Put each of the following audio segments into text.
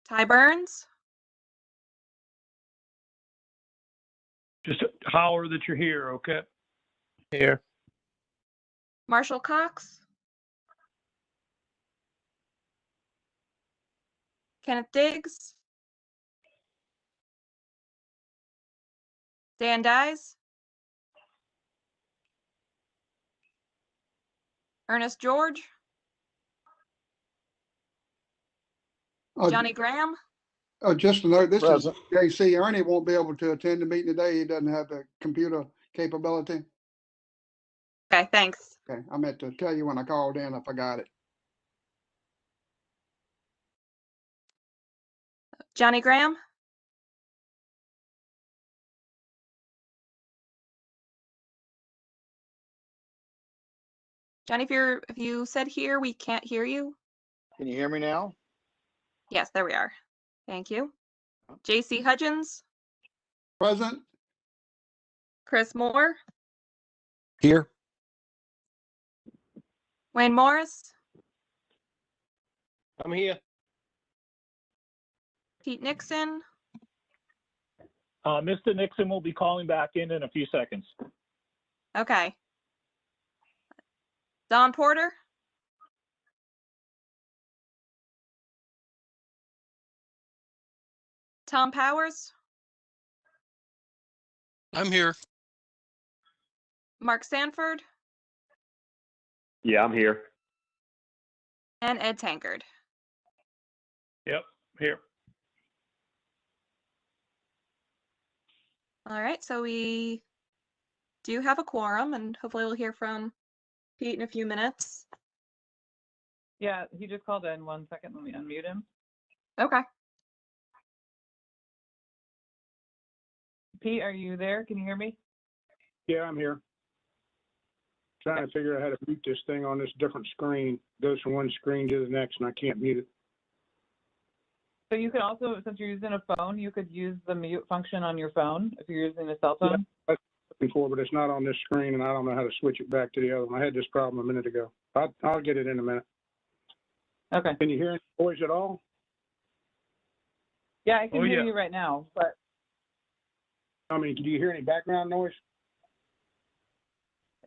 Ty Burns, Just holler that you're here, okay? Here. Marshall Cox, Kenneth Diggs, Dan Dyes, Ernest George, Johnny Graham. Just a note, this Present. is JC. Ernie won't be able to attend the meeting today. He doesn't have the computer capability. Okay, thanks. Okay, I meant to tell you when I called in, I forgot it. Johnny Graham, Johnny, if you said here, we can't hear you. Can you hear me now? Yes, there we are. Thank you. JC Hudgens, Present? Chris Moore, Here. Wayne Morris, I'm here. Pete Nixon, Mr. Nixon will be calling back in a few seconds. okay. Don Porter, Tom Powers, I'm here. Mark Sanford, Yeah, I'm here. and Ed Tankard. Yep, here. All right, so we do have a quorum, and hopefully we'll hear from Pete in a few minutes. Yeah, he just called in. 1 second, let me unmute him. Okay. Pete, are you there? Can you hear me? Yeah, I'm here. Trying to figure out how to mute this thing on this different screen. Goes from one screen to the next, and I can't mute it. So you could also, since you're using a phone, you could use the mute function on your phone if you're using a cell phone. Yeah, before, but it's not on this screen, and I don't know how to switch it back to the other one. I had this problem a minute ago. I'll get it in a minute. Okay. Can you hear any noise at all? Yeah, I can hear yeah. you right now, but I mean, do you hear any background noise?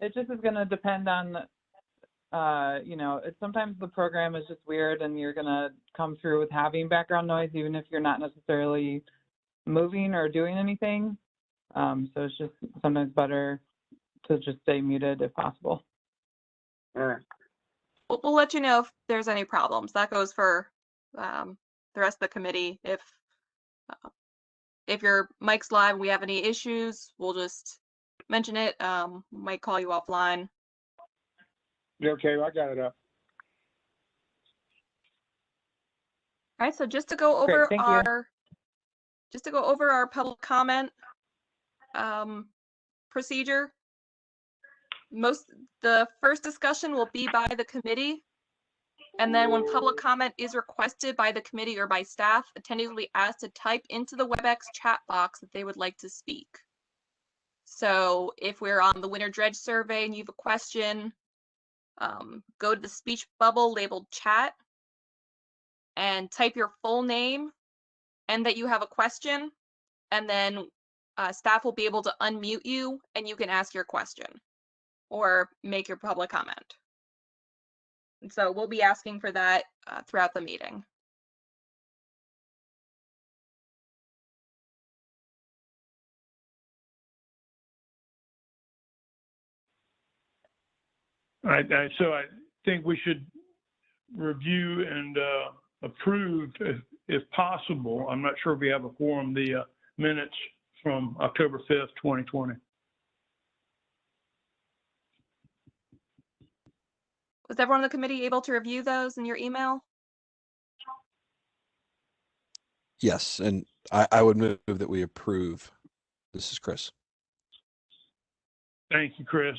it just is going to depend on, sometimes the program is just weird and you're going to come through with having background noise, even if you're not necessarily moving or doing anything. So it's just sometimes better to just stay muted if possible. All right. We'll let you know if there's any problems. That goes for the rest of the committee. If your mic's live and we have any issues, we'll just mention it. We might call you offline. Okay, I got it up. All right, so just to go over Great, thank you. our public comment procedure. The first discussion will be by the committee, and then when public comment is requested by the committee or by staff, attendees will be asked to type into the WebEx chat box that they would like to speak. So if we're on the winter dredge survey and you have a question, go to the speech bubble labeled chat and type your full name and that you have a question, and then staff will be able to unmute you and you can ask your question or make your public comment. And so we'll be asking for that throughout the meeting. So I think we should review and approve, if possible. I'm not sure if we have a quorum, the minutes from October 5th, 2020. Was everyone on the committee able to review those in your email? Yes, and I would move that we approve. This is Chris. Thank you, Chris.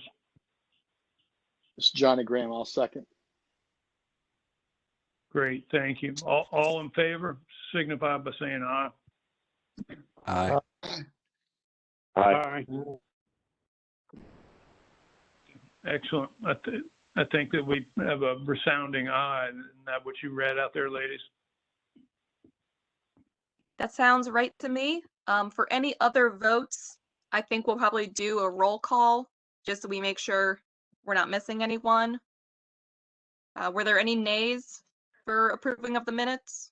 It's Johnny Graham. I'll second. Great, thank you. All in favor, signify by saying aye. Aye. Aye. Excellent. I think that we have a resounding aye. Isn't that what you read out there, ladies? That sounds right to me. For any other votes, I think we'll probably do a roll call just so we make sure we're not missing anyone. Were there any nays for approving of the minutes?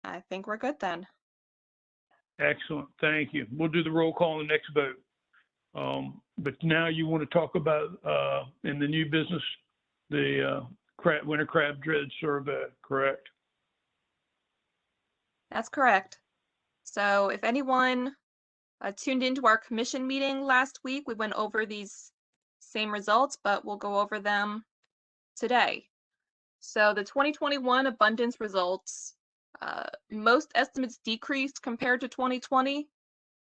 I think we're good then. Excellent, thank you. We'll do the roll call on the next vote. But now you want to talk about, in the new business, the winter crab dredge survey, correct? That's correct. So if anyone tuned into our commission meeting last week, we went over these same results, but we'll go over them today. So the 2021 abundance results, most estimates decreased compared to 2020.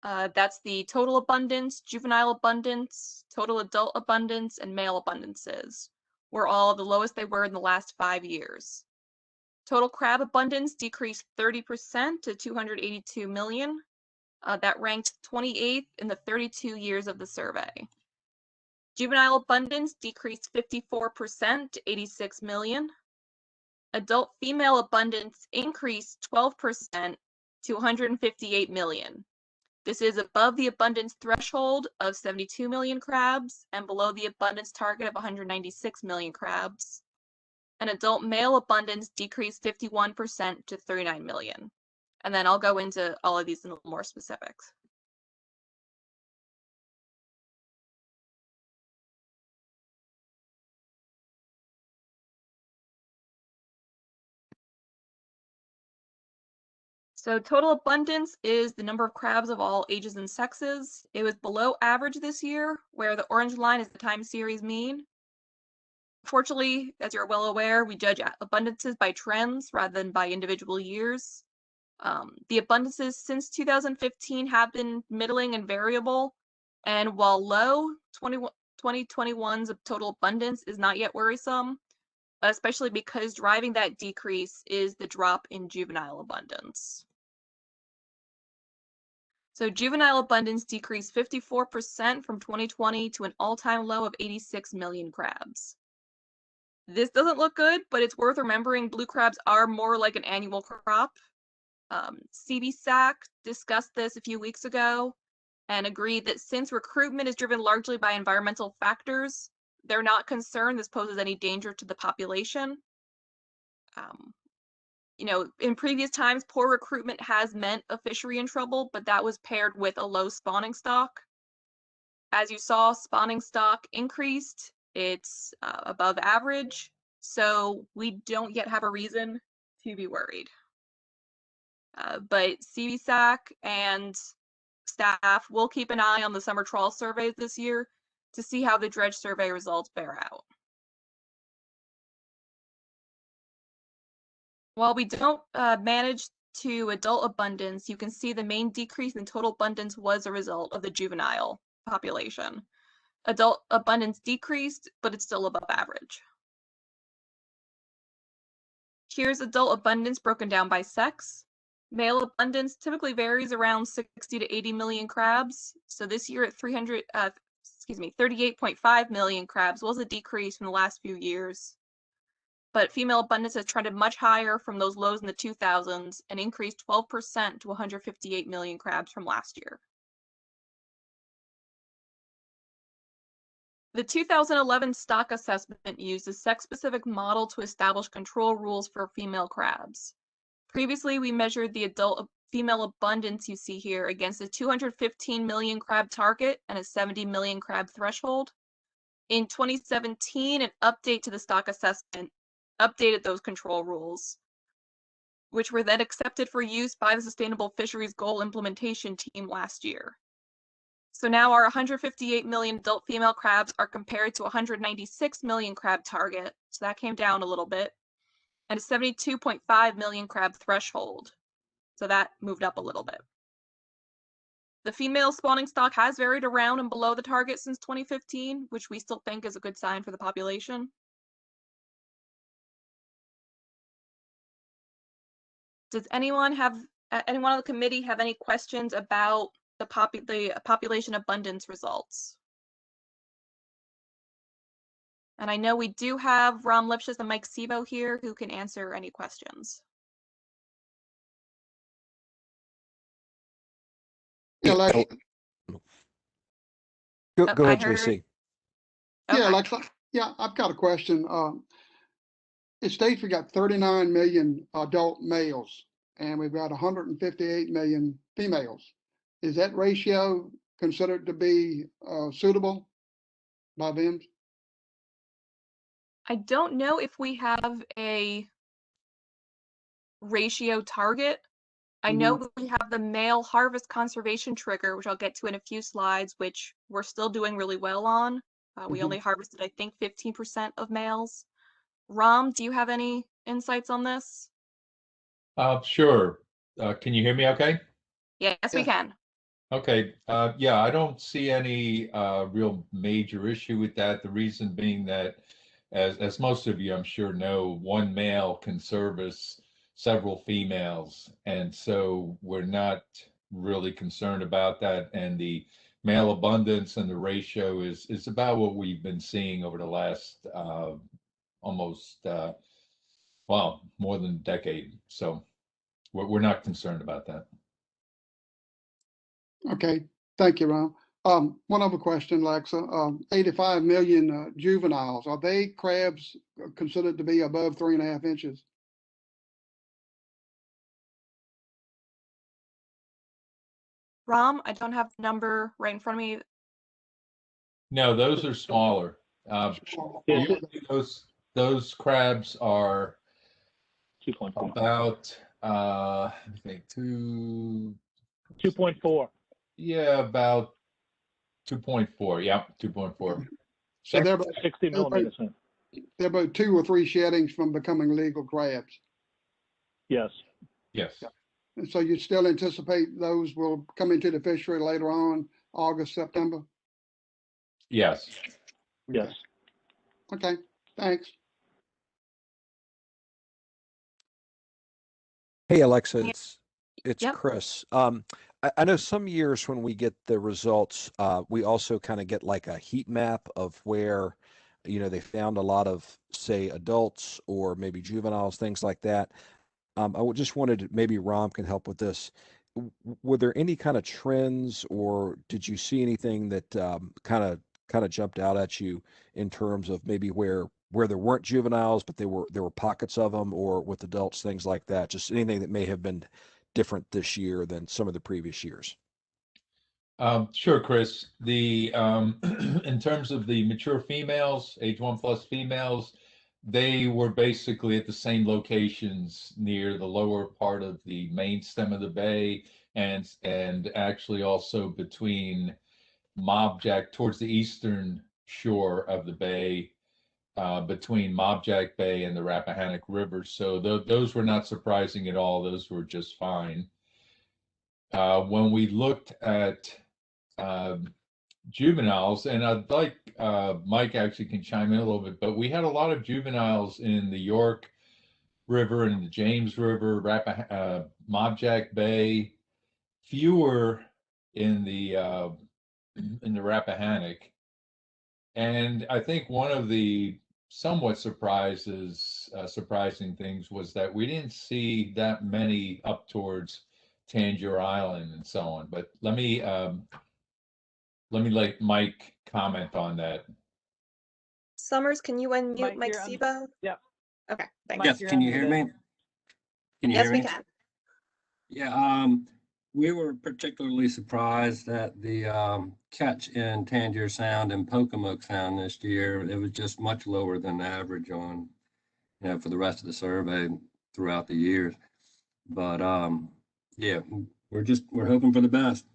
That's the total abundance, juvenile abundance, total adult abundance, and male abundances were all the lowest they were in the last 5 years. Total crab abundance decreased 30% to 282 million. That ranked 28th in the 32 years of the survey. Juvenile abundance decreased 54% to 86 million. Adult female abundance increased 12% to 158 million. This is above the abundance threshold of 72 million crabs and below the abundance target of 196 million crabs. And adult male abundance decreased 51% to 39 million. And then I'll go into all of these in a little more specifics. So total abundance is the number of crabs of all ages and sexes. It was below average this year, where the orange line is the time series mean. Fortunately, as you're well aware, we judge abundances by trends rather than by individual years. The abundances since 2015 have been middling and variable, and while low, 2021's total abundance is not yet worrisome, especially because driving that decrease is the drop in juvenile abundance. So juvenile abundance decreased 54% from 2020 to an all-time low of 86 million crabs. This doesn't look good, but it's worth remembering blue crabs are more like an annual crop. CMAC discussed this a few weeks ago and agreed that since recruitment is driven largely by environmental factors, they're not concerned this poses any danger to the population. In previous times, poor recruitment has meant a fishery in trouble, but that was paired with a low spawning stock. As you saw, spawning stock increased. It's above average, so we don't yet have a reason to be worried. But CMAC and staff will keep an eye on the summer trawl surveys this year to see how the dredge survey results bear out. While we don't manage to adult abundance, you can see the main decrease in total abundance was a result of the juvenile population. Adult abundance decreased, but it's still above average. Here's adult abundance broken down by sex. Male abundance typically varies around 60 to 80 million crabs. So this year at 38.5 million crabs was a decrease from the last few years. But female abundance has trended much higher from those lows in the 2000s and increased 12% to 158 million crabs from last year. The 2011 stock assessment used a sex-specific model to establish control rules for female crabs. Previously, we measured the adult female abundance you see here against a 215 million crab target and a 70 million crab threshold. In 2017, an update to the stock assessment updated those control rules, which were then accepted for use by the Sustainable Fisheries Goal Implementation Team last year. So now our 158 million adult female crabs are compared to 196 million crab target, so that came down a little bit, and a 72.5 million crab threshold, so that moved up a little bit. The female spawning stock has varied around and below the target since 2015, which we still think is a good sign for the population. Does anyone on the committee have any questions about the population abundance results? And I know we do have Ron Lipschitz and Mike Sebo here who can answer any questions. Yeah, like, Go I ahead, heard- JC. Okay. yeah, like, yeah, I've got a question. It states we got 39 million adult males and we've got 158 million females. Is that ratio considered to be suitable by VIMS? I don't know if we have a ratio target. I know that we have the male harvest conservation trigger, which I'll get to in a few slides, which we're still doing really well on. We only harvested, I think, 15% of males. Ram, do you have any insights on this? Sure. Can you hear me okay? Yes, we can. Okay. Yeah, I don't see any real major issue with that. The reason being that, as most of you I'm sure know, one male can service several females, and so we're not really concerned about that. And the male abundance and the ratio is about what we've been seeing over the last almost well, more than a decade. So we're not concerned about that. Okay, thank you, Ron. One other question, Lexa. 85 million juveniles, are they crabs considered to be above 3.5 inches? Ram, I don't have the number right in front of me. No, those are smaller. Usually those crabs are 2.4. about I think 2.4. yeah, about 2.4. Yeah, 2.4. So they're 60 millimeters. they're about 2 or 3 sheddings from becoming legal crabs. Yes. Yes. And so you still anticipate those will come into the fishery later on, August, September? Yes. Yes. Okay, thanks. Hey, Alexa, it's Yep. Chris. I know some years when we get the results, we also kind of get like a heat map of where, they found a lot of, say, adults or maybe juveniles, things like that. Just wanted maybe Rom can help with this. Were there any kind of trends, or did you see anything that kind of jumped out at you in terms of maybe where there weren't juveniles, but there were pockets of them, or with adults, things like that? Just anything that may have been different this year than some of the previous years. Sure, Chris. The in terms of the mature females, age 1+ females, they were basically at the same locations near the lower part of the main stem of the bay, and actually also between Mobjack towards the eastern shore of the bay, between Mobjack Bay and the Rappahannock River. So those were not surprising at all. Those were just fine. When we looked at juveniles, and I'd like Mike actually can chime in a little bit, but we had a lot of juveniles in the York River and the James River, Mobjack Bay, fewer in the Rappahannock. And I think one of the somewhat surprising things was that we didn't see that many up towards Tangier Island and so on. But let me let Mike comment on that. Summers, can you unmute Mike, Mike you're on- Sebo? Yep. Okay, thanks. Mike, Yes, you're can you hear unmuted. me? Can you Yes, hear we me? can. Yeah, we were particularly surprised at the catch in Tangier Sound and Potomac Sound this year. It was just much lower than the average on, for the rest of the survey throughout the years. But yeah, we're hoping for the best.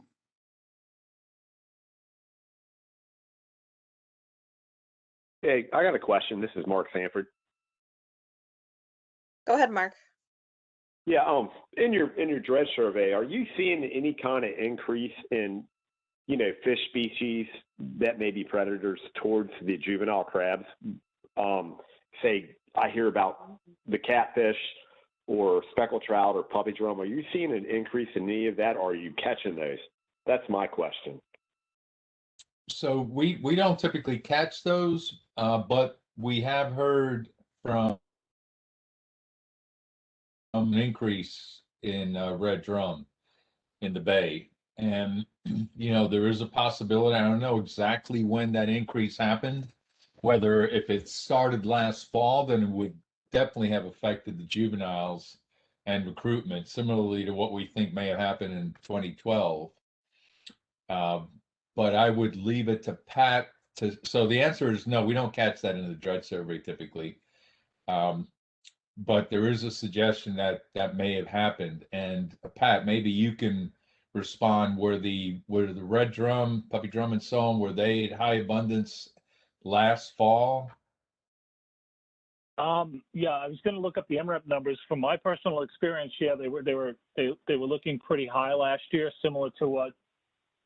Hey, I got a question. This is Mark Sanford. Go ahead, Mark. Yeah, in your dredge survey, are you seeing any kind of increase in, fish species that may be predators towards the juvenile crabs? Say, I hear about the catfish or speckled trout or puppy drum. Are you seeing an increase in any of that, or are you catching those? That's my question. So we don't typically catch those, but we have heard from an increase in red drum in the bay. And, there is a possibility, I don't know exactly when that increase happened, whether if it started last fall, then it would definitely have affected the juveniles and recruitment, similarly to what we think may have happened in 2012. But I would leave it to Pat so the answer is no, we don't catch that in the dredge survey typically. But there is a suggestion that that may have happened. And Pat, maybe you can respond. Were the red drum, puppy drum, and so on, were they at high abundance last fall? Yeah, I was going to look up the MREP numbers. From my personal experience, yeah, they were looking pretty high last year, similar to what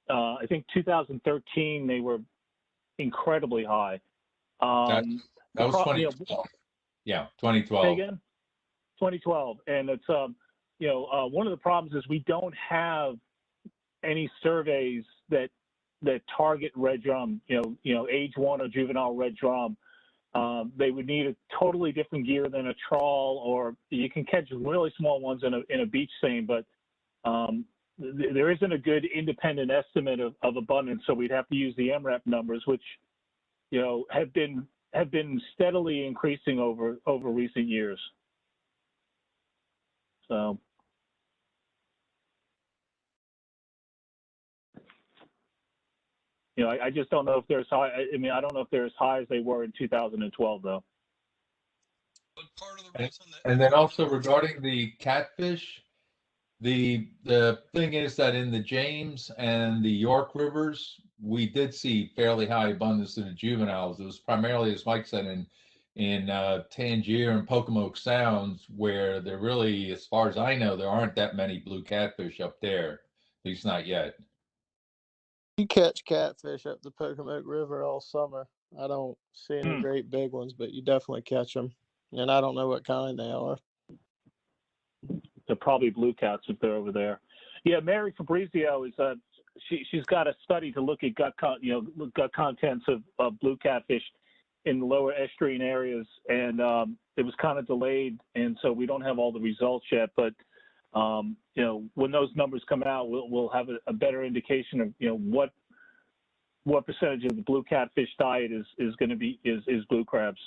I think 2013 they were incredibly high. That was 2012. Yeah, 2012. Say again? 2012, and it's one of the problems is we don't have any surveys that target red drum. Age 1 or juvenile red drum. They would need a totally different gear than a trawl, or you can catch really small ones in a beach seine, but there isn't a good independent estimate of abundance. So we'd have to use the MREP numbers, which have been steadily increasing over recent years. So. I just don't know if they're as high. I mean, I don't know if they're as high as they were in 2012, though. And then also regarding the catfish, the thing is that in the James and the York rivers, we did see fairly high abundance in the juveniles. It was primarily, as Mike said, in Tangier and Potomac Sounds, where there really, as far as I know, there aren't that many blue catfish up there, at least not yet. You catch catfish up the Potomac River all summer. I don't see any great big ones, but you definitely catch them. And I don't know what kind they are. They're probably blue cats if they're over there. Yeah, Mary Fabrizio is she's got a study to look at gut contents of blue catfish in the lower estuarine areas, and it was kind of delayed, and so we don't have all the results yet. But when those numbers come out, we'll have a better indication of what percentage of the blue catfish diet is going to be blue crabs.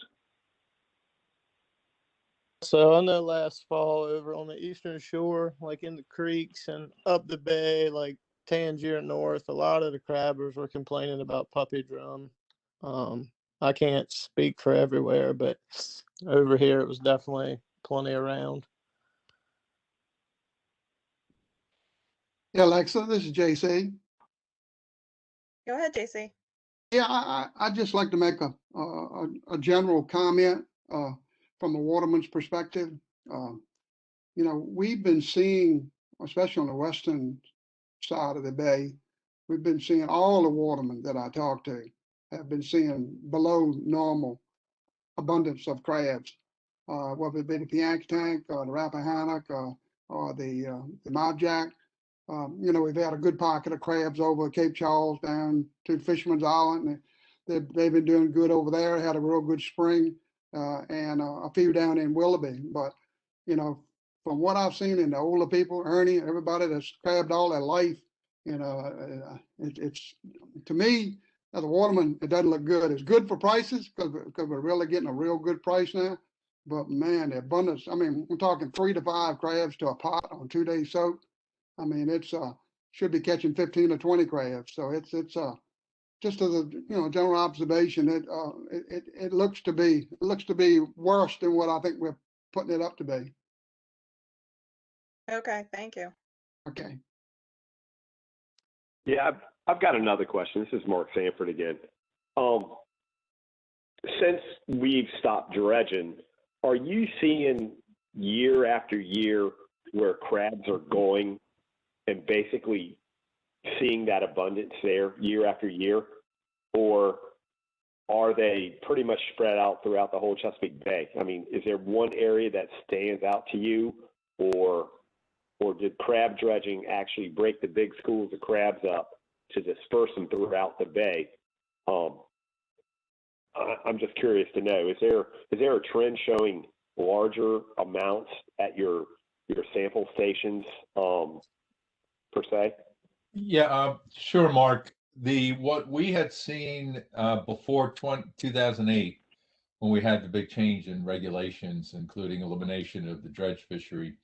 So I know last fall over on the eastern shore, like in the creeks and up the bay, like Tangier North, a lot of the crabbers were complaining about puppy drum. I can't speak for everywhere, but over here it was definitely plenty around. Yeah, Alexa, this is JC. Go ahead, JC. Yeah, I'd just like to make a general comment from a waterman's perspective. We've been seeing, especially on the western side of the bay, we've been seeing all the watermen that I talk to have been seeing below normal abundance of crabs, whether it be the Pianki tank or the Rappahannock or the Knobjack. We've had a good pocket of crabs over Cape Charles down to Fisherman's Island. They've been doing good over there, had a real good spring, and a few down in Willoughby. But, from what I've seen in the older people, Ernie, everybody that's crabbed all their life, it's to me, as a waterman, it doesn't look good. It's good for prices because we're really getting a real good price now. But man, the abundance, I mean, we're talking 3 to 5 crabs to a pot on 2-day soak. I mean, it's should be catching 15 or 20 crabs. So it's just as a general observation, it looks to be worse than what I think we're putting it up to be. Okay, thank you. Okay. Yeah, I've got another question. This is Mark Sanford again. Since we've stopped dredging, are you seeing year after year where crabs are going and basically seeing that abundance there year after year? Or are they pretty much spread out throughout the whole Chesapeake Bay? I mean, is there one area that stands out to you, or did crab dredging actually break the big schools of crabs up to disperse them throughout the bay? I'm just curious to know, is there a trend showing larger amounts at your sample stations per se? Yeah, sure, Mark. What we had seen before 2008, when we had the big change in regulations, including elimination of the dredge fishery,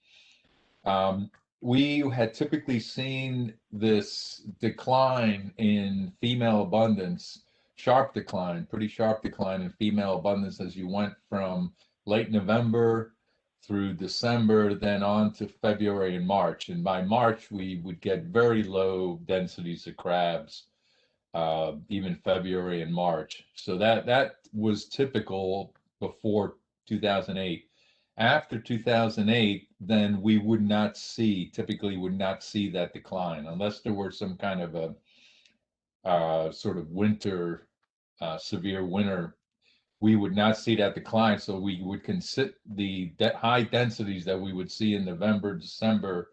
we had typically seen this decline in female abundance, pretty sharp decline in female abundance as you went from late November through December, then on to February and March. And by March, we would get very low densities of crabs, even February and March. So that was typical before 2008. After 2008, then we typically would not see that decline unless there were some kind of a sort of winter, severe winter. We would not see that decline. So we would consider the high densities that we would see in November, December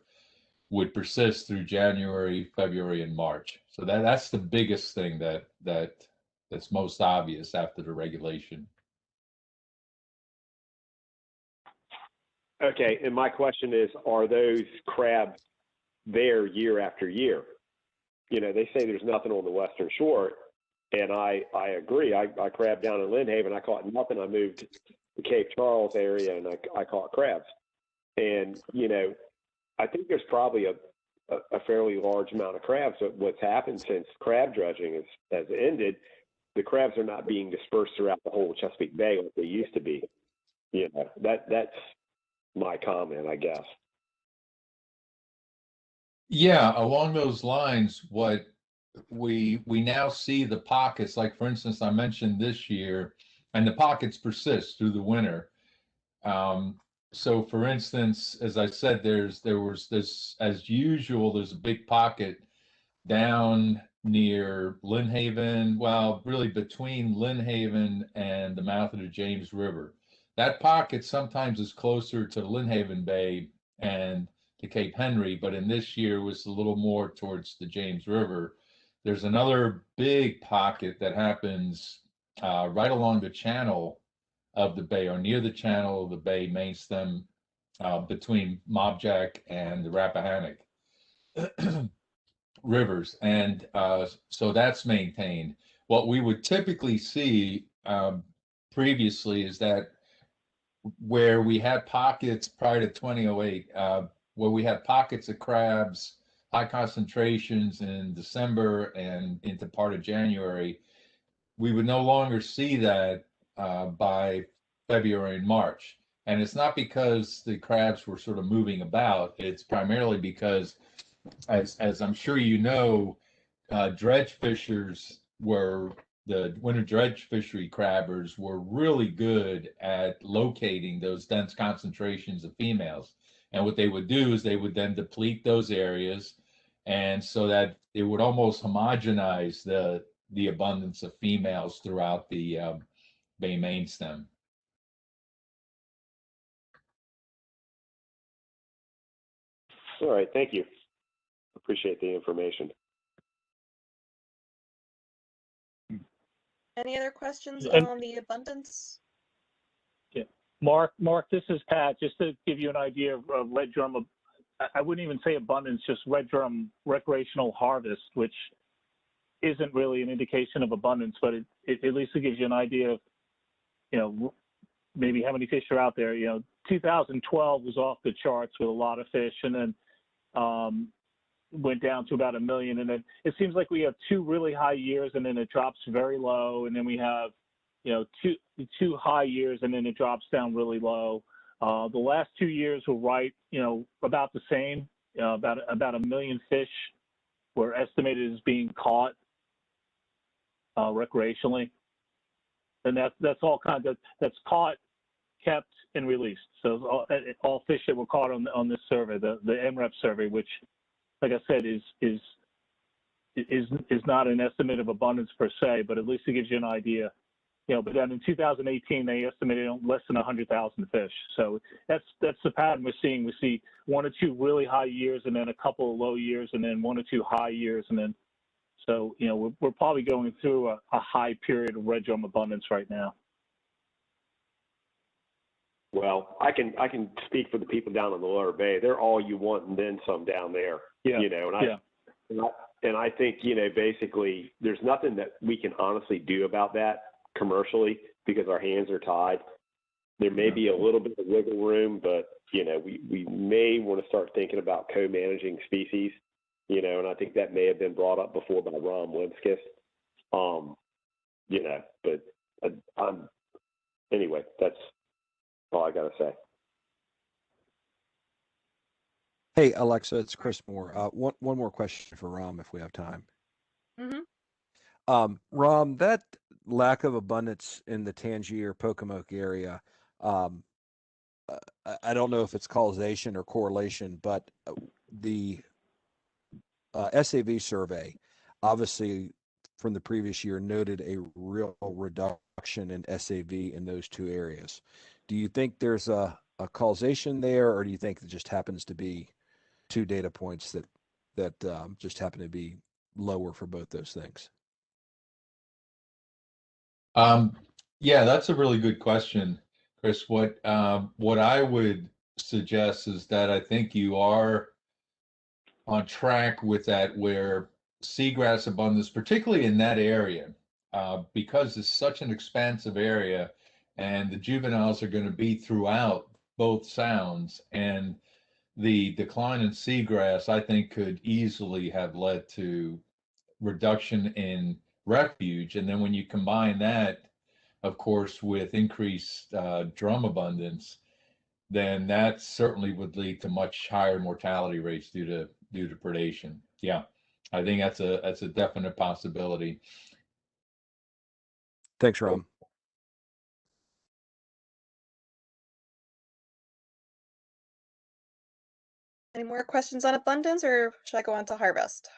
would persist through January, February, and March. So that's the biggest thing that's most obvious after the regulation. Okay, and my question is, are those crabs there year after year? You know, they say there's nothing on the Western Shore, and I agree. I crabbed down in Lynn Haven, I caught nothing. I moved to the Cape Charles area, and I caught crabs. And, you know, I think there's probably a fairly large amount of crabs. But what's happened since crab dredging has ended, the crabs are not being dispersed throughout the whole Chesapeake Bay like they used to be. You know, that's my comment, I guess. Yeah, along those lines, what we now see the pockets, like for instance, I mentioned this year, and the pockets persist through the winter. So for instance, as I said, there was this, as usual, there's a big pocket down near Lynn Haven, well, really between Lynn Haven and the mouth of the James River. That pocket sometimes is closer to Lynn Haven Bay and to Cape Henry, but in this year was a little more towards the James River. There's another big pocket that happens right along the channel of the bay, or near the channel of the bay main stem, between Mobjack and the Rappahannock rivers. And so that's maintained. What we would typically see previously is that where we had pockets prior to 2008, where we had pockets of crabs, high concentrations in December and into part of January, we would no longer see that by February and March. And it's not because the crabs were sort of moving about. It's primarily because, as I'm sure you know, dredge fishers the winter dredge fishery crabbers were really good at locating those dense concentrations of females. And what they would do is they would then deplete those areas, and so that it would almost homogenize the abundance of females throughout the bay main stem. All right, thank you. Appreciate the information. Any other questions And- on the abundance? Yeah. Mark, this is Pat. Just to give you an idea of red drum, I wouldn't even say abundance, just red drum recreational harvest, which isn't really an indication of abundance, but it at least gives you an idea of, you know, maybe how many fish are out there. You know, 2012 was off the charts with a lot of fish, and then went down to about 1 million. And then it seems like we have 2 really high years, and then it drops very low. And then we have, you know, two high years, and then it drops down really low. The last 2 years were right, you know, about the same. About 1 million fish were estimated as being caught recreationally, and that's all kinds of, that's caught, kept, and released. So all fish that were caught on this survey, the MREP survey, which, like I said, is not an estimate of abundance per se, but at least it gives you an idea. You know, but then in 2018 they estimated less than 100,000 fish. So that's the pattern we're seeing. We see 1 or 2 really high years, and then a couple of low years, and then 1 or 2 high years, and then So, we're probably going through a high period of red drum abundance right now. Well, I can speak for the people down in the lower bay. They're all you want and then some down there. Yeah. And I think, basically there's nothing that we can honestly do about that commercially because our hands are tied. There may be a little bit of wiggle room, but, we may want to start thinking about co-managing species, and I think that may have been brought up before by Ron Linskus. But anyway, that's all I got to say. Hey, Alexa, it's Chris Moore. One more question for Ram if we have time. Mm-hmm. Ram, that lack of abundance in the Tangier Potomac area, I don't know if it's causation or correlation, but the SAV survey, obviously from the previous year, noted a real reduction in SAV in those two areas. Do you think there's a causation there, or do you think it just happens to be two data points that just happen to be lower for both those things? Yeah, that's a really good question, Chris. What I would suggest is that I think you are on track with that, where seagrass abundance, particularly in that area, because it's such an expansive area, and the juveniles are going to be throughout both sounds, and the decline in seagrass, I think, could easily have led to reduction in refuge. And then when you combine that, of course, with increased drum abundance, then that certainly would lead to much higher mortality rates due to predation. Yeah, I think that's a definite possibility. Thanks, Ram. Any more questions on abundance, or should I go on to harvest?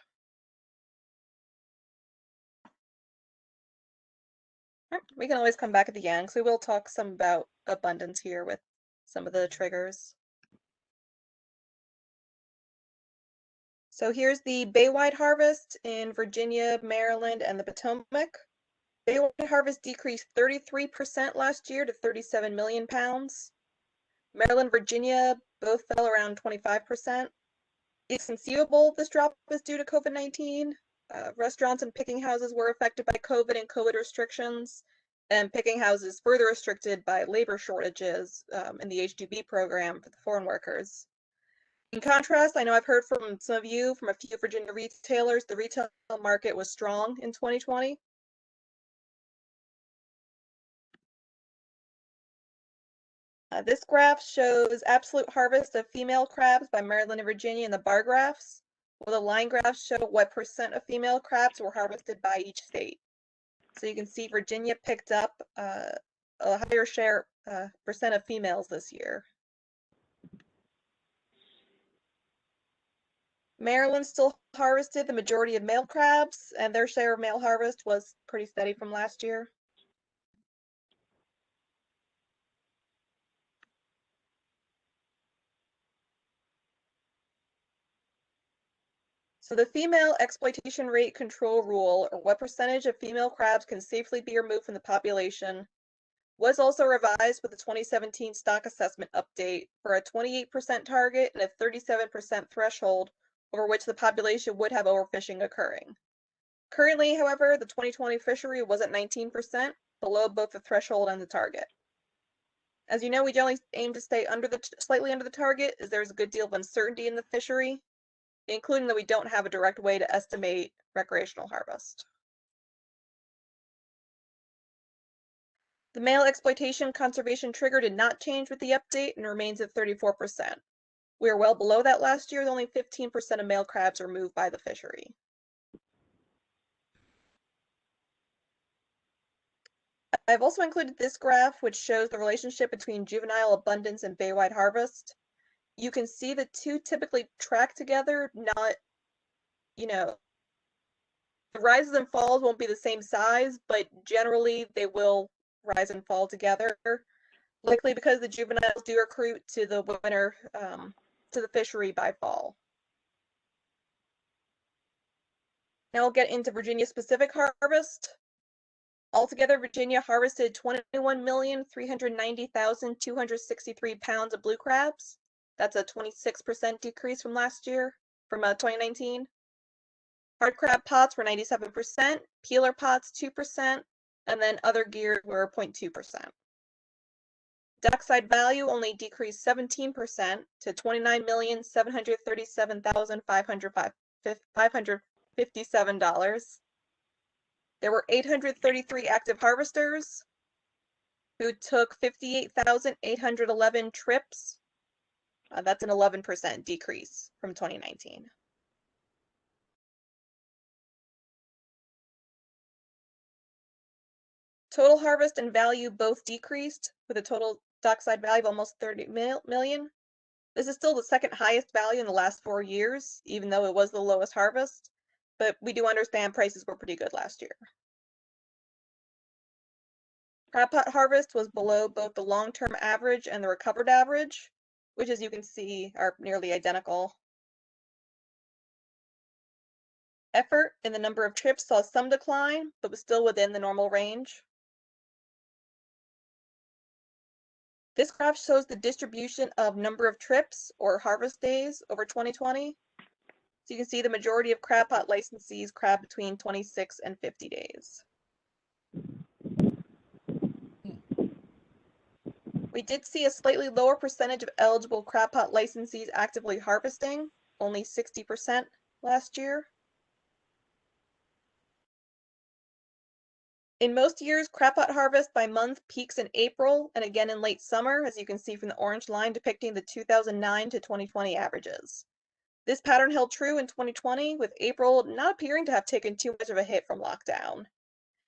We can always come back at the end, because we will talk some about abundance here with some of the triggers. So here's the Baywide harvest in Virginia, Maryland, and the Potomac. Baywide harvest decreased 33% last year to 37 million pounds. Maryland, Virginia both fell around 25%. It's conceivable this drop is due to COVID-19. Restaurants and picking houses were affected by COVID and COVID restrictions, and picking houses further restricted by labor shortages in the H-2B program for the foreign workers. In contrast, I know I've heard from some of you, from a few Virginia retailers, the retail market was strong in 2020. This graph shows absolute harvest of female crabs by Maryland and Virginia in the bar graphs, while the line graphs show what percent of female crabs were harvested by each state. So you can see Virginia picked up a higher share percent of females this year. Maryland still harvested the majority of male crabs, and their share of male harvest was pretty steady from last year. So the female exploitation rate control rule, or what percentage of female crabs can safely be removed from the population, was also revised with the 2017 stock assessment update for a 28% target and a 37% threshold over which the population would have overfishing occurring. Currently, however, the 2020 fishery was at 19%, below both the threshold and the target. As you know, we generally aim to stay slightly under the target, as there's a good deal of uncertainty in the fishery, including that we don't have a direct way to estimate recreational harvest. The male exploitation conservation trigger did not change with the update and remains at 34%. We are well below that last year, with only 15% of male crabs removed by the fishery. I've also included this graph, which shows the relationship between juvenile abundance and baywide harvest. You can see the two typically track together, not, the rises and falls won't be the same size, but generally they will rise and fall together, likely because the juveniles do recruit to the winter, to the fishery by fall. Now we'll get into Virginia specific harvest. Altogether, Virginia harvested 21,390,263 pounds of blue crabs. That's a 26% decrease from last year, from 2019. Hard crab pots were 97%, peeler pots 2%, and then other gear were 0.2%. Dockside value only decreased 17% to $29,737,557. There were 833 active harvesters who took 58,811 trips. That's an 11% decrease from 2019. Total harvest and value both decreased, with a total dockside value of almost 30 million. This is still the second highest value in the last 4 years, even though it was the lowest harvest, but we do understand prices were pretty good last year. Crab pot harvest was below both the long-term average and the recovered average, which, as you can see, are nearly identical. Effort in the number of trips saw some decline, but was still within the normal range. This graph shows the distribution of number of trips or harvest days over 2020. So you can see the majority of crab pot licensees crab between 26 and 50 days. We did see a slightly lower percentage of eligible crab pot licensees actively harvesting, only 60% last year. In most years, crab pot harvest by month peaks in April and again in late summer, as you can see from the orange line depicting the 2009 to 2020 averages. This pattern held true in 2020, with April not appearing to have taken too much of a hit from lockdown.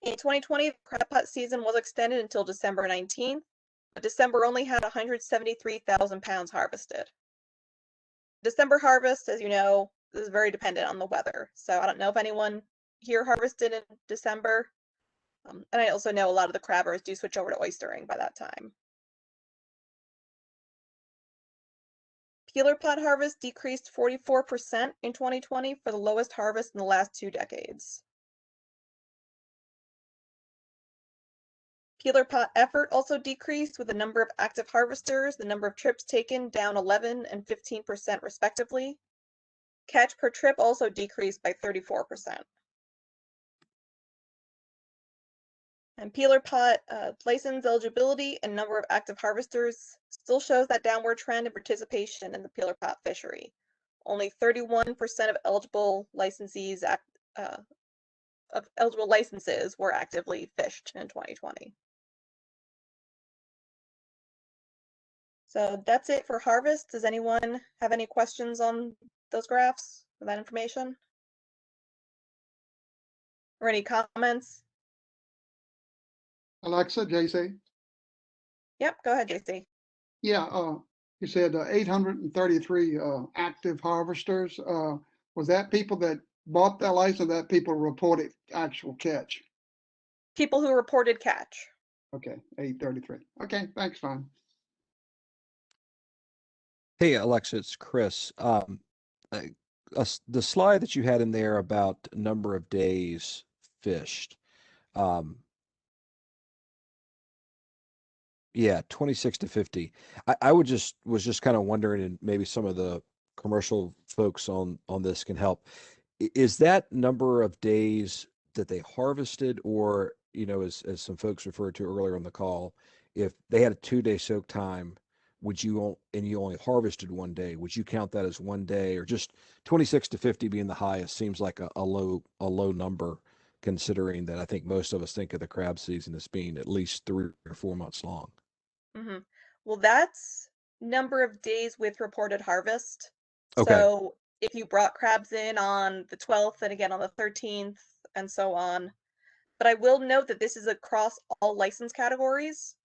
In 2020, the crab pot season was extended until December 19th, but December only had 173,000 pounds harvested. December harvest, as you know, is very dependent on the weather. So I don't know if anyone here harvested in December. And I also know a lot of the crabbers do switch over to oystering by that time. Peeler pot harvest decreased 44% in 2020 for the lowest harvest in the last 2 decades. Peeler pot effort also decreased, with the number of active harvesters, the number of trips taken down 11 and 15% respectively. Catch per trip also decreased by 34%. And peeler pot license eligibility and number of active harvesters still shows that downward trend in participation in the peeler pot fishery. Only 31% of eligible licensees of eligible licenses were actively fished in 2020. So that's it for harvest. Does anyone have any questions on those graphs or that information? Or any comments? Alexa, JC? Yep, go ahead, JC. Yeah, you said 833 active harvesters. Was that people that bought their license, or that people reported actual catch? People who reported catch. Okay, 833. Okay, thanks, fine. Hey, Alexa, it's Chris. The slide that you had in there about number of days fished. Yeah, 26 to 50. I was just kind of wondering, and maybe some of the commercial folks on this can help. Is that number of days that they harvested, or, as some folks referred to earlier on the call, if they had a 2-day soak time, and you only harvested 1 day, would you count that as 1 day? Or just 26 to 50 being the highest seems like a low number, considering that I think most of us think of the crab season as being at least 3 or 4 months long. Mm-hmm. Well, that's number of days with reported harvest. Okay. So if you brought crabs in on the 12th and again on the 13th and so on. But I will note that this is across all license categories.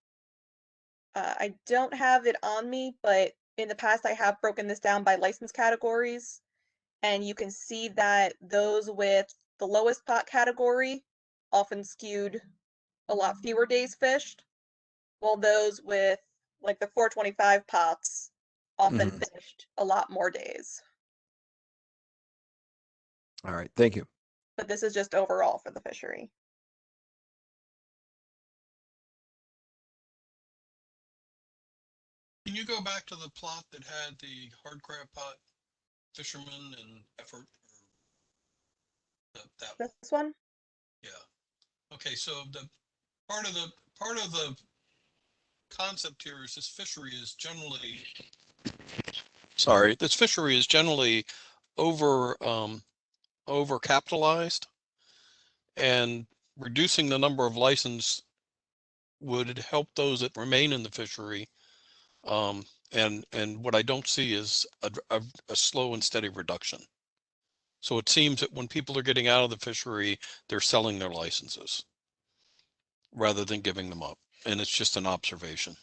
I don't have it on me, but in the past I have broken this down by license categories. And you can see that those with the lowest pot category often skewed a lot fewer days fished, while those with like the 425 pots often fished a lot more days. All right, thank you. but this is just overall for the fishery. Can you go back to the plot that had the hard crab pot fishermen and effort? That This one? yeah. Okay, so the part of the concept here is this fishery is generally over capitalized, and reducing the number of license would help those that remain in the fishery. And what I don't see is a slow and steady reduction. So it seems that when people are getting out of the fishery, they're selling their licenses rather than giving them up. And it's just an observation.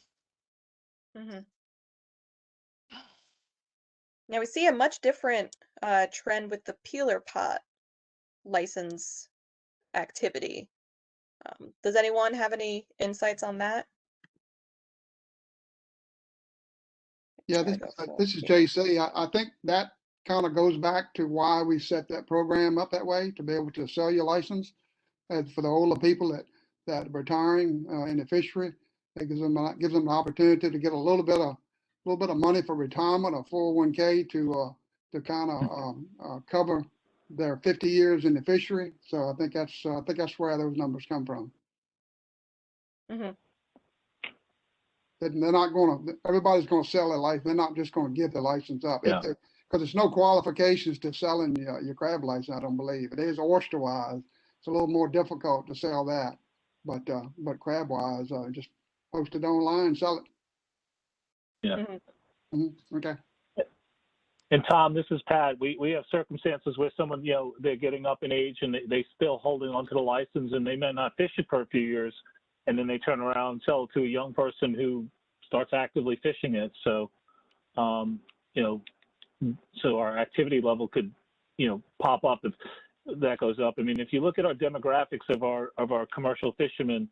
Mm-hmm. Now we see a much different trend with the peeler pot license activity. Does anyone have any insights on that? Yeah, this is JC. I think that kind of goes back to why we set that program up that way, to be able to sell your license. For the older people that are retiring in the fishery, it gives them an opportunity to get a little bit of money for retirement, or 401k to kind of cover their 50 years in the fishery. So I think that's where those numbers come from. Mm-hmm. They're not going to. Everybody's going to sell their license. They're not just going to give the license up. Yeah. Because there's no qualifications to selling your crab license. I don't believe it is oyster wise. It's a little more difficult to sell that, but crab wise, just post it online, sell it. Yeah. Mm-hmm. Okay. And Tom, this is Pat. We have circumstances where someone, they're getting up in age and they still holding onto the license, and they may not fish it for a few years, and then they turn around and sell it to a young person who starts actively fishing it. So, so our activity level could, pop up if that goes up. I mean, if you look at our demographics of our commercial fishermen,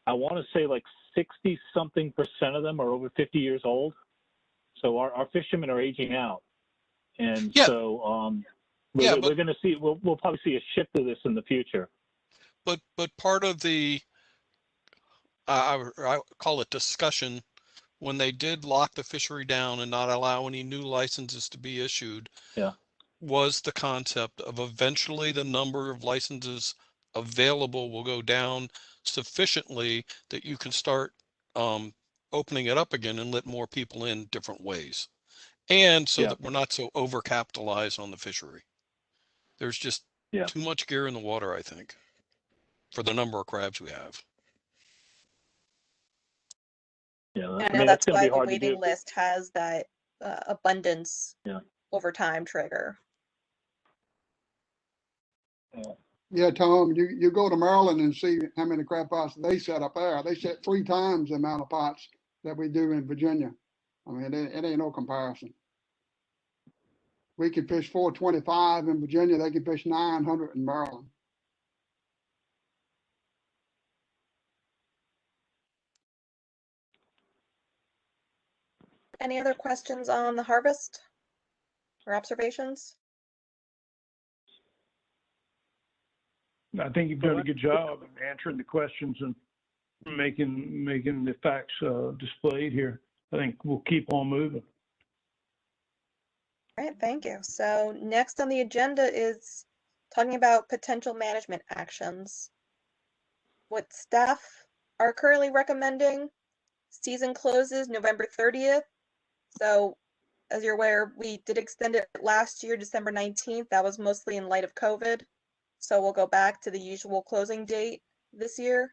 I want to say like 60-something% of them are over 50 years old. So our fishermen are aging out, and so we're going to see. We'll probably see a shift to this in the future. But part of the I call it discussion, when they did lock the fishery down and not allow any new licenses to be issued, was the concept of eventually the number of licenses available will go down sufficiently that you can start opening it up again and let more people in different ways. And so that we're not so overcapitalized on the fishery. There's just too much gear in the water, I think, for the number of crabs we have. Yeah, I know that's why the waiting list has that abundance over time trigger. Yeah, Tom, you go to Maryland and see how many crab pots they set up there. They set 3 times the amount of pots that we do in Virginia. I mean, it ain't no comparison. We can fish 425 in Virginia. They can fish 900 in Maryland. Any other questions on the harvest or observations? I think you've done a good job of answering the questions and making the facts displayed here. I think we'll keep on moving. All right, thank you. So next on the agenda is talking about potential management actions. What staff are currently recommending: season closes November 30th. So as you're aware, we did extend it last year, December 19th. That was mostly in light of COVID. So we'll go back to the usual closing date this year.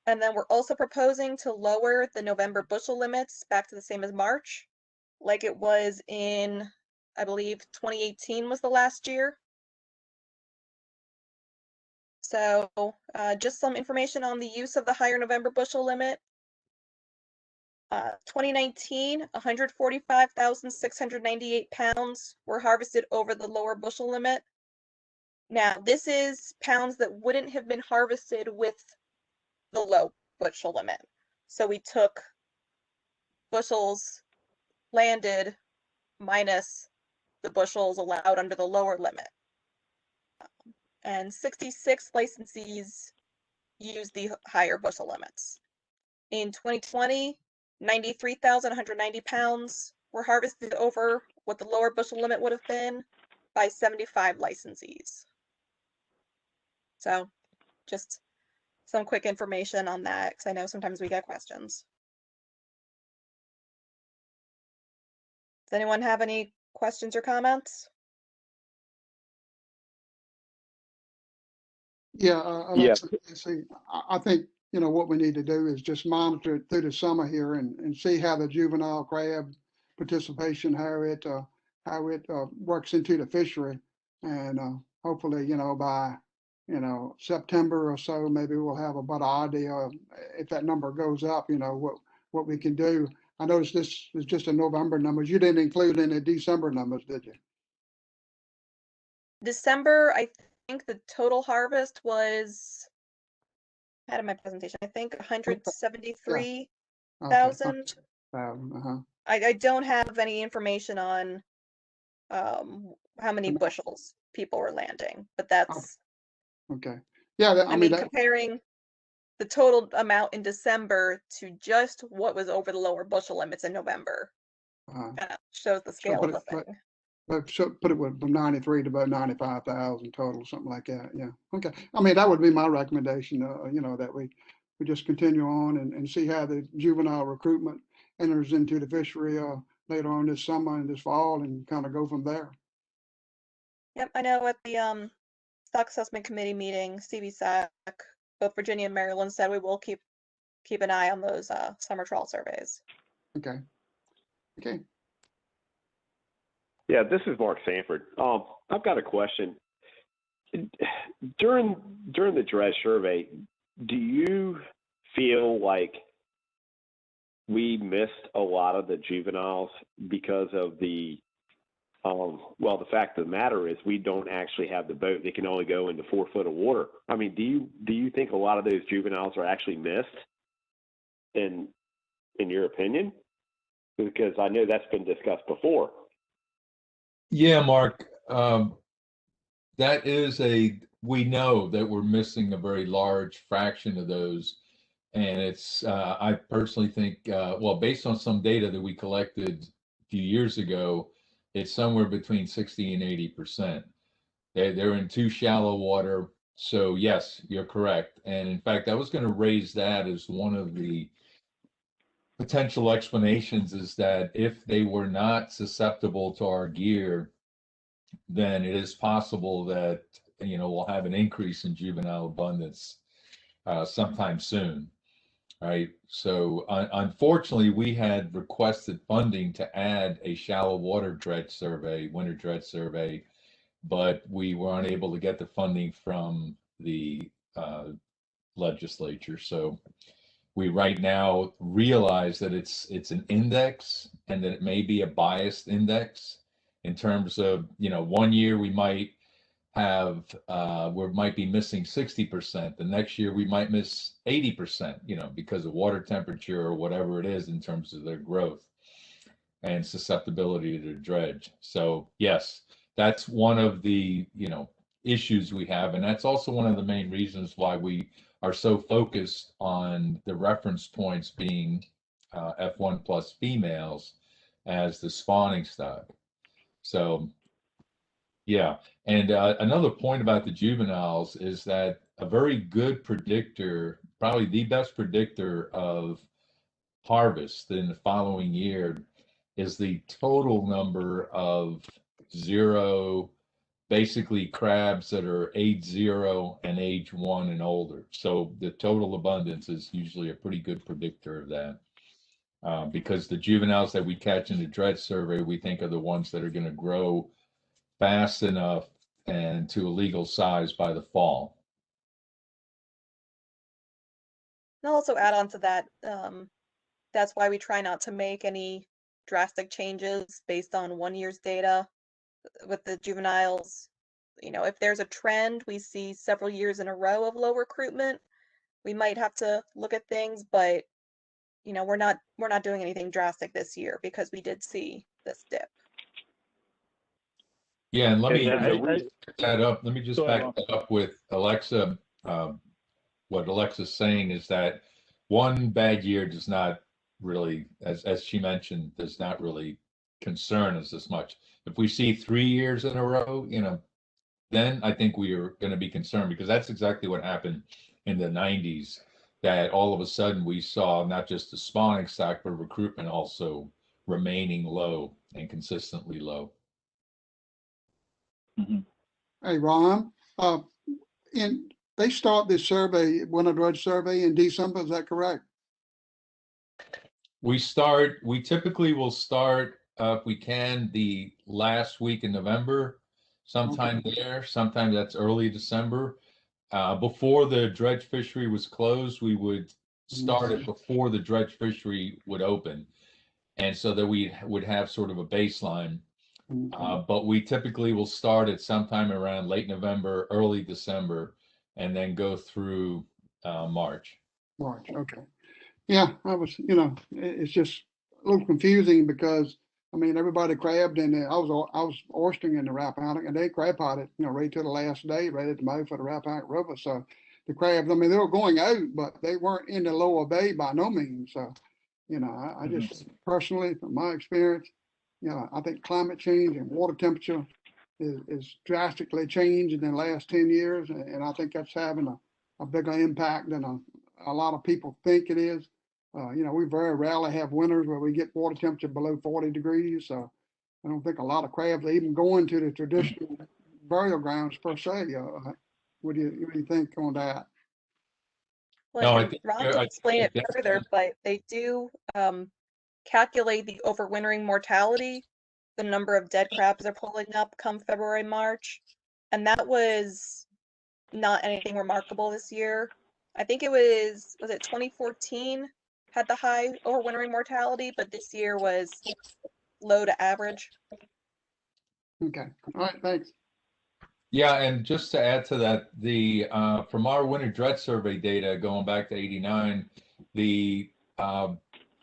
And then we're also proposing to lower the November bushel limits back to the same as March, like it was in, I believe, 2018 was the last year. So just some information on the use of the higher November bushel limit. 2019, 145,698 pounds were harvested over the lower bushel limit. Now, this is pounds that wouldn't have been harvested with the low bushel limit. So we took bushels landed minus the bushels allowed under the lower limit. and 66 licensees used the higher bushel limits. In 2020, 93,190 pounds were harvested over what the lower bushel limit would have been by 75 licensees. So just some quick information on that, because I know sometimes we get questions. Does anyone have any questions or comments? Yeah, Yeah. Alexa, see, I think, what we need to do is just monitor it through the summer here and see how the juvenile crab participation, how it works into the fishery. And hopefully, by, September or so, maybe we'll have a better idea of if that number goes up, what we can do. I noticed this is just a November numbers. You didn't include any December numbers, did you? December, I think the total harvest was, I had in my presentation, I think 173,000. Okay. I don't have any information on how many bushels people were landing, but that's, Okay. Yeah, I mean, comparing the total amount in December to just what was over the lower bushel limits in November kind of shows the scale of the thing. So put it from 93 to about 95,000 total, something like that. Yeah. Okay. I mean, that would be my recommendation, that we just continue on and see how the juvenile recruitment enters into the fishery later on this summer and this fall and kind of go from there. Yep. I know at the Stock Assessment Committee meeting, CBSAC, both Virginia and Maryland said we will keep an eye on those summer trawl surveys. Okay. Okay. Yeah, this is Mark Sanford. I've got a question. During the dredge survey, do you feel like we missed a lot of the juveniles because of the the fact of the matter is we don't actually have the boat that can only go into 4 foot of water. I mean, do you think a lot of those juveniles are actually missed in your opinion? Because I know that's been discussed before. Yeah, Mark, we know that we're missing a very large fraction of those. And it's, I personally think, based on some data that we collected a few years ago, it's somewhere between 60 and 80%. They're in too shallow water. So yes, you're correct. And in fact, I was going to raise that as one of the potential explanations, is that if they were not susceptible to our gear, then it is possible that, we'll have an increase in juvenile abundance sometime soon. Right. So unfortunately, we had requested funding to add a shallow water dredge survey, winter dredge survey, but we were unable to get the funding from the legislature. So we right now realize that it's an index and that it may be a biased index in terms of, 1 year we might have we might be missing 60%. The next year we might miss 80%, because of water temperature or whatever it is in terms of their growth and susceptibility to dredge. So yes, that's one of the issues we have, and that's also one of the main reasons why we are so focused on the reference points being F1 plus females as the spawning stock. So yeah, and another point about the juveniles is that a very good predictor, probably the best predictor of harvest in the following year, is the total number of basically crabs that are age 0 and age 1 and older. So the total abundance is usually a pretty good predictor of that. Because the juveniles that we catch in the dredge survey, we think are the ones that are going to grow fast enough and to a legal size by the fall. I'll also add on to that, that's why we try not to make any drastic changes based on 1 year's data with the juveniles. If there's a trend, we see several years in a row of low recruitment, we might have to look at things, but we're not doing anything drastic this year because we did see this dip. Yeah, and let me And the back that up. Let me just Go ahead, back that up with Alexa. What Alexa's saying is that one bad year does not really, as she mentioned, does not really concern us as much. If we see 3 years in a row, then I think we are going to be concerned, because that's exactly what happened in the 90s, that all of a sudden we saw not just the spawning stock, but recruitment also remaining low and consistently low. Hey, Ron, and they start this survey, winter dredge survey in December, is that correct? We typically will start, if we can, the last week in November, sometime there. Sometimes that's early December. Before the dredge fishery was closed, we would start it before the dredge fishery would open. And so that we would have sort of a baseline. But we typically will start at sometime around late November, early December, and then go through March. March, okay. Yeah, I was, it's just a little confusing because, I mean, everybody crabbed and I was oystering in the Rappahannock, and they crab potted, right to the last day, right at the mouth of the Rappahannock River. So the crabs, I mean, they were going out, but they weren't in the lower bay by no means. So, I just personally, from my experience, I think climate change and water temperature is drastically changed in the last 10 years. And I think that's having a bigger impact than a lot of people think it is. We very rarely have winters where we get water temperature below 40 degrees. So I don't think a lot of crabs are even going to the traditional burial grounds per se. What do you think on that? Well, No, I and think Ron can explain it further, but they do calculate the overwintering mortality, the number of dead crabs they're pulling up come February, March. And that was not anything remarkable this year. I think it was it 2014 had the high overwintering mortality, but this year was low to average. Okay. All right. Thanks. Yeah, and just to add to that, the from our winter dredge survey data going back to '89, the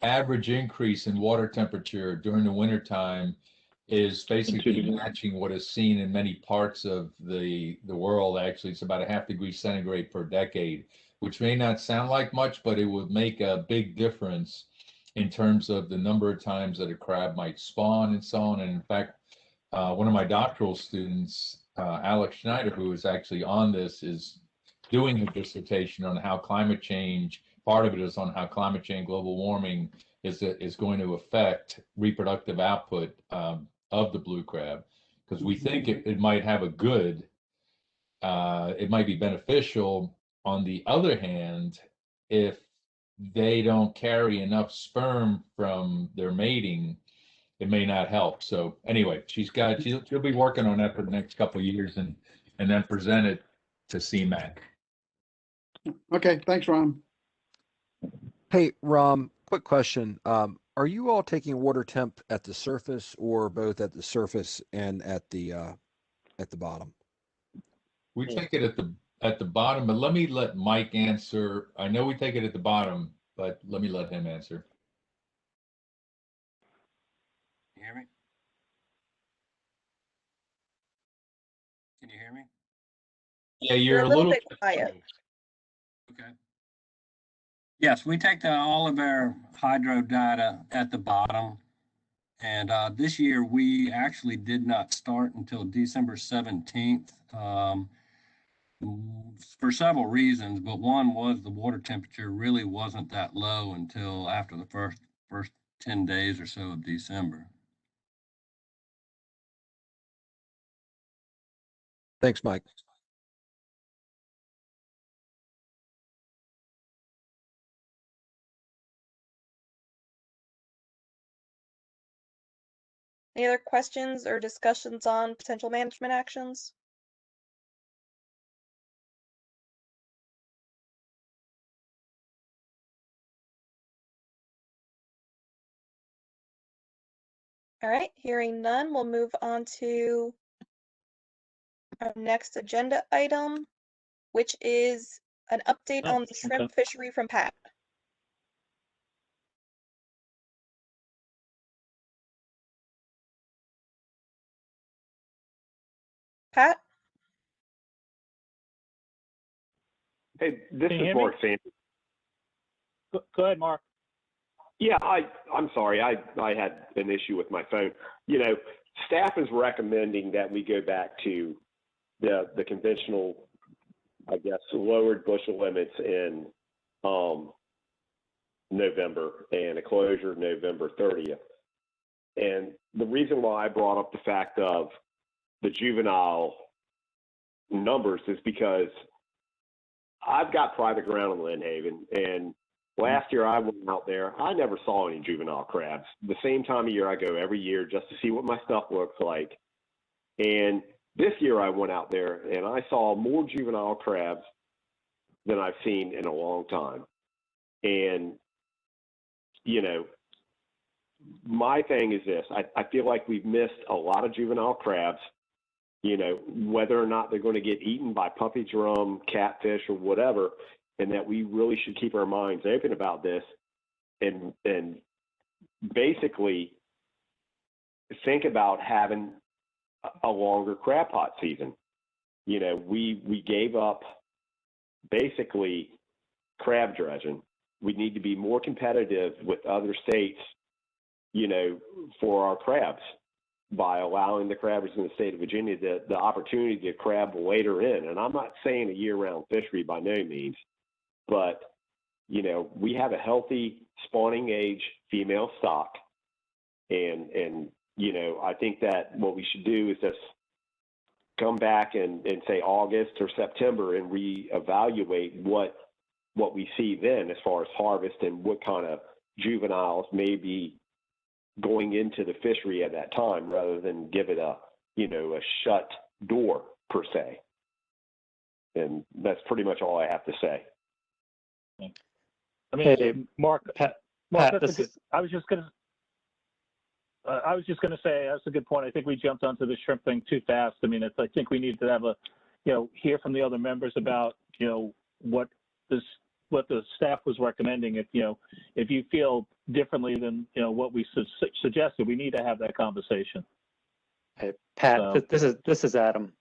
average increase in water temperature during the winter time is basically matching what is seen in many parts of the world. Actually, it's about a ½ degree centigrade per decade, which may not sound like much, but it would make a big difference in terms of the number of times that a crab might spawn and so on. And in fact, one of my doctoral students, Alex Schneider, who is actually on this, is doing a dissertation on how climate change, part of it is on how climate change, global warming is going to affect reproductive output of the blue crab. Because we think it might have a good, it might be beneficial. On the other hand, if they don't carry enough sperm from their mating, it may not help. So anyway, she'll be working on that for the next couple of years and then present it to CMAC. Okay. Thanks, Ron. Hey, Rom, quick question. Are you all taking water temp at the surface or both at the surface and at the bottom? We take it at the bottom, but let Mike answer. I know we take it at the bottom, but let me let him answer. You hear me? Can you hear me? Yeah, You're a little bit quiet. Okay. Yes, we take all of our hydro data at the bottom. And this year we actually did not start until December 17th for several reasons, but one was the water temperature really wasn't that low until after the first 10 days or so of December. Thanks, Mike. Any other questions or discussions on potential management actions? All right, hearing none, we'll move on to our next agenda item, which is an update on the shrimp fishery from Pat. Pat? Hey, this Can you is hear me? Mark Sanders. Go ahead, Mark. Yeah, I'm sorry. I had an issue with my phone. You know, staff is recommending that we go back to the conventional, I guess, lowered bushel limits in November and a closure November 30th. And the reason why I brought up the fact of the juvenile numbers is because I've got private ground in Lynn Haven, and last year I went out there, I never saw any juvenile crabs. The same time of year I go every year just to see what my stuff looks like. And this year I went out there and I saw more juvenile crabs than I've seen in a long time. And, you know, my thing is this, I feel like we've missed a lot of juvenile crabs, you know, whether or not they're going to get eaten by puppy drum, catfish, or whatever, and that we really should keep our minds open about this and basically think about having a longer crab pot season. You know, we gave up basically crab dredging. We need to be more competitive with other states, you know, for our crabs by allowing the crabbers in the state of Virginia the opportunity to crab later in. And I'm not saying a year-round fishery by no means, but, you know, we have a healthy spawning age female stock. And you know, I think that what we should do is just come back and say August or September and reevaluate what we see then as far as harvest and what kind of juveniles may be going into the fishery at that time, rather than give it a, you know, a shut door per se. And that's pretty much all I have to say. I mean, Hey, Mark, Pat, that's I was just gonna say that's a good point. I think we jumped onto the shrimp thing too fast. I mean, I think we need to have hear from the other members about, you know, what the staff was recommending. If you feel differently than, you know, what we suggested, we need to have that conversation. Hey, Pat, So, this is Adam.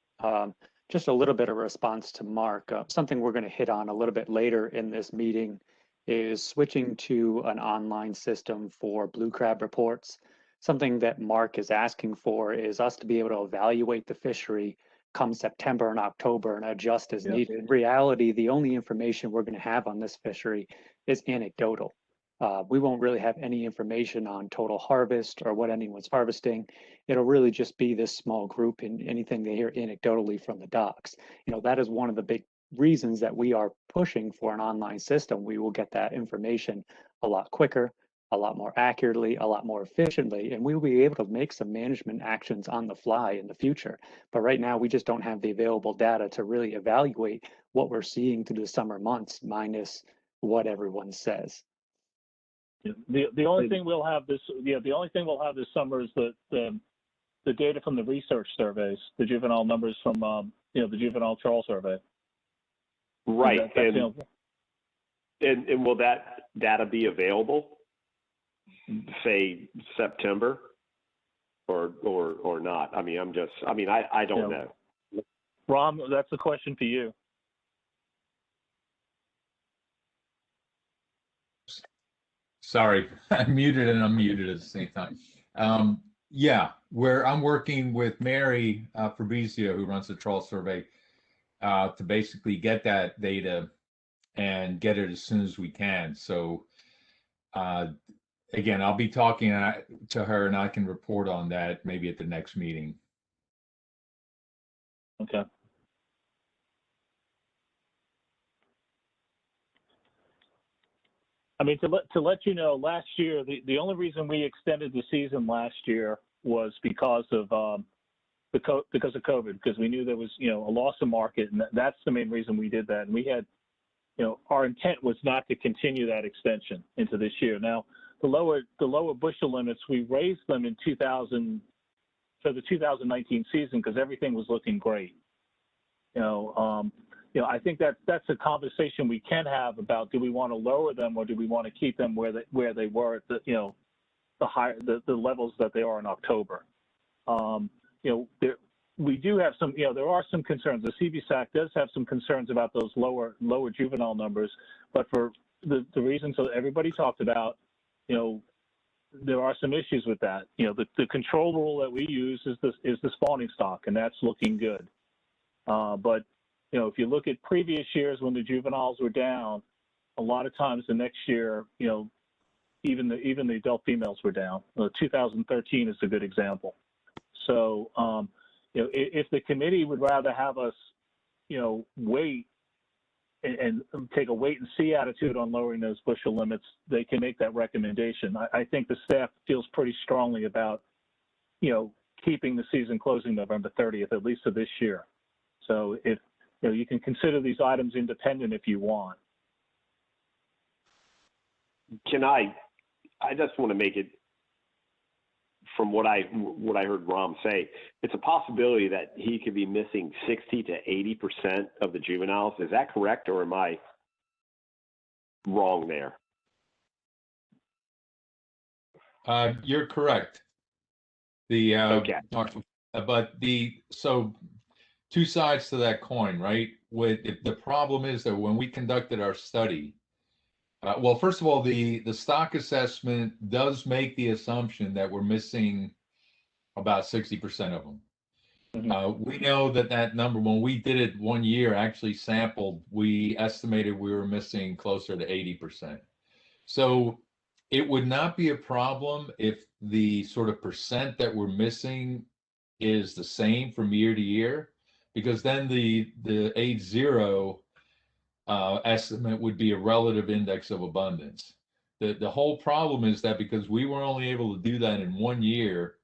Just a little bit of response to Mark. Something we're going to hit on a little bit later in this meeting is switching to an online system for blue crab reports. Something that Mark is asking for is us to be able to evaluate the fishery come September and October and adjust as needed. In reality, the only information we're going to have on this fishery is anecdotal. We won't really have any information on total harvest or what anyone's harvesting. It'll really just be this small group and anything they hear anecdotally from the docks. You know, that is one of the big reasons that we are pushing for an online system. We will get that information a lot quicker, a lot more accurately, a lot more efficiently, and we will be able to make some management actions on the fly in the future. But right now, we just don't have the available data to really evaluate what we're seeing through the summer months, minus what everyone says. the only thing we'll have this summer is the data from the research surveys, the juvenile numbers from the juvenile trawl survey. Right. And will that data be available, say September, or not? I mean, I don't know. Rom, that's a question for you. Sorry, I'm muted and unmuted at the same time. Yeah, I'm working with Mary Fabrizio, who runs the trawl survey, to basically get that data and get it as soon as we can. So again, I'll be talking to her and I can report on that maybe at the next meeting. Okay. I mean, to let you know, last year, the only reason we extended the season last year was because of COVID, because we knew there was, a loss of market, and that's the main reason we did that. And we had, our intent was not to continue that extension into this year. Now, the lower bushel limits, we raised them in for the 2019 season because everything was looking great. I think that's a conversation we can have about, do we want to lower them or do we want to keep them where they were at the levels that they are in October. we do have some, there are some concerns. The CBSAC does have some concerns about those lower juvenile numbers, but for the reasons that everybody talked about, there are some issues with that. The control rule that we use is the spawning stock, and that's looking good. But if you look at previous years when the juveniles were down, a lot of times the next year, even the adult females were down. 2013 is a good example. So, if the committee would rather have us, wait and take a wait and see attitude on lowering those bushel limits, they can make that recommendation. I think the staff feels pretty strongly about, keeping the season closing November 30th, at least of this year. So if, you can consider these items independent if you want. I just want to make it, from what I heard Ram say, it's a possibility that he could be missing 60 to 80% of the juveniles. Is that correct, or am I wrong there? You're correct. Okay. But so two sides to that coin, right? The problem is that when we conducted our study, well, first of all, the stock assessment does make the assumption that we're missing about 60% of them. We know that number, when we did it 1 year, actually sampled, we estimated we were missing closer to 80%. So it would not be a problem if the sort of percent that we're missing is the same from year to year, because then the age 0 estimate would be a relative index of abundance. The whole problem is that because we were only able to do that in 1 year,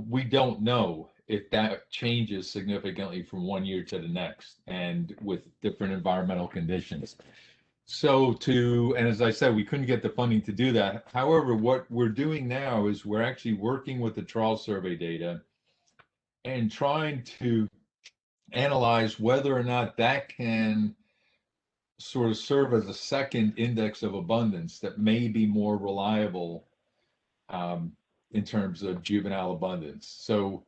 we don't know if that changes significantly from 1 year to the next, and with different environmental conditions. So and as I said, we couldn't get the funding to do that. However, what we're doing now is we're actually working with the trawl survey data and trying to analyze whether or not that can sort of serve as a second index of abundance that may be more reliable in terms of juvenile abundance. So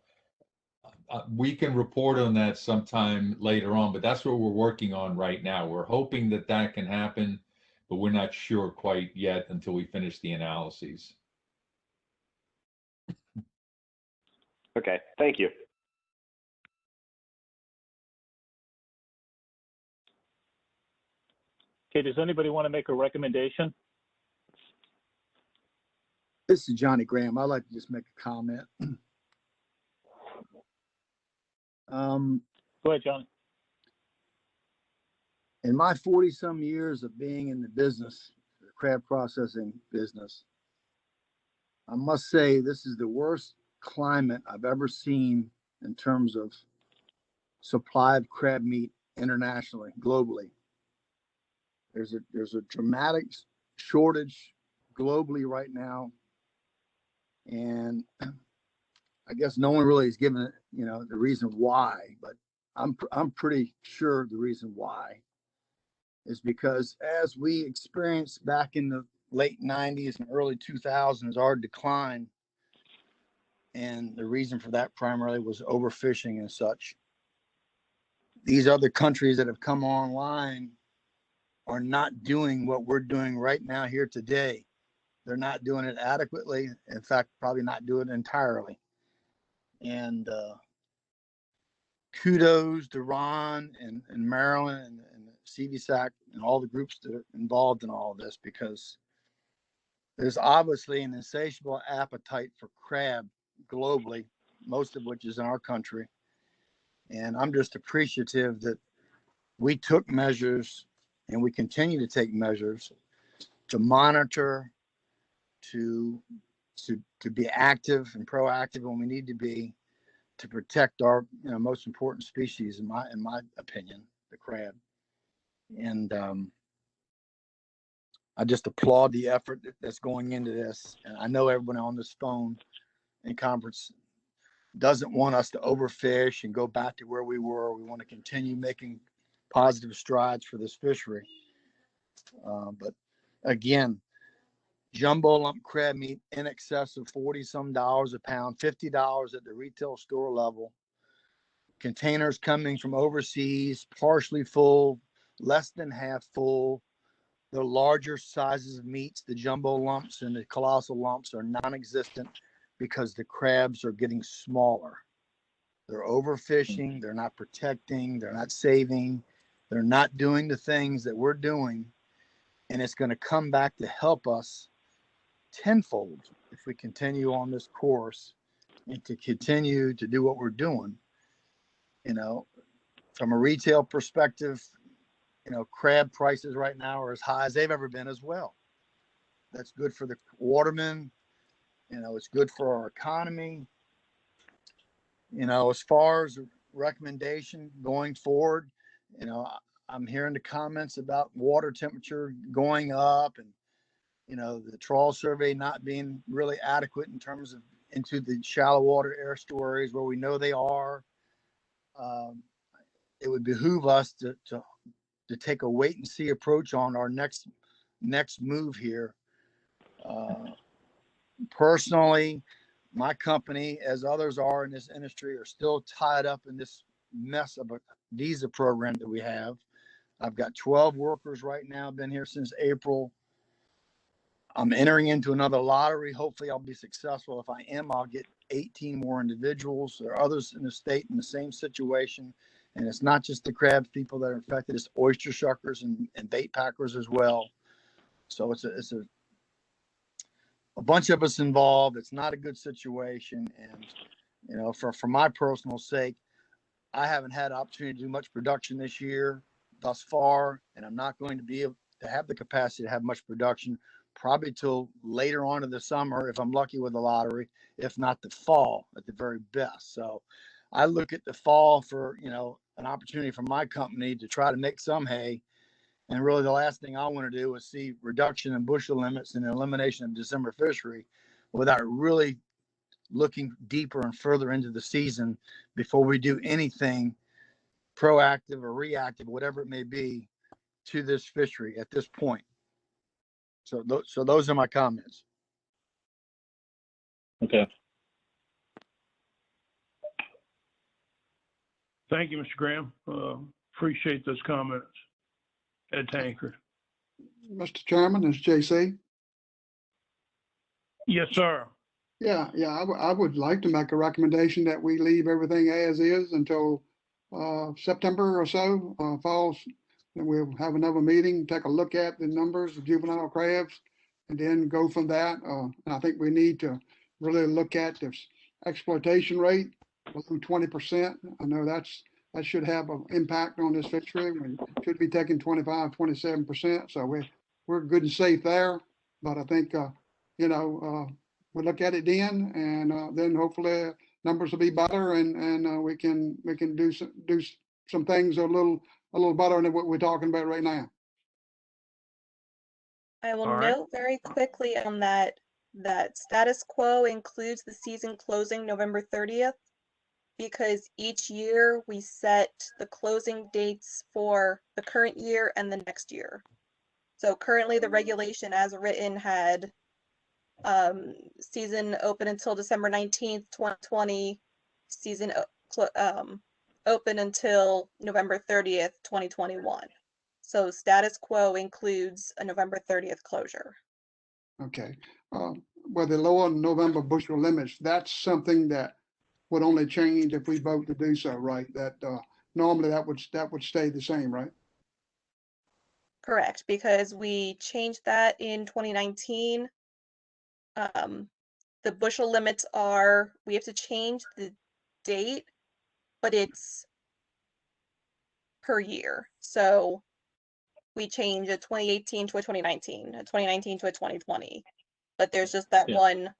we can report on that sometime later on, but that's what we're working on right now. We're hoping that can happen, but we're not sure quite yet until we finish the analyses. Okay, thank you. Okay, does anybody want to make a recommendation? This is Johnny Graham. I'd like to just make a comment. Go ahead, Johnny. In my 40-some years of being in the business, the crab processing business, I must say this is the worst climate I've ever seen in terms of supply of crab meat internationally, globally. There's a dramatic shortage globally right now, and I guess no one really is given it, the reason why, but I'm pretty sure the reason why is because as we experienced back in the late 90s and early 2000s, our decline, and the reason for that primarily was overfishing and such. These other countries that have come online are not doing what we're doing right now here today. They're not doing it adequately. In fact, probably not doing it entirely. And kudos to Ron and Marilyn and CVSAC and all the groups that are involved in all of this, because there's obviously an insatiable appetite for crab globally, most of which is in our country. And I'm just appreciative that we took measures and we continue to take measures to monitor, to be active and proactive when we need to be, to protect our most important species, in my opinion, the crab. And I just applaud the effort that's going into this. And I know everyone on this phone and conference doesn't want us to overfish and go back to where we were. We want to continue making positive strides for this fishery. But again, jumbo lump crab meat in excess of $40-some a pound, $50 at the retail store level. containers coming from overseas, partially full, less than half full. The larger sizes of meats, the jumbo lumps and the colossal lumps, are non-existent because the crabs are getting smaller. They're overfishing, they're not protecting, they're not saving, they're not doing the things that we're doing. And it's going to come back to help us tenfold if we continue on this course and to continue to do what we're doing. You know, from a retail perspective, you know, crab prices right now are as high as they've ever been as well. That's good for the watermen. You know, it's good for our economy. You know, as far as recommendation going forward, you know, I'm hearing the comments about water temperature going up and, you know, the trawl survey not being really adequate in terms of into the shallow water estuaries where we know they are. It would behoove us to take a wait and see approach on our next move here. Personally, my company, as others are in this industry, are still tied up in this mess of a visa program that we have. I've got 12 workers right now, been here since April. I'm entering into another lottery. Hopefully I'll be successful. If I am, I'll get 18 more individuals. There are others in the state in the same situation. And it's not just the crab people that are infected, it's oyster shuckers and bait packers as well. So it's a bunch of us involved. It's not a good situation. And, you know, for my personal sake, I haven't had opportunity to do much production this year thus far, and I'm not going to be able to have the capacity to have much production probably till later on in the summer if I'm lucky with the lottery, if not the fall at the very best. So I look at the fall for, you know, an opportunity for my company to try to make some hay. And really the last thing I want to do is see reduction in bushel limits and elimination of December fishery without really looking deeper and further into the season before we do anything proactive or reactive, whatever it may be, to this fishery at this point. So those are my comments. Okay. Thank you, Mr. Graham. Appreciate those comments. Ed Tankard. Mr. Chairman, it's JC. Yes, sir. Yeah, I would like to make a recommendation that we leave everything as is until September or so, falls, and we'll have another meeting, take a look at the numbers of juvenile crabs, and then go from that. And I think we need to really look at this exploitation rate below 20%. I know that should have an impact on this fishery. We should be taking 25, 27%. So we're good and safe there. But I think, you know, we'll look at it then, and then hopefully numbers will be better, and we can do some things a little better than what we're talking about right now. I will All right. note very quickly on that status quo includes the season closing November 30th, because each year we set the closing dates for the current year and the next year. So currently the regulation as written had season open until December 19th, 2020, season open until November 30th, 2021. So status quo includes a November 30th closure. Okay. Well, the lower November bushel limits, that's something that would only change if we vote to do so, right? That normally that would stay the same, right? Correct, because we changed that in 2019. The bushel limits are, we have to change the date, but it's per year. So we change a 2018 to a 2019, a 2019 to a 2020, but there's just that one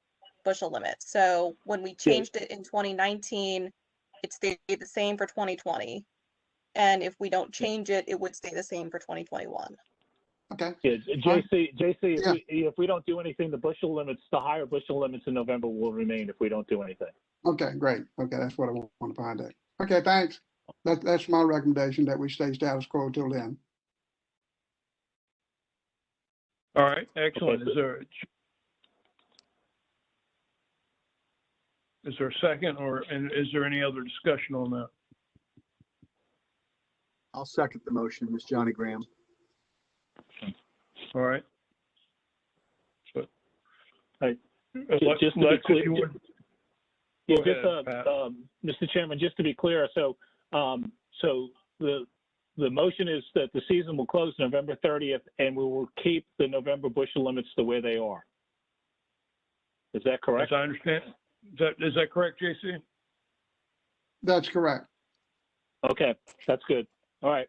bushel limit. So when we changed it in 2019, it stayed the same for 2020. And if we don't change it, it would stay the same for 2021. Okay. Yeah, JC, Yeah. if we don't do anything, the higher bushel limits in November will remain if we don't do anything. Okay, great. Okay, that's what I want to find out. Okay, thanks. That's my recommendation, that we stay status quo till then. All right, excellent. Okay. Is there a second, and is there any other discussion on that? I'll second the motion, Ms. Johnny Graham. All right. So, Right. Lex, Just to be if clear, you would. yeah, Go just ahead, Pat. Mr. Chairman, just to be clear, so the motion is that the season will close November 30th, and we will keep the November bushel limits the way they are. Is that correct? As I understand, is that correct, JC? That's correct. Okay, that's good. All right.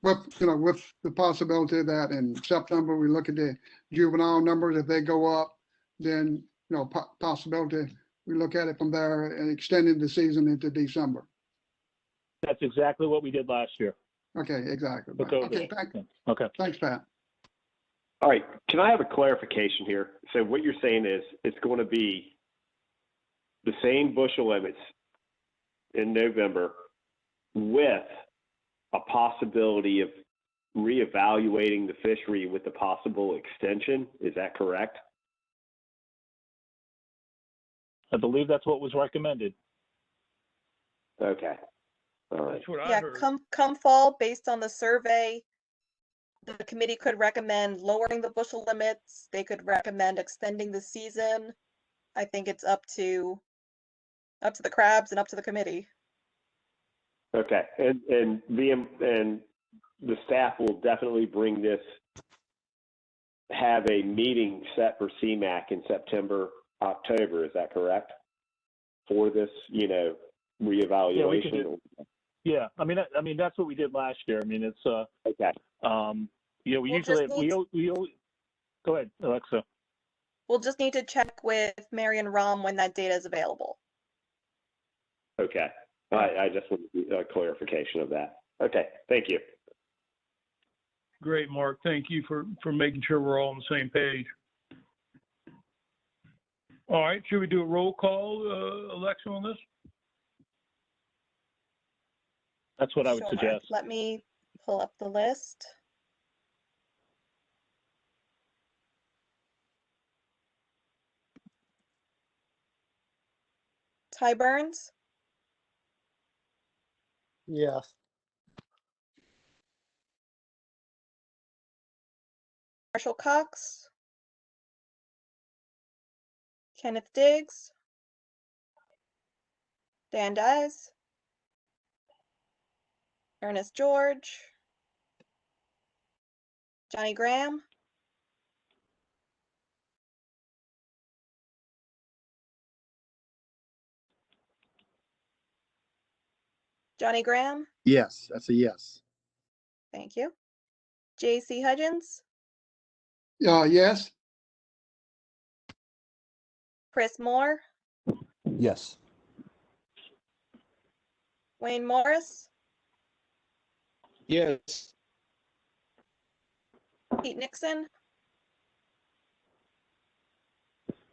With, with the possibility that in September, we look at the juvenile numbers, if they go up, then, possibility, we look at it from there and extending the season into December. That's exactly what we did last year. Okay, exactly. Look over Okay, it. Okay. thanks, Pat. All right, can I have a clarification here? So what you're saying is it's going to be the same bushel limits in November with a possibility of reevaluating the fishery with a possible extension. Is that correct? I believe that's what was recommended. Okay. All right. That's what I Yeah, heard. come fall, based on the survey, the committee could recommend lowering the bushel limits. They could recommend extending the season. I think it's up to the crabs and up to the committee. Okay, and the staff will definitely bring this, have a meeting set for CMAC in September, October. Is that correct? For this, reevaluation. Yeah, I mean that's what we did last year. I mean, it's Okay. we We'll usually just need we go ahead, Alexa. We'll just need to check with Mary and Rom when that data is available. Okay. I just want a clarification of that. Okay. Thank you. Great, Mark. Thank you for making sure we're all on the same page. All right, should we do a roll call, Alexa, on this? That's what I would Sure. suggest. Let me pull up the list. Ty Burns, Yes. Marshall Cox, Kenneth Diggs, Dan Dyes, Ernest George, Johnny Graham, Johnny Graham, Yes, that's a yes. thank you. J.C. Hudgens, Yes, Chris Moore, Yes. Wayne Morris, Yes. Pete Nixon,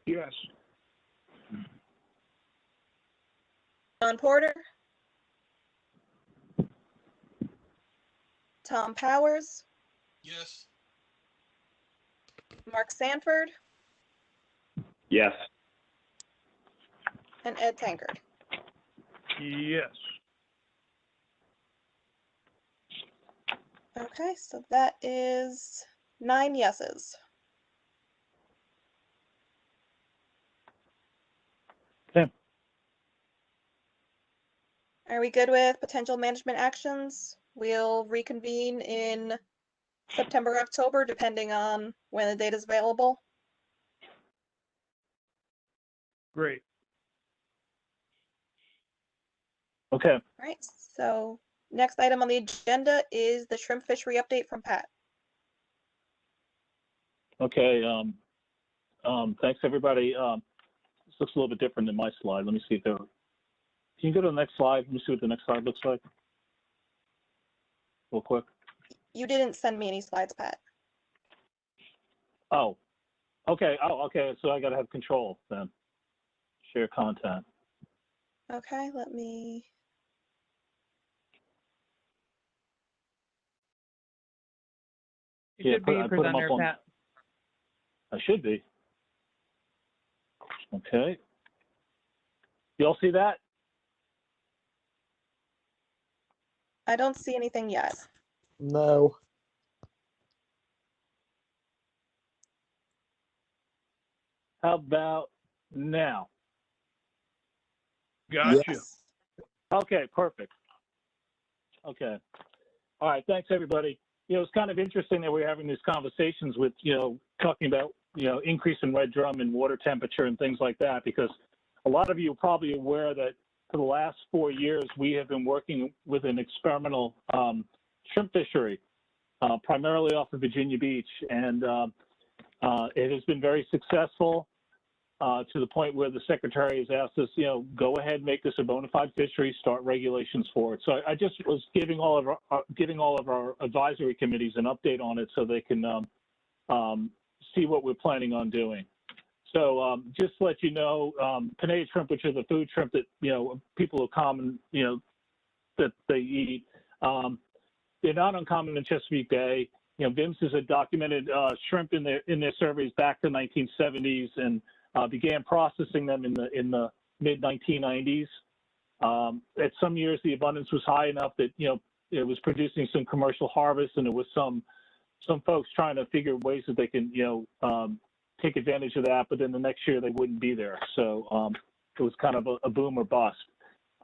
Yes. John Porter, Tom Powers, Yes. Mark Sanford, Yes. and Ed Tankard. Yes. Okay, so that is 9 yeses. Okay. Are we good with potential management actions? We'll reconvene in September, October, depending on when the data is available. Great. Okay. All right, so next item on the agenda is the shrimp fishery update from Pat. Okay. Thanks everybody. This looks a little bit different than my slide. Let me see if there. Can you go to the next slide? Let me see what the next slide looks like. Real quick. You didn't send me any slides, Pat. Oh. Okay. Oh, okay. So I got to have control then. Share content. Okay, let me. You should be a presenter, Pat. I should be. Okay. You all see that? I don't see anything yet. No. How about now? Gotcha. Yes. Okay, perfect. Okay. All right, thanks, everybody. It's kind of interesting that we're having these conversations with, talking about, increase in red drum and water temperature and things like that, because a lot of you are probably aware that for the last 4 years, we have been working with an experimental shrimp fishery, primarily off of Virginia Beach. And it has been very successful to the point where the secretary has asked us, go ahead, make this a bona fide fishery, start regulations for it. So I just was giving all of our advisory committees an update on it so they can see what we're planning on doing. So just to let you know, Panay shrimp, which is a food shrimp that, people are common, that they eat, they're not uncommon in Chesapeake Bay. VIMS is a documented shrimp in their surveys back to the 1970s and began processing them in the mid-1990s. At some years, the abundance was high enough that, it was producing some commercial harvest, and there was some folks trying to figure ways that they can, take advantage of that, but then the next year they wouldn't be there. So it was kind of a boom or bust.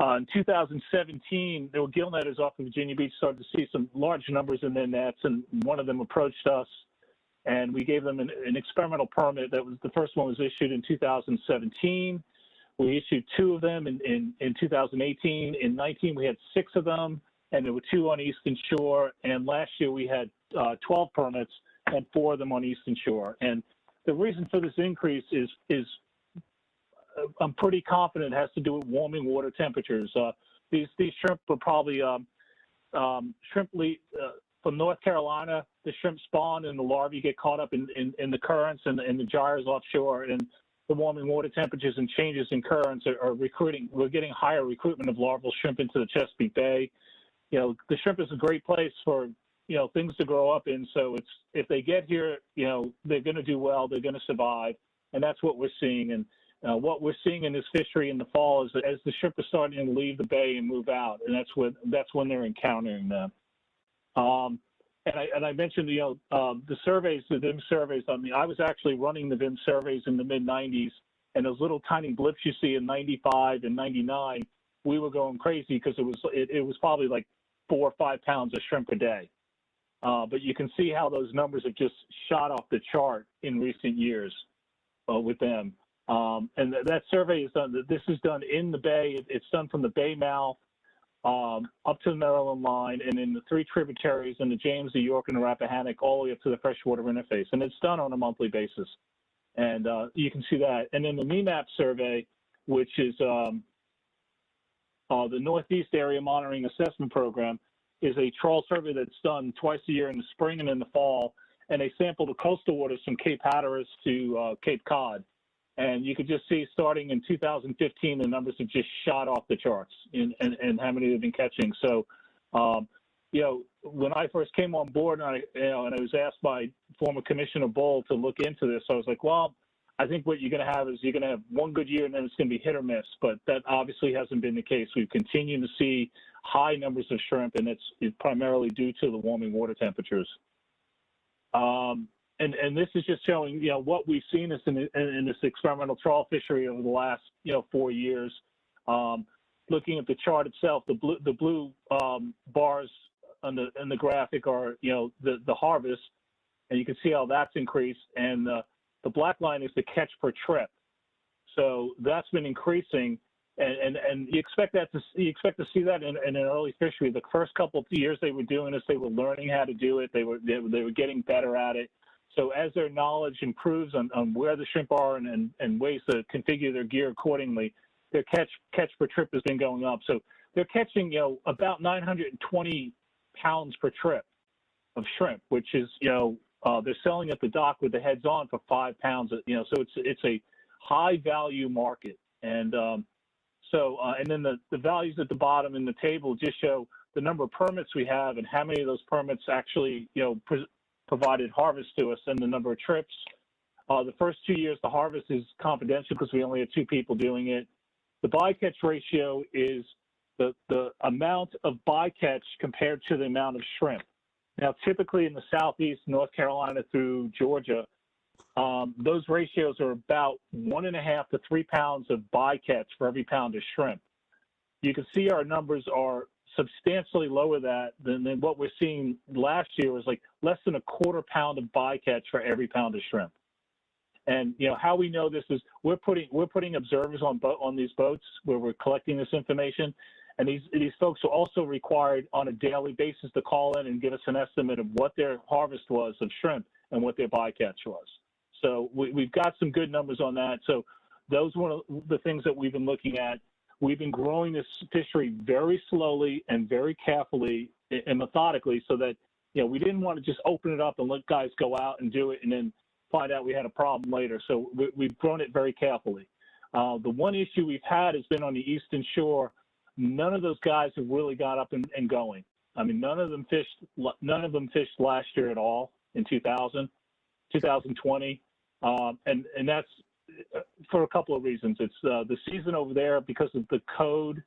In 2017, there were gill netters off of Virginia Beach started to see some large numbers in their nets, and one of them approached us, and we gave them an experimental permit. That was the first one was issued in 2017. We issued 2 of them in 2018. In 19, we had 6 of them, and there were 2 on Eastern Shore. And last year we had 12 permits and 4 of them on Eastern Shore. And the reason for this increase is I'm pretty confident it has to do with warming water temperatures. These shrimp were probably shrimp from North Carolina. The shrimp spawn and the larvae get caught up in the currents and the gyres offshore, and the warming water temperatures and changes in currents are recruiting. We're getting higher recruitment of larval shrimp into the Chesapeake Bay. The shrimp is a great place for things to grow up in. So if they get here, they're going to do well. They're going to survive, and that's what we're seeing. And what we're seeing in this fishery in the fall is that as the shrimp are starting to leave the bay and move out, and that's when they're encountering them. And I mentioned the surveys, the VIM surveys. I mean, I was actually running the VIM surveys in the mid '90s, and those little tiny blips you see in '95 and '99, we were going crazy because it was probably like 4 or 5 pounds of shrimp a day. But you can see how those numbers have just shot off the chart in recent years with them. And that survey is done. This is done in the bay. It's done from the bay mouth up to the Maryland line, and in the 3 tributaries in the James, the York, and the Rappahannock, all the way up to the freshwater interface. And it's done on a monthly basis. And you can see that. And then the MEMAP survey, which is the Northeast Area Monitoring Assessment Program, is a trawl survey that's done twice a year in the spring and in the fall. And they sample the coastal waters from Cape Hatteras to Cape Cod. And you could just see starting in 2015, the numbers have just shot off the charts and how many they've been catching. So, when I first came on board and I was asked by former Commissioner Bull to look into this, I was like, well, I think what you're going to have is you're going to have one good year and then it's going to be hit or miss. But that obviously hasn't been the case. We've continued to see high numbers of shrimp, and it's primarily due to the warming water temperatures. And this is just showing, what we've seen in this experimental trawl fishery over the last, 4 years. Looking at the chart itself, the blue bars on the graphic are, the harvest, and you can see how that's increased. And the black line is the catch per trip. So that's been increasing, and you expect to see that in an early fishery. The first couple of years they were doing this, they were learning how to do it. They were getting better at it. So as their knowledge improves on where the shrimp are and ways to configure their gear accordingly, their catch per trip has been going up. So they're catching, about 920 pounds per trip of shrimp, which is, they're selling at the dock with the heads on for 5 pounds. So it's a high value market. And and then the values at the bottom in the table just show the number of permits we have and how many of those permits actually, provided harvest to us, and the number of trips. The first 2 years, the harvest is confidential because we only had 2 people doing it. The bycatch ratio is the amount of bycatch compared to the amount of shrimp. Now, typically in the Southeast, North Carolina through Georgia, those ratios are about 1.5 to 3 pounds of bycatch for every pound of shrimp. You can see our numbers are substantially lower than what we're seeing last year was like less than 1/4 pound of bycatch for every pound of shrimp. And you know how we know this is we're putting observers on these boats where we're collecting this information, and these folks are also required on a daily basis to call in and give us an estimate of what their harvest was of shrimp and what their bycatch was. So we've got some good numbers on that. So those are one of the things that we've been looking at. We've been growing this fishery very slowly and very carefully and methodically so that, you know, we didn't want to just open it up and let guys go out and do it and then find out we had a problem later. So we've grown it very carefully. The one issue we've had has been on the Eastern Shore. None of those guys have really got up and going. I mean, none of them fished last year at all in 2020. And that's for a couple of reasons. It's the season over there because of the code.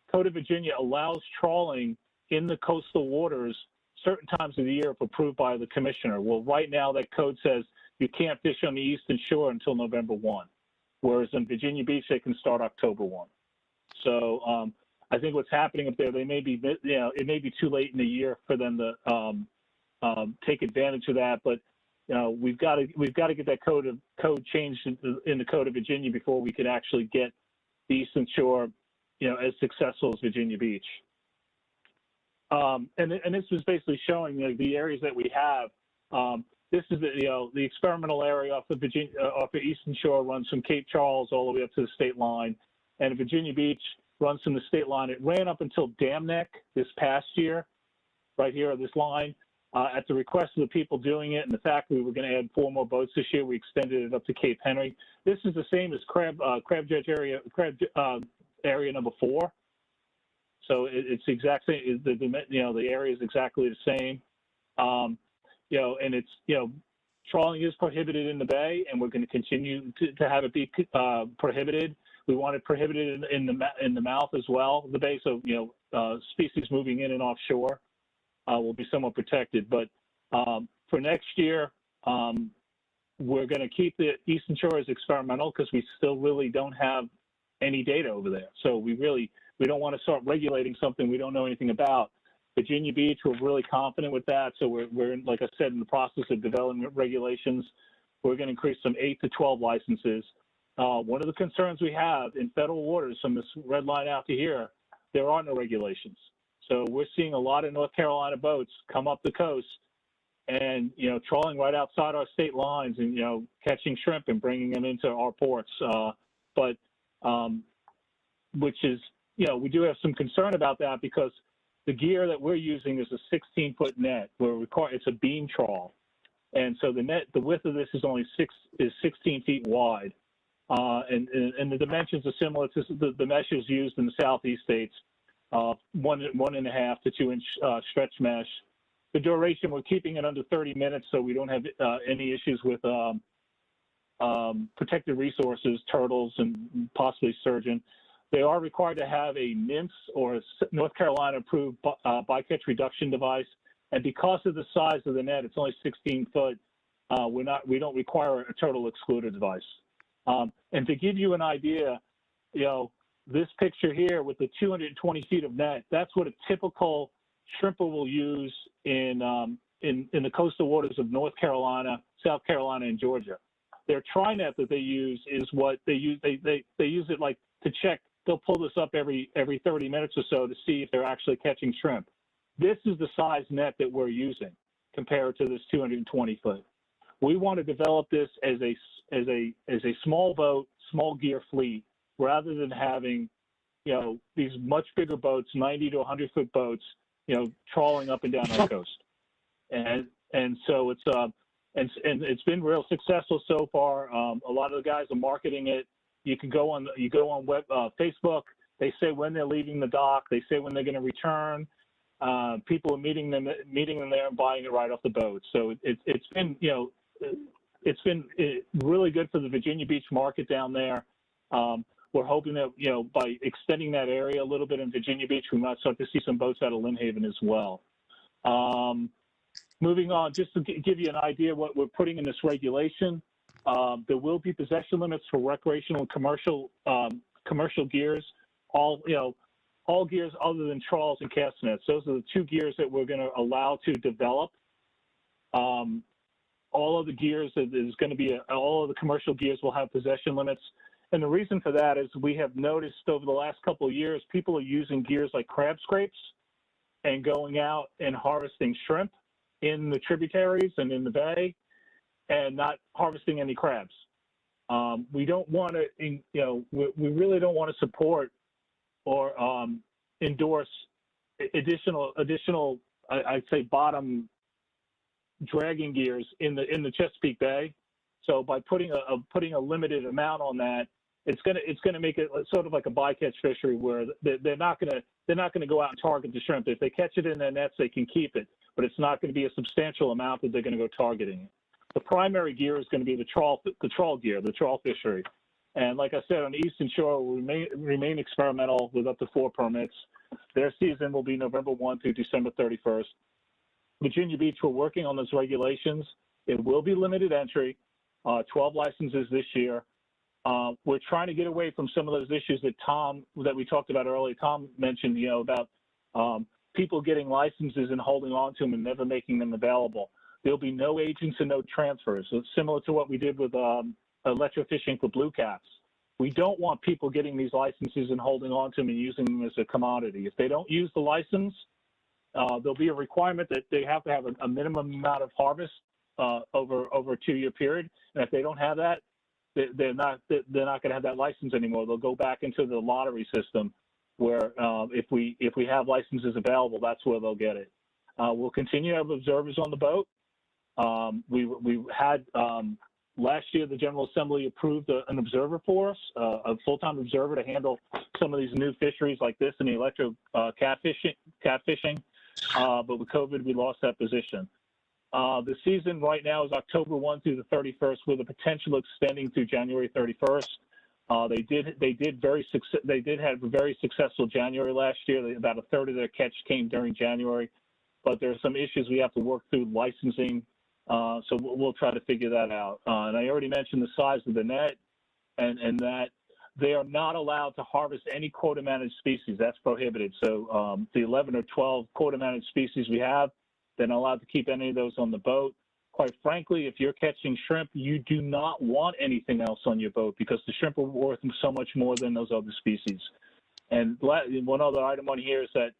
Code of Virginia allows trawling in the coastal waters certain times of the year if approved by the commissioner. Well, right now that code says you can't fish on the Eastern Shore until November 1, whereas in Virginia Beach they can start October 1. So I think what's happening up there, they may be, you know, it may be too late in the year for them to take advantage of that, but you know, we've got to get that code changed in the Code of Virginia before we can actually get the Eastern Shore, you know, as successful as Virginia Beach. And this was basically showing, you know, the areas that we have. This is the experimental area off the Eastern Shore runs from Cape Charles all the way up to the state line, and Virginia Beach runs from the state line. It ran up until Dam Neck this past year, right here on this line. At the request of the people doing it and the fact we were going to add 4 more boats this year, we extended it up to Cape Henry. This is the same as crab area number 4. So it's exactly the area is exactly the same. You know, and it's, you know, trawling is prohibited in the bay, and we're going to continue to have it be prohibited. We want it prohibited in the mouth as well, the bay. So you know, species moving in and offshore will be somewhat protected. But for next year, we're going to keep the Eastern Shore as experimental because we still really don't have any data over there. So we don't want to start regulating something we don't know anything about. Virginia Beach, we're really confident with that. So we're like I said, in the process of developing regulations. We're going to increase from 8 to 12 licenses. One of the concerns we have in federal waters from this red line out to here, there are no regulations. So we're seeing a lot of North Carolina boats come up the coast and, you know, trawling right outside our state lines and, you know, catching shrimp and bringing them into our ports. Which is, you know, we do have some concern about that because the gear that we're using is a 16-foot net. It's a beam trawl. And so the width of this is only 16 feet wide. And the dimensions are similar to the meshes used in the Southeast states, 1.5 to 2 inch stretch mesh. The duration, we're keeping it under 30 minutes so we don't have any issues with protected resources, turtles, and possibly sturgeon. They are required to have a NIMS or a North Carolina approved bycatch reduction device. And because of the size of the net, it's only 16 foot, we don't require a turtle excluder device. And to give you an idea, you know, this picture here with the 220 feet of net, that's what a typical shrimper will use in the coastal waters of North Carolina, South Carolina, and Georgia. Their tri-net that they use is what they use. They use it like to check. They'll pull this up every 30 minutes or so to see if they're actually catching shrimp. This is the size net that we're using compared to this 220 foot. We want to develop this as a small boat, small gear fleet, rather than having, you know, these much bigger boats, 90 to 100 foot boats, you know, trawling up and down our coast. And so it's been real successful so far. A lot of the guys are marketing it. You go on Facebook. They say when they're leaving the dock. They say when they're going to return. People are meeting them there and buying it right off the boat. So it's been, you know, it's been really good for the Virginia Beach market down there. we're hoping that, by extending that area a little bit in Virginia Beach, we might start to see some boats out of Lynn Haven as well. Moving on, just to give you an idea of what we're putting in this regulation, there will be possession limits for recreational and commercial gears, all gears other than trawls and cast nets. Those are the two gears that we're going to allow to develop. All of the gears, there's going to be all of the commercial gears will have possession limits. And the reason for that is we have noticed over the last couple of years, people are using gears like crab scrapes and going out and harvesting shrimp in the tributaries and in the bay and not harvesting any crabs. We don't want to, we really don't want to support or endorse additional, I'd say bottom dragging gears in the Chesapeake Bay. So by putting a limited amount on that, it's gonna make it sort of like a bycatch fishery where they're not gonna go out and target the shrimp. If they catch it in their nets, they can keep it, but it's not going to be a substantial amount that they're going to go targeting it. The primary gear is going to be the trawl gear, the trawl fishery. And like I said, on the Eastern Shore, will remain experimental with up to 4 permits. Their season will be November 1 through December 31st. Virginia Beach, we're working on those regulations. It will be limited entry, 12 licenses this year. We're trying to get away from some of those issues that we talked about earlier. Tom mentioned, about people getting licenses and holding on to them and never making them available. There'll be no agents and no transfers. So it's similar to what we did with electrofishing for blue caps. We don't want people getting these licenses and holding on to them and using them as a commodity. If they don't use the license, there'll be a requirement that they have to have a minimum amount of harvest over a 2-year period. And if they don't have that, they're not going to have that license anymore. They'll go back into the lottery system, where if we have licenses available, that's where they'll get it. We'll continue to have observers on the boat. We had last year the General Assembly approved an observer for us, a full-time observer to handle some of these new fisheries like this and the electro catfishing. But with COVID, we lost that position. The season right now is October 1 through the 31st, with a potential extending through January 31st. They did have a very successful January last year. About a third of their catch came during January, but there's some issues we have to work through licensing. So we'll try to figure that out. And I already mentioned the size of the net, and that they are not allowed to harvest any quota managed species. That's prohibited. So the 11 or 12 quota managed species we have, they're not allowed to keep any of those on the boat. Quite frankly, if you're catching shrimp, you do not want anything else on your boat because the shrimp are worth so much more than those other species. And one other item on here is that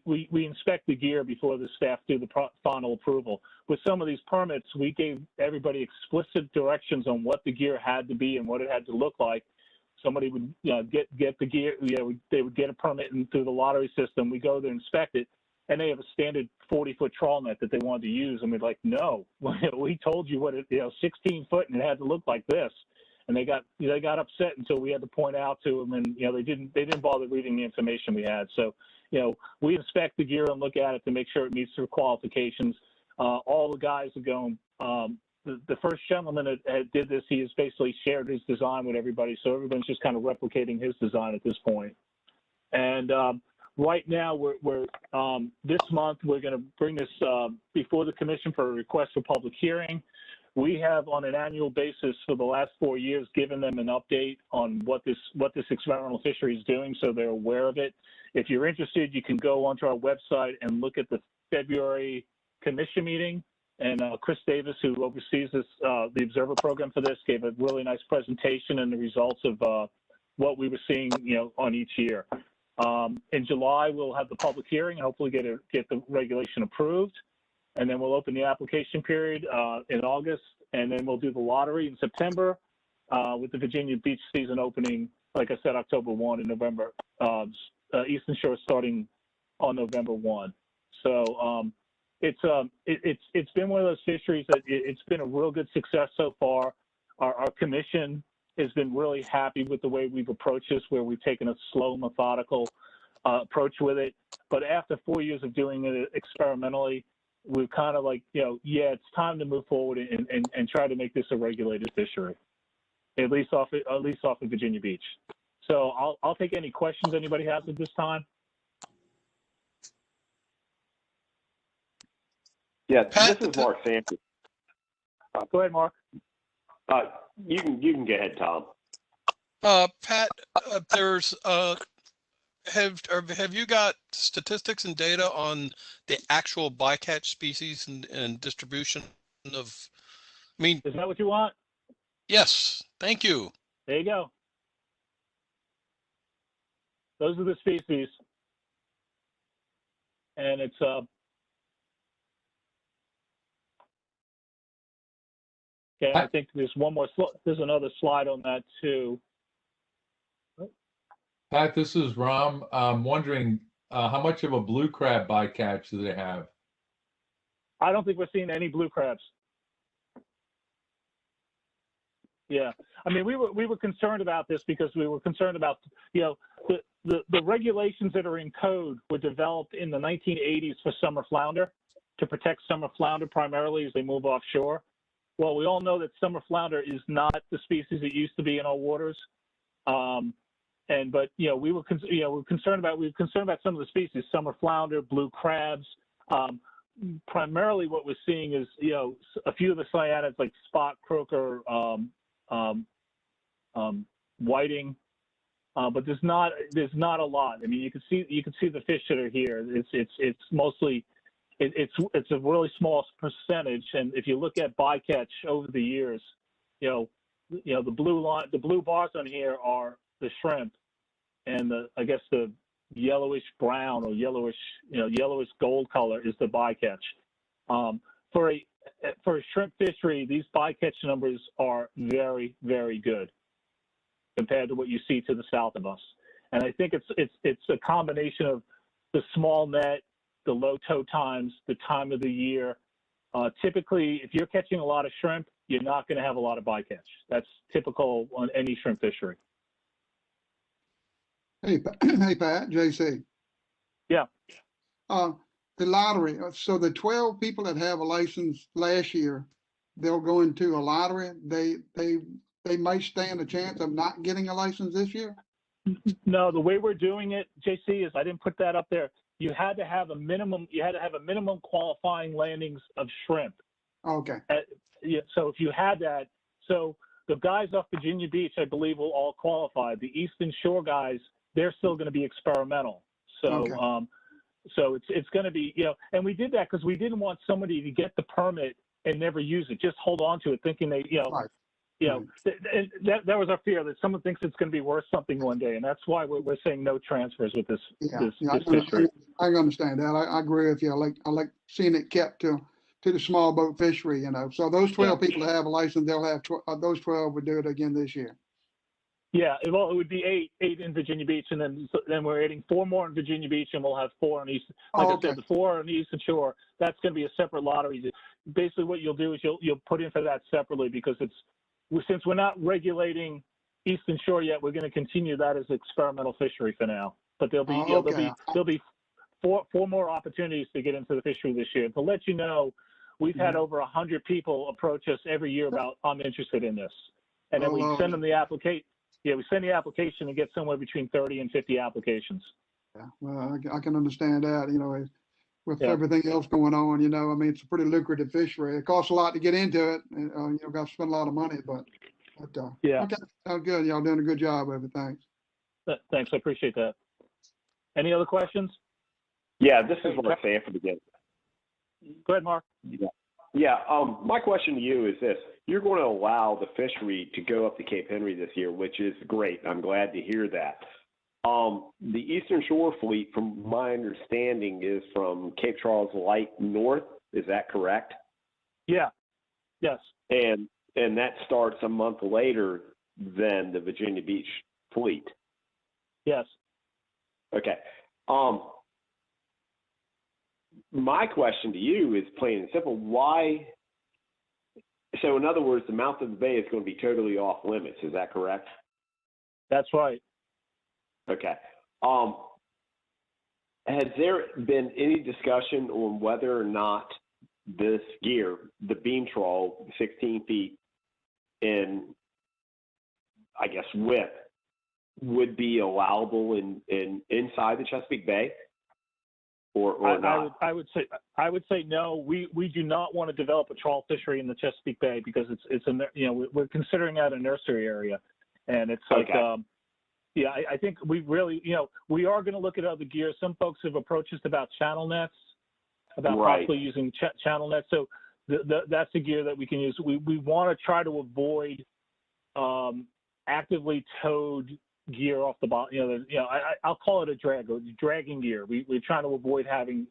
we inspect the gear before the staff do the final approval. With some of these permits, we gave everybody explicit directions on what the gear had to be and what it had to look like. Somebody would get the gear, they would get a permit through the lottery system. We go there, inspect it, and they have a standard 40-foot trawl net that they wanted to use. And we're like, no, we told you what 16 foot, and it had to look like this. And they got upset until we had to point out to them, and they didn't bother reading the information we had. So we inspect the gear and look at it to make sure it meets their qualifications. All the guys are going. The first gentleman that did this, he has basically shared his design with everybody, so everyone's just kind of replicating his design at this point. And right now, we're this month we're going to bring this before the commission for a request for public hearing. We have, on an annual basis for the last 4 years, given them an update on what this experimental fishery is doing, so they're aware of it. If you're interested, you can go onto our website and look at the February commission meeting. And Chris Davis, who oversees this, the observer program for this, gave a really nice presentation and the results of what we were seeing, on each year. In July, we'll have the public hearing and hopefully get the regulation approved. And then we'll open the application period in August, and then we'll do the lottery in September with the Virginia Beach season opening, like I said, October 1 and November, Eastern Shore starting on November 1. So it's been one of those fisheries that it's been a real good success so far. Our commission has been really happy with the way we've approached this, where we've taken a slow, methodical approach with it. But after 4 years of doing it experimentally, we're kind of like, it's time to move forward and try to make this a regulated fishery. at least off of Virginia Beach. So I'll take any questions anybody has at this time. Yeah, Pat, this is Mark Sampson. Go ahead, Mark. You can go ahead, Tom. Pat, there's have you got statistics and data on the actual bycatch species and distribution of? I mean, is that what you want? Yes, thank you. There you go. Those are the species, and it's okay. I think there's one more. There's another slide on that too. Pat, this is Ram. I'm wondering how much of a blue crab bycatch do they have? I don't think we're seeing any blue crabs. Yeah, I mean, we were concerned about this because we were concerned about, you know, the regulations that are in code were developed in the 1980s for summer flounder to protect summer flounder primarily as they move offshore. Well, we all know that summer flounder is not the species it used to be in our waters. But you know, we were concerned about some of the species, summer flounder, blue crabs. Primarily, what we're seeing is, you know, a few of the cyanids like spot croaker, whiting, but there's not a lot. I mean, you can see the fish that are here. It's mostly it's a really small percentage. And if you look at bycatch over the years, you know the blue bars on here are the shrimp, and I guess the yellowish brown or yellowish gold color is the bycatch. For a shrimp fishery, these bycatch numbers are very, very good compared to what you see to the south of us. And I think it's a combination of the small net, the low tow times, the time of the year. Typically, if you're catching a lot of shrimp, you're not going to have a lot of bycatch. That's typical on any shrimp fishery. Hey, Pat, JC. Yeah. The lottery. So the 12 people that have a license last year, they'll go into a lottery. They might stand a chance of not getting a license this year. No, the way we're doing it, JC, is I didn't put that up there. You had to have a minimum. You had to have a minimum qualifying landings of shrimp. Okay. Yeah. So if you had that, so the guys off Virginia Beach, I believe, will all qualify. The Eastern Shore guys, they're still going to be experimental. So, okay. So it's going to be, you know, and we did that because we didn't want somebody to get the permit and never use it. Just hold on to it, thinking they, you know, Right. and that was our fear, that someone thinks it's going to be worth something one day, and that's why we're saying no transfers with this. Yeah, this fishery. I understand that. I agree with you. I like seeing it kept to the small boat fishery. You know, so those 12 people that have a license, they'll have those 12 would do it again this year. Yeah, well, it would be eight in Virginia Beach, and then we're adding 4 more in Virginia Beach, and we'll have 4 on East. Like I said, the 4 on the Eastern Shore. That's going to be a separate lottery. Basically, what you'll do is you'll put in for that separately, because since we're not regulating Eastern Shore yet, we're going to continue that as experimental fishery for now. But there'll be 4 more opportunities to get into the fishery this year. To let you know, we've had over 100 people approach us every year about, I'm interested in this, and then we send them the application. Yeah, we send the application and get somewhere between 30 and 50 applications. Yeah, well, I can understand that. You know, with everything else going on, you know, I mean, it's a pretty lucrative fishery. It costs a lot to get into it. And, you know, got to spend a lot of money, but yeah. Okay, sounds good. Y'all doing a good job of it. Thanks. Thanks, I appreciate that. Any other questions? Yeah, this is Mark Sanford again. Go ahead, Mark. Yeah. My question to you is this: you're going to allow the fishery to go up to Cape Henry this year, which is great. I'm glad to hear that. The Eastern Shore fleet, from my understanding, is from Cape Charles Light north. Is that correct? Yeah. Yes. And that starts a month later than the Virginia Beach fleet. Yes. Okay. My question to you is plain and simple. Why? So in other words, the mouth of the bay is going to be totally off limits. Is that correct? That's right. Okay. Has there been any discussion on whether or not this gear, the beam trawl, 16 feet in I guess, width would be allowable in inside the Chesapeake Bay, or not? I would say no. We do not want to develop a trawl fishery in the Chesapeake Bay because it's we're considering that a nursery area, and it's like yeah, I think we really we are going to look at other gear. Some folks have approached us about channel nets, about possibly using channel nets. So that's the gear that we can use. We want to try to avoid actively towed gear off the bottom. I'll call it a dragging gear. We're trying to avoid having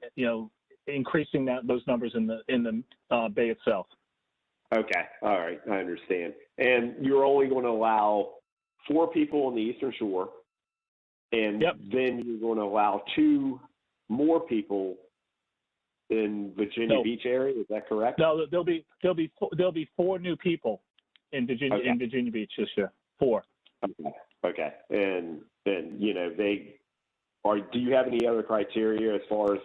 increasing those numbers in the bay itself. Okay, all right, I understand. And you're only going to allow 4 people on the Eastern Shore, and then you're going to allow 2 more people in Virginia Beach area. Is that correct? No, there'll be 4 new people in Virginia Beach this year. 4. Okay. And then do you have any other criteria as far as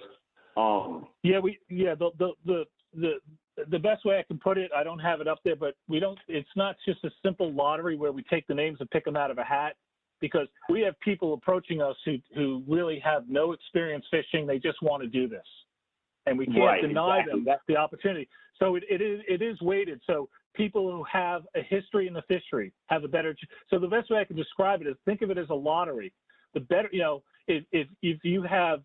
the best way I can put it, I don't have it up there, but it's not just a simple lottery where we take the names and pick them out of a hat, because we have people approaching us who really have no experience fishing. They just want to do this, and we can't deny them the opportunity. So it is weighted. So people who have a history in the fishery have a better. So the best way I can describe it is, think of it as a lottery. The better, if you have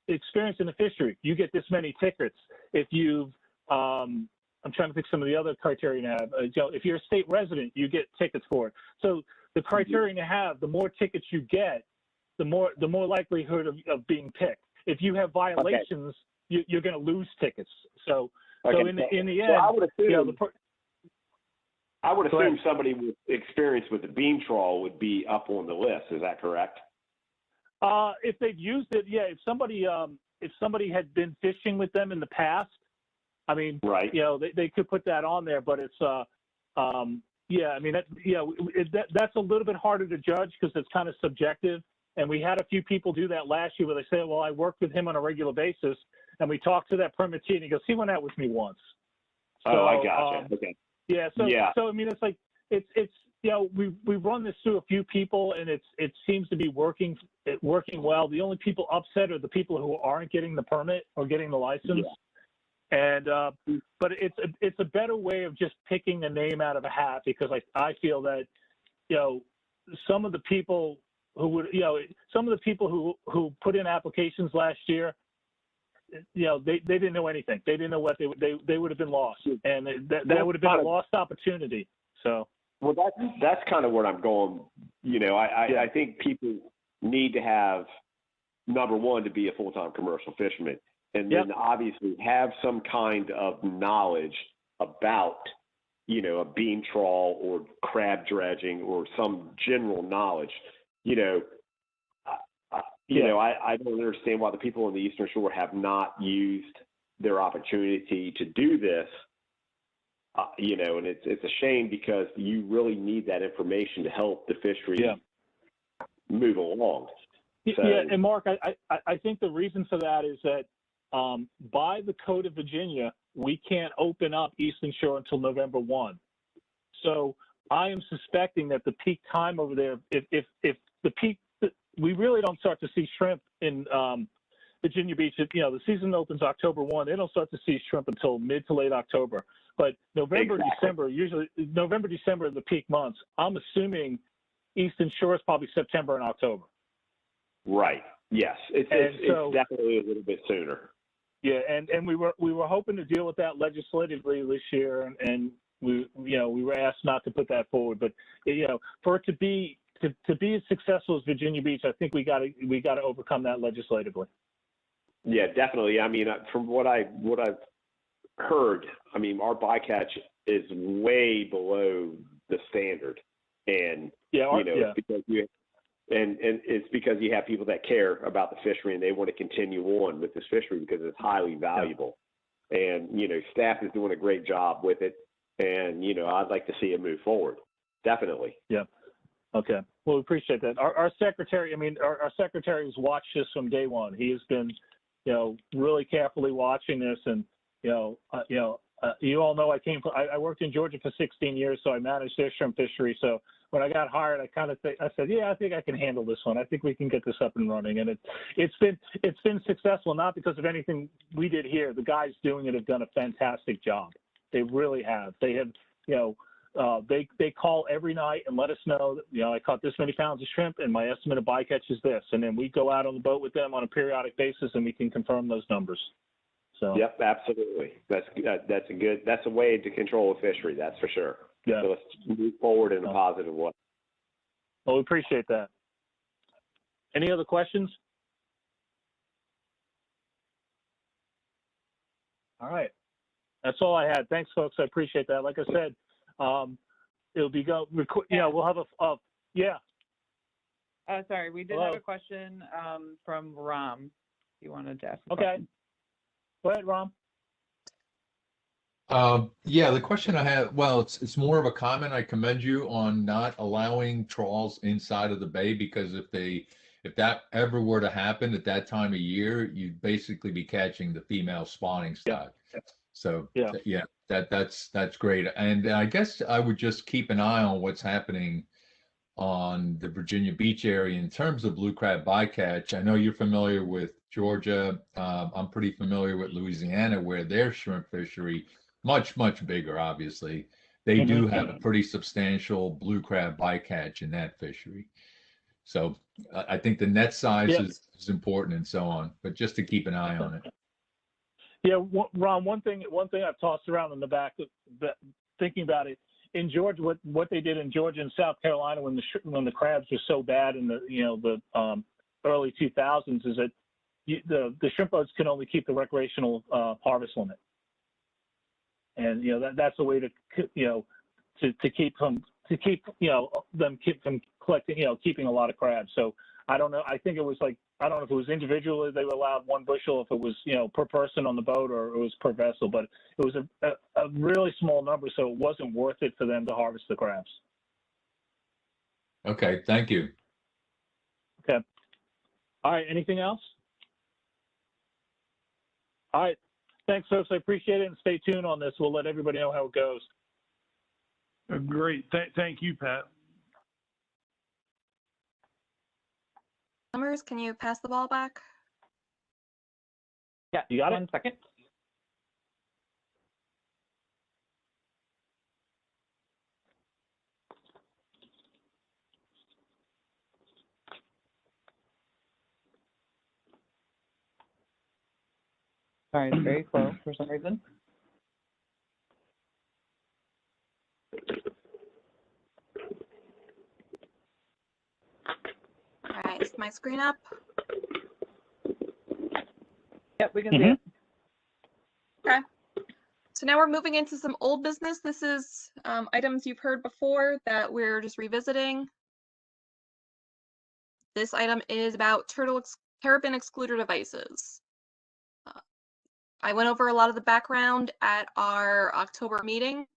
experience in the fishery, you get this many tickets. If you've I'm trying to think some of the other criteria to have. If you're a state resident, you get tickets for it. So the criterion to have, the more tickets you get, the more likelihood of being picked. If you have violations, you're going to lose tickets. So in the end, I would assume somebody with experience with the beam trawl would be up on the list. Is that correct? If they've used it, yeah. If somebody had been fishing with them in the past, I mean, they could put that on there, but it's, yeah, I mean, that's a little bit harder to judge because it's kind of subjective. And we had a few people do that last year where they say, well, I worked with him on a regular basis, and we talked to that permittee, and he goes, he went out with me once. So, I gotcha. Okay. Yeah. So I mean, it's like it's we've run this through a few people, and it seems to be working well. The only people upset are the people who aren't getting the permit or getting the license. Yeah. And but it's a better way of just picking a name out of a hat, because I feel that some of the people who would who put in applications last year, they didn't know anything. They didn't know what they would have been lost, and that would have been a lost opportunity. So well, that's kind of where I'm going. I think people need to have, number one, to be a full-time commercial fisherman. And then obviously have some kind of knowledge about, a beam trawl or crab dredging or some general knowledge. I don't understand why the people on the Eastern Shore have not used their opportunity to do this. And it's a shame, because you really need that information to help the fishery move along. So, yeah, and Mark, I think the reason for that is that by the Code of Virginia, we can't open up Eastern Shore until November 1. So I am suspecting that the peak time over there, if the peak, we really don't start to see shrimp in Virginia Beach. The season opens October 1. They don't start to see shrimp until mid to late October. But November, December, usually November, December are the peak months. I'm assuming Eastern Shore is probably September and October. Right. Yes. It's definitely a little bit sooner. Yeah, and we were hoping to deal with that legislatively this year, and we were asked not to put that forward. But for it to be as successful as Virginia Beach, I think we got to overcome that legislatively. Yeah, definitely. I mean, from what I've heard, I mean, our bycatch is way below the standard, and because and it's because you have people that care about the fishery and they want to continue on with this fishery because it's highly valuable. And, staff is doing a great job with it. And, I'd like to see it move forward. Definitely. Yeah. Okay. Well, we appreciate that. Our secretary, our secretary has watched this from day one. He has been, really carefully watching this. And, you all know I worked in Georgia for 16 years, so I managed their shrimp fishery. So when I got hired, I said, yeah, I think I can handle this one. I think we can get this up and running. And it's been successful, not because of anything we did here. The guys doing it have done a fantastic job. They really have. They have, they call every night and let us know that, I caught this many pounds of shrimp and my estimate of bycatch is this. And then we go out on the boat with them on a periodic basis and we can confirm those numbers. So. Yep, absolutely. That's a way to control a fishery. That's for sure. Yeah. So let's move forward in a positive way. Well, we appreciate that. Any other questions? All right. That's all I had. Thanks, folks. I appreciate that. Like I said, it'll be we'll have yeah. Sorry, we did have a question from Ram. You wanted to ask a question. Go ahead, Ram. Yeah, the question I have, well, it's more of a comment. I commend you on not allowing trawls inside of the bay, because if that ever were to happen at that time of year, you'd basically be catching the female spawning stock. Yeah. So yeah, that's great. And I guess I would just keep an eye on what's happening on the Virginia Beach area in terms of blue crab bycatch. I know you're familiar with Georgia. I'm pretty familiar with Louisiana, where their shrimp fishery, much bigger, obviously. They do have a pretty substantial blue crab bycatch in that fishery. So I think the net size is important and so on, but just to keep an eye on it. Yeah, Ron, one thing I've tossed around in the back, thinking about it, in Georgia, what they did in Georgia and South Carolina when the crabs were so bad in the early 2000s is that the shrimp boats can only keep the recreational harvest limit, and that's a way to keep them from collecting, keeping a lot of crabs. So I don't know. I think it was I don't know if it was individually they were allowed 1 bushel, if it was per person on the boat, or it was per vessel, but it was a really small number, so it wasn't worth it for them to harvest the crabs. Okay, thank you. Okay. All right. Anything else? All right. Thanks, folks. I appreciate it, and stay tuned on this. We'll let everybody know how it goes. Great. Thank you, Pat. Summers, can you pass the ball back? Yeah, you got it. 1 second. Sorry, it's very slow for some reason. All right, is my screen up? Yep, we can see it. Okay. So now we're moving into some old business. This is items you've heard before that we're just revisiting. This item is about Terrapin excluder devices. I went over a lot of the background at our October meeting.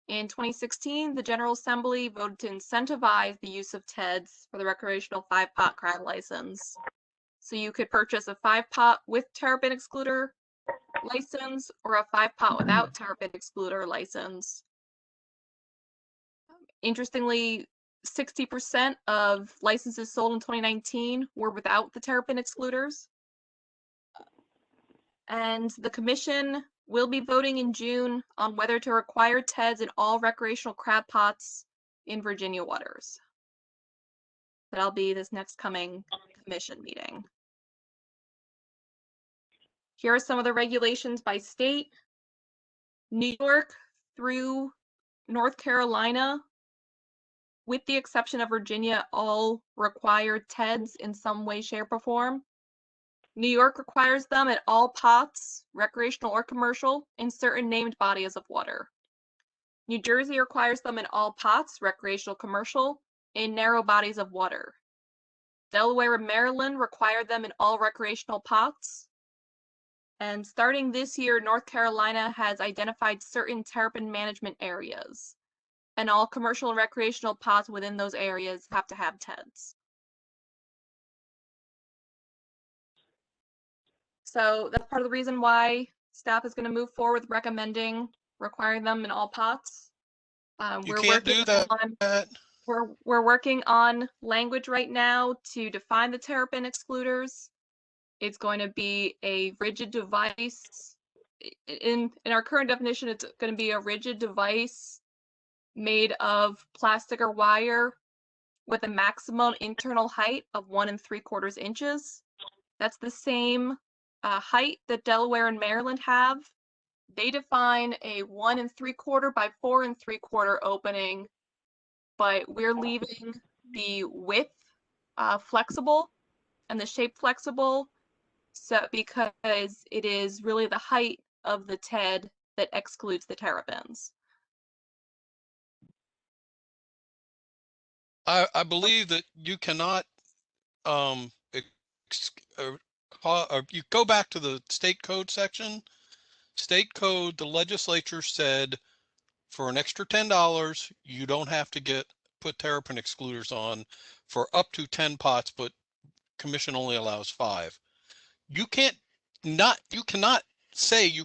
In 2016, the General Assembly voted to incentivize the use of TEDs for the recreational 5-pot crab license. So you could purchase a 5-pot with Terrapin excluder license or a 5-pot without Terrapin excluder license. Interestingly, 60% of licenses sold in 2019 were without the Terrapin excluders. And the commission will be voting in June on whether to require TEDs in all recreational crab pots in Virginia waters. That'll be this next coming commission meeting. Here are some of the regulations by state. New York through North Carolina, with the exception of Virginia, all require TEDs in some way, shape, or form. New York requires them at all pots, recreational or commercial, in certain named bodies of water. New Jersey requires them in all pots, recreational, commercial, in narrow bodies of water. Delaware and Maryland require them in all recreational pots. And starting this year, North Carolina has identified certain terrapin management areas, and all commercial and recreational pots within those areas have to have TEDs. So that's part of the reason why staff is going to move forward with recommending requiring them in all pots. You We're can't working do that. on we're working on language right now to define the Terrapin excluders. It's going to be a rigid device. In our current definition, it's going to be a rigid device made of plastic or wire with a maximum internal height of 1 3/4 inches. That's the same height that Delaware and Maryland have. They define a 1 3/4 by 4 3/4 opening, but we're leaving the width flexible and the shape flexible, so because it is really the height of the TED that excludes the terrapins. I believe that you cannot you go back to the state code section. State code, the legislature said for an extra $10, you don't have to put terrapin excluders on for up to 10 pots, but commission only allows 5. You cannot say you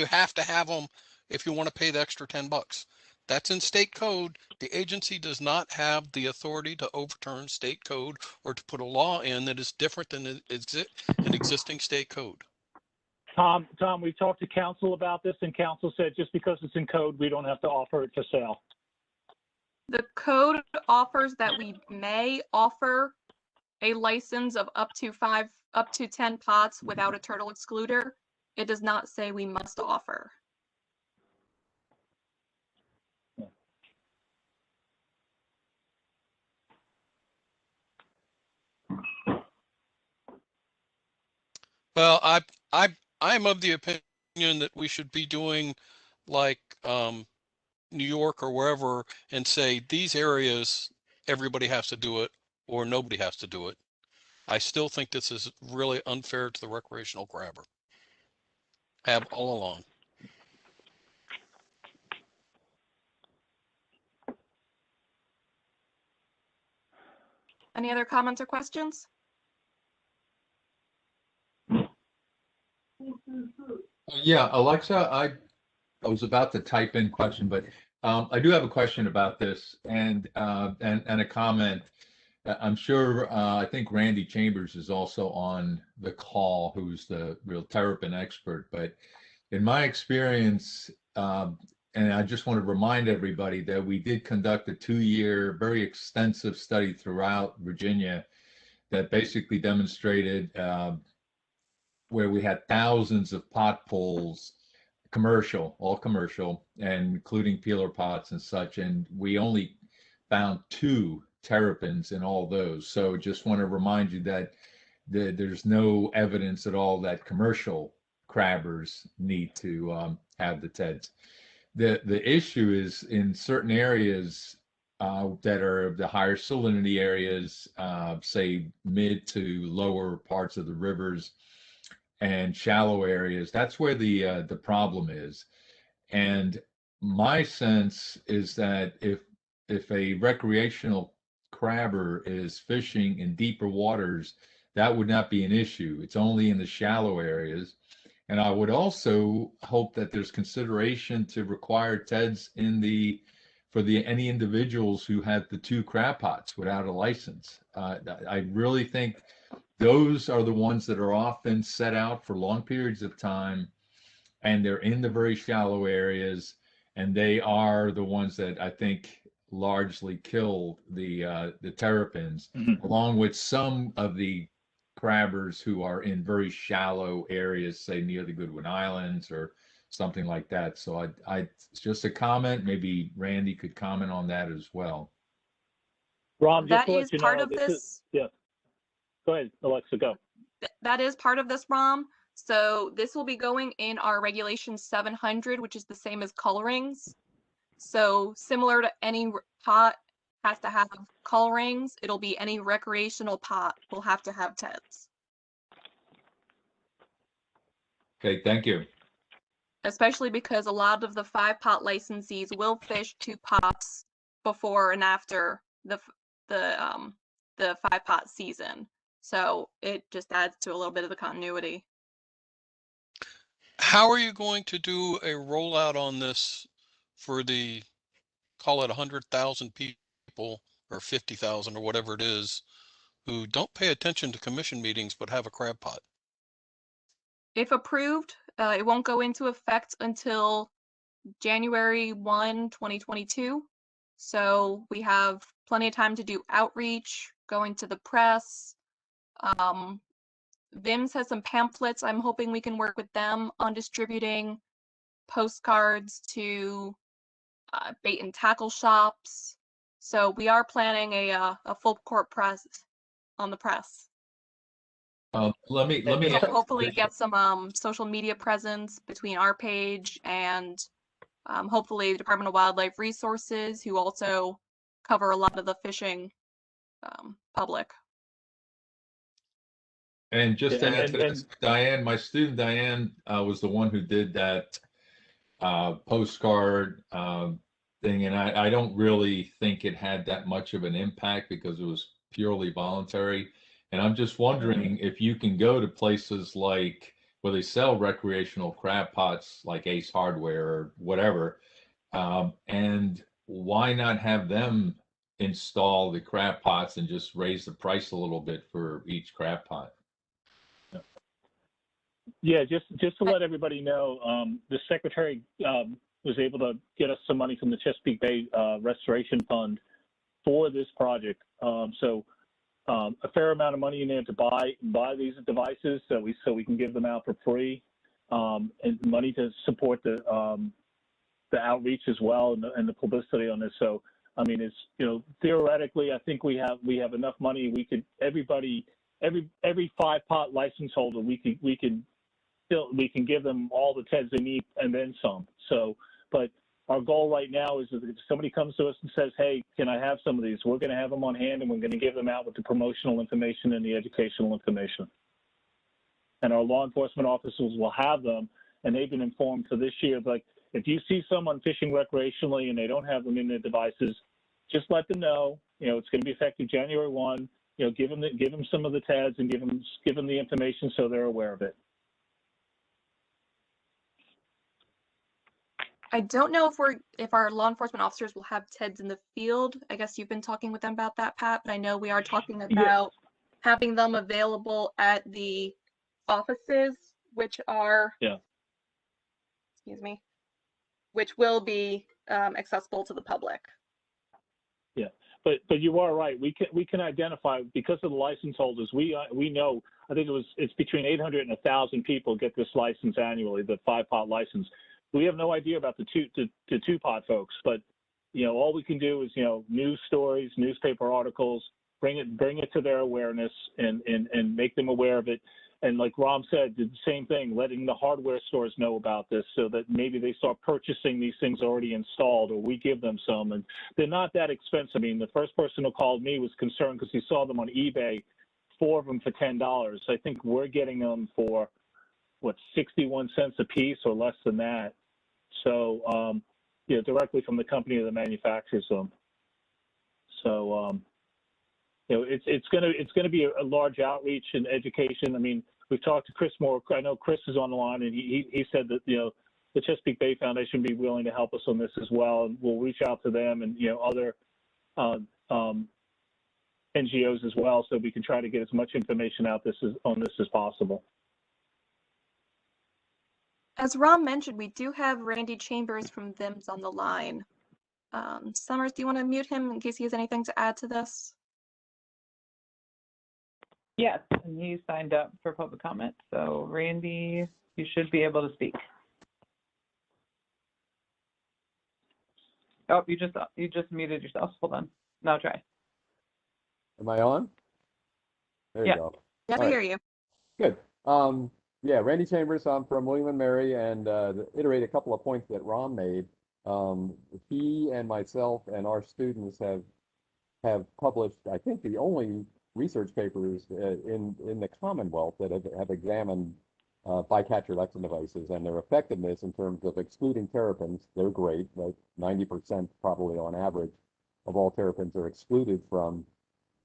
have to have them if you want to pay the extra $10. That's in state code. The agency does not have the authority to overturn state code or to put a law in that is different than an existing state code. Tom, we talked to council about this, and council said just because it's in code, we don't have to offer it for sale. The code offers that we may offer a license of up to 10 pots without a turtle excluder. It does not say we must offer. Well, I'm of the opinion that we should be doing like New York or wherever and say these areas, everybody has to do it or nobody has to do it. I still think this is really unfair to the recreational crabber. Have all along. Any other comments or questions? Yeah, Alexa, I was about to type in question, but I do have a question about this and a comment. I'm sure, I think Randy Chambers is also on the call, who's the real terrapin expert. But in my experience, and I just want to remind everybody that we did conduct a 2-year, very extensive study throughout Virginia that basically demonstrated where we had thousands of pot pulls, all commercial, and including peeler pots and such, and we only found 2 terrapins in all those. So just want to remind you that there's no evidence at all that commercial crabbers need to have the TEDs. The issue is in certain areas that are the higher salinity areas, say mid to lower parts of the rivers and shallow areas. That's where the problem is. And my sense is that if a recreational crabber is fishing in deeper waters, that would not be an issue. It's only in the shallow areas. And I would also hope that there's consideration to require TEDs for any individuals who have the 2 crab pots without a license. I really think those are the ones that are often set out for long periods of time, and they're in the very shallow areas, and they are the ones that I think largely kill the terrapins, along with some of the crabbers who are in very shallow areas, say near the Goodwin Islands or something like that. So it's just a comment. Maybe Randy could comment on that as well. Rom, just That to let is you part know, of this this. is, yeah. Go ahead, Alexa, go. That is part of this, Rom. So this will be going in our regulation 700, which is the same as colorings. So similar to any pot has to have colorings, it'll be any recreational pot will have to have TEDs. Okay, thank you. Especially because a lot of the 5-pot licensees will fish 2 pots before and after the 5-pot season. So it just adds to a little bit of the continuity. How are you going to do a rollout on this for the, call it 100,000 people or 50,000 or whatever it is, who don't pay attention to commission meetings but have a crab pot? If approved, it won't go into effect until January 1, 2022. So we have plenty of time to do outreach, going to the press. VIMS has some pamphlets. I'm hoping we can work with them on distributing postcards to bait and tackle shops. So we are planning a full court press on the press. Let me So ask hopefully this. get some social media presence between our page and hopefully the Department of Wildlife Resources, who also cover a lot of the fishing public. And just to And- add to and- this, Diane, my student Diane was the one who did that postcard thing, and I don't really think it had that much of an impact because it was purely voluntary. And I'm just wondering if you can go to places like where they sell recreational crab pots, like Ace Hardware or whatever, and why not have them install the crab pots and just raise the price a little bit for each crab pot? Yeah, just to let everybody know, the secretary was able to get us some money from the Chesapeake Bay Restoration Fund for this project. So a fair amount of money in there to buy these devices, so we can give them out for free, and money to support the outreach as well and the publicity on this. So I mean, it's theoretically, I think we have enough money. We could every 5-pot license holder we can give them all the TEDs they need and then some. So, but our goal right now is that if somebody comes to us and says, hey, can I have some of these? We're going to have them on hand and we're going to give them out with the promotional information and the educational information. And our law enforcement officers will have them, and they've been informed for this year. Like, if you see someone fishing recreationally and they don't have them in their devices, just let them know. It's going to be effective January 1. Give them some of the TEDs and give them the information so they're aware of it. I don't know if our law enforcement officers will have TEDs in the field. I guess you've been talking with them about that, Pat, but I know we are talking about having them available at the offices, which are, excuse me, which will be accessible to the public. Yeah, but you are right. We can identify, because of the license holders. We know. I think it's between 800 and 1,000 people get this license annually, the 5-pot license. We have no idea about the 2-pot folks, but all we can do is news stories, newspaper articles, bring it to their awareness and make them aware of it. And like Ram said, did the same thing, letting the hardware stores know about this so that maybe they start purchasing these things already installed, or we give them some. And they're not that expensive. I mean, the first person who called me was concerned because he saw them on eBay, 4 of them for $10. I think we're getting them for, 61 cents a piece or less than that. So, directly from the company that manufactures them. So, it's gonna be a large outreach and education. I mean, we've talked to Chris Moore. I know Chris is on the line, and he said that the Chesapeake Bay Foundation would be willing to help us on this as well, and we'll reach out to them and other NGOs as well, so we can try to get as much information out on this as possible. As Ron mentioned, we do have Randy Chambers from VIMS on the line. Summers, do you want to mute him in case he has anything to add to this? Yes, and he signed up for public comment. So Randy, you should be able to speak. Oh, you just muted yourself. Hold on. Now try. Am I on? There you go. Yeah, we hear you. Good. Yeah, Randy Chambers. I'm from William & Mary, and to iterate a couple of points that Ron made. He and myself and our students have published, I think, the only research papers in the Commonwealth that have examined bycatch Alexa devices and their effectiveness in terms of excluding terrapins. They're great, like 90% probably on average of all terrapins are excluded from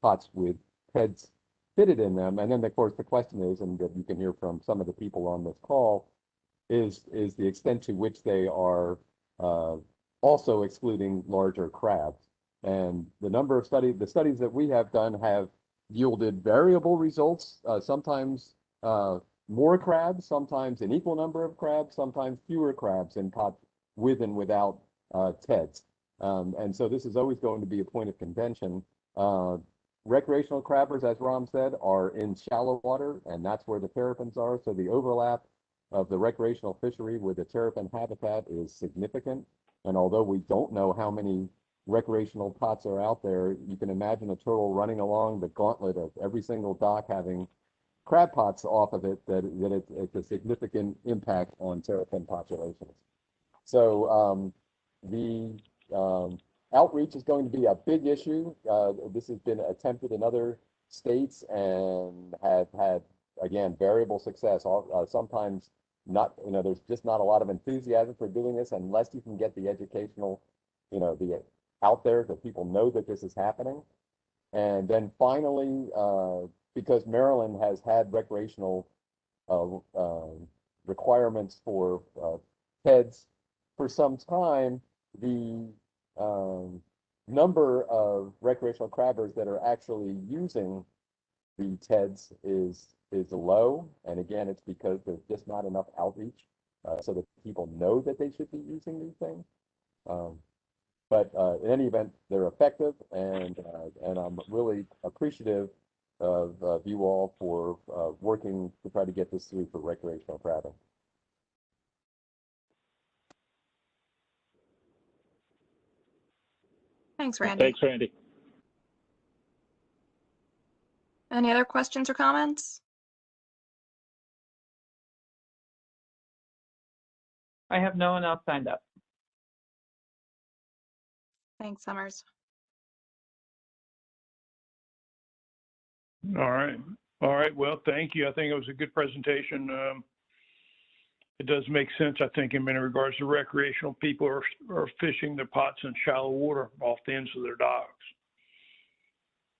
pots with heads fitted in them. And then, of course, the question is, and that you can hear from some of the people on this call, is the extent to which they are also excluding larger crabs. And the studies that we have done have yielded variable results, sometimes more crabs, sometimes an equal number of crabs, sometimes fewer crabs in pots with and without TEDs. And so this is always going to be a point of contention. Recreational crabbers, as Ram said, are in shallow water, and that's where the terrapins are. So the overlap of the recreational fishery with the terrapin habitat is significant. And although we don't know how many recreational pots are out there, you can imagine a turtle running along the gauntlet of every single dock having crab pots off of it, it's a significant impact on terrapin populations. So the outreach is going to be a big issue. This has been attempted in other states and have had, again, variable success. Sometimes not, there's just not a lot of enthusiasm for doing this unless you can get the educational, the out there that people know that this is happening. And then finally, because Maryland has had recreational requirements for TEDs for some time, the number of recreational crabbers that are actually using the TEDs is low. And again, it's because there's just not enough outreach so that people know that they should be using these things. But in any event, they're effective, and I'm really appreciative of you all for working to try to get this through for recreational crabbing. Thanks, Randy. Thanks, Randy. Any other questions or comments? I have no one else signed up. Thanks, Summers. All right. Well, thank you. I think it was a good presentation. It does make sense, I think, in many regards. The recreational people are fishing their pots in shallow water off the ends of their docks.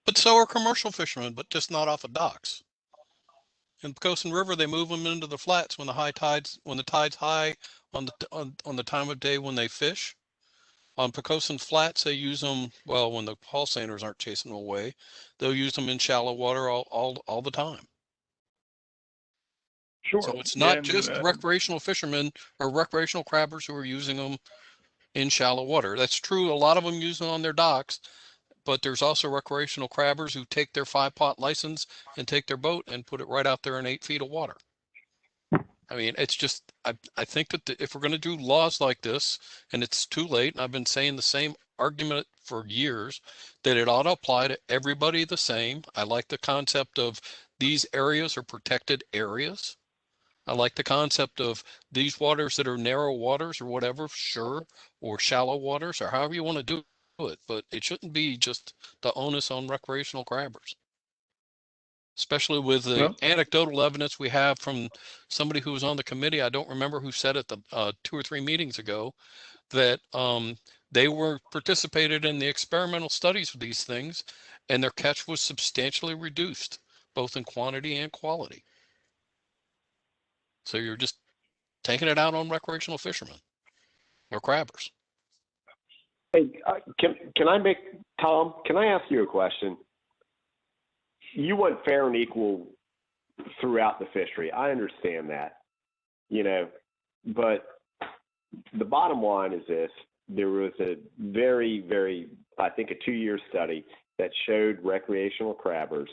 But so are commercial fishermen, but just not off of docks. In Potomac River, they move them into the flats when the tide's high on the time of day when they fish. On Potomac flats, they use them, well, when the Paul Sanders aren't chasing them away, they'll use them in shallow water all the time. Sure. So it's not just recreational fishermen or recreational crabbers who are using them in shallow water. That's true. A lot of them use them on their docks, but there's also recreational crabbers who take their 5-pot license and take their boat and put it right out there in 8 feet of water. I mean, it's just, I think that if we're going to do laws like this, and it's too late, and I've been saying the same argument for years, that it ought to apply to everybody the same. I like the concept of these areas are protected areas. I like the concept of these waters that are narrow waters or whatever, sure, or shallow waters or however you want to do it, but it shouldn't be just the onus on recreational crabbers. Especially with the anecdotal evidence we have from somebody who was on the committee. I don't remember who said it 2 or 3 meetings ago that they were participated in the experimental studies with these things and their catch was substantially reduced, both in quantity and quality. So you're just taking it out on recreational fishermen or crabbers. Hey, can I make, Tom, can I ask you a question? You want fair and equal throughout the fishery. I understand that, but the bottom line is this. There was a very, I think a 2-year study that showed recreational crabbers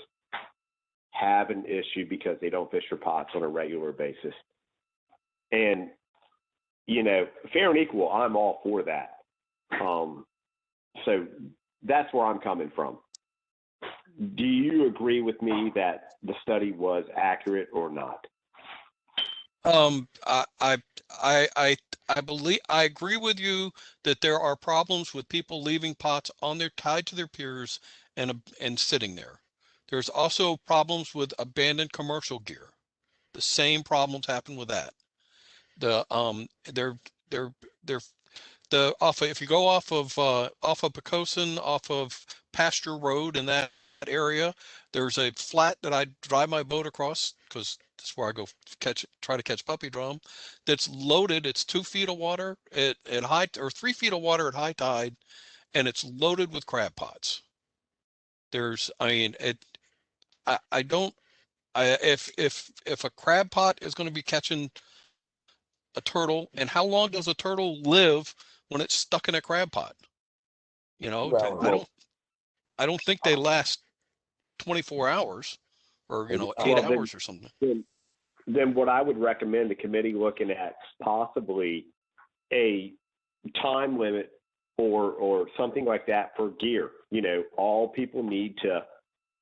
have an issue because they don't fish for pots on a regular basis. And, fair and equal, I'm all for that. So that's where I'm coming from. Do you agree with me that the study was accurate or not? I believe I agree with you that there are problems with people leaving pots on their tied to their piers and sitting there. There's also problems with abandoned commercial gear. The same problems happen with that. If you go off of Pocosin, off of Pasture Road and that area. There's a flat that I drive my boat across because that's where I go try to catch puppy drum. That's loaded. It's 2 feet of water at high, or 3 feet of water at high tide, and it's loaded with crab pots. If a crab pot is going to be catching a turtle, and how long does a turtle live when it's stuck in a crab pot? You know, 2 hours. I don't think they last 24 hours or, 8 Well, hours or something. Then what I would recommend the committee looking at possibly a time limit or something like that for gear. You know, all people need to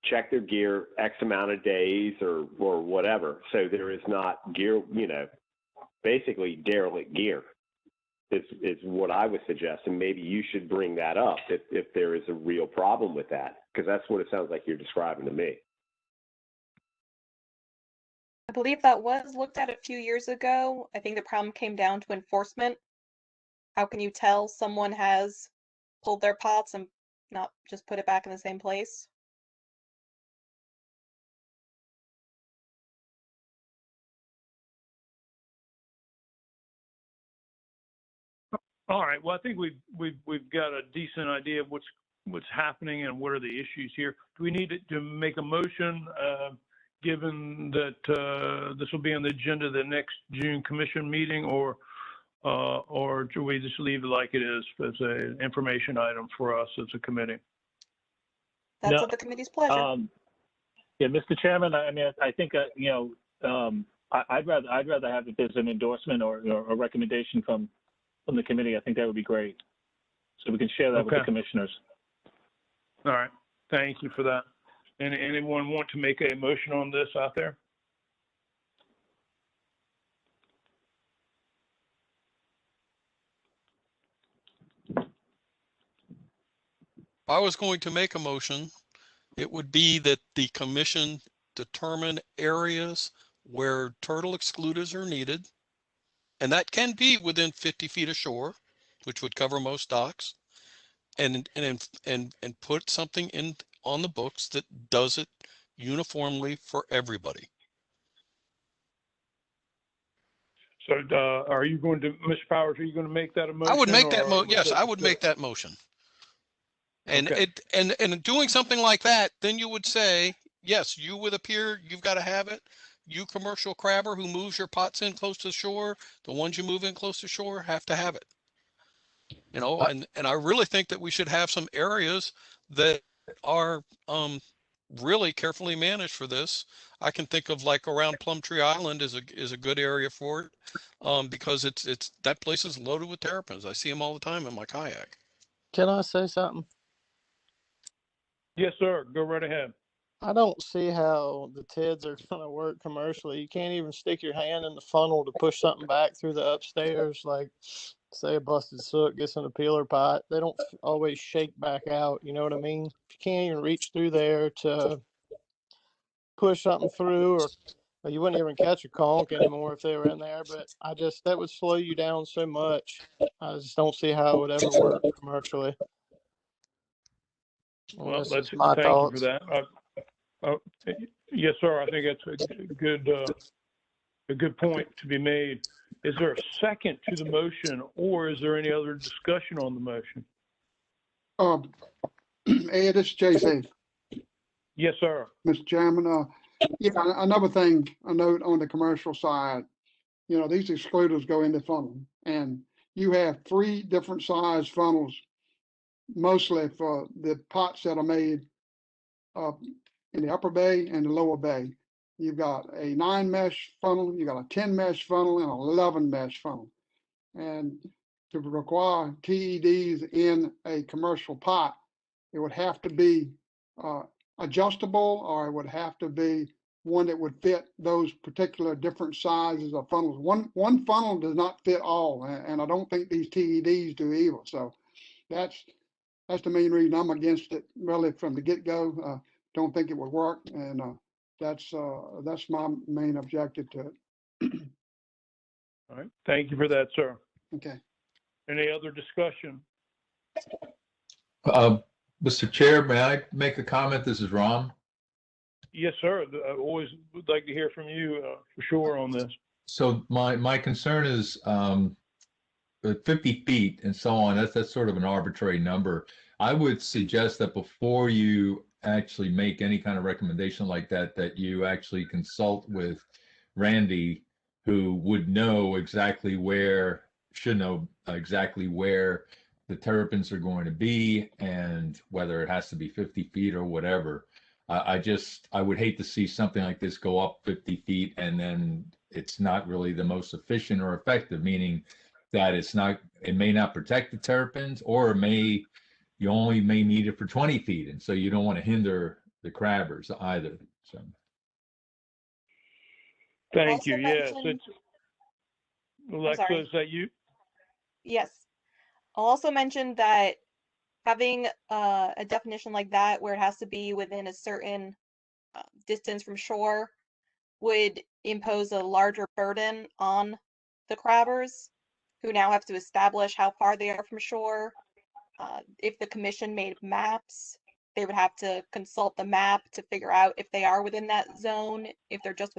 check their gear X amount of days or whatever. So there is not gear, you know, basically derelict gear is what I would suggest. And maybe you should bring that up if there is a real problem with that, because that's what it sounds like you're describing to me. I believe that was looked at a few years ago. I think the problem came down to enforcement. How can you tell someone has pulled their pots and not just put it back in the same place? All right. Well, I think we've got a decent idea of what's happening and what are the issues here. Do we need to make a motion, given that this will be on the agenda of the next June commission meeting, or do we just leave it like it is as an information item for us as a committee? That's at the committee's pleasure. Yeah, Mr. Chairman, I mean, I think I'd rather have it as an endorsement or a recommendation from the committee. I think that would be great, so we can share that with the commissioners. All right, thank you for that. And anyone want to make a motion on this out there? If I was going to make a motion, it would be that the commission determine areas where turtle excluders are needed, and that can be within 50 feet of shore, which would cover most docks, and put something in on the books that does it uniformly for everybody. So are you going to, Mr. Powers, are you going to make that a motion? I would make that motion. Yes, I would make that motion. And okay. and doing something like that, then you would say, yes, you with a pier, you've got to have it. You commercial crabber who moves your pots in close to shore, the ones you move in close to shore have to have it. You know, and I really think that we should have some areas that are really carefully managed for this. I can think of like around Plumtree Island is a good area for it, because it's that place is loaded with terrapins. I see them all the time in my kayak. Can I say something? Yes, sir. Go right ahead. I don't see how the TEDs are going to work commercially. You can't even stick your hand in the funnel to push something back through the upstairs. Like, say a busted soot gets in a peeler pot, they don't always shake back out. You know what I mean? You can't even reach through there to push something through, or you wouldn't even catch a conch anymore if they were in there. But that would slow you down so much. I just don't see how it would ever work commercially. Well, thank you for that. Yes, sir. I think that's a good point to be made. Is there a second to the motion, or is there any other discussion on the motion? Ed, this is JC. Yes, sir. Mr. Chairman, yeah, another thing, a note on the commercial side, you know, these excluders go in the funnel, and you have 3 different size funnels, mostly for the pots that are made in the upper bay and the lower bay. You've got a 9 mesh funnel, you got a 10 mesh funnel, and an 11 mesh funnel. And to require TEDs in a commercial pot, it would have to be adjustable, or it would have to be one that would fit those particular different sizes of funnels. One funnel does not fit all, and I don't think these TEDs do either. So that's the main reason I'm against it, really, from the get-go. Don't think it would work, and that's my main objective to it. All right. Thank you for that, sir. Okay. Any other discussion? Mr. Chair, may I make a comment? This is Ron. Yes, sir. I always would like to hear from you for sure on this. So my concern is 50 feet and so on. That's sort of an arbitrary number. I would suggest that before you actually make any kind of recommendation like that, that you actually consult with Randy, who would know exactly where, should know exactly where the terrapins are going to be and whether it has to be 50 feet or whatever. I would hate to see something like this go up 50 feet and then it's not really the most efficient or effective, meaning that it may not protect the terrapins, or you only may need it for 20 feet. And so you don't want to hinder the crabbers either. So. Thank you. Also Yes. mentioned- Alexa, is that you? Yes. I'll also mention that having a definition like that where it has to be within a certain distance from shore would impose a larger burden on the crabbers, who now have to establish how far they are from shore. If the commission made maps, they would have to consult the map to figure out if they are within that zone, if they're just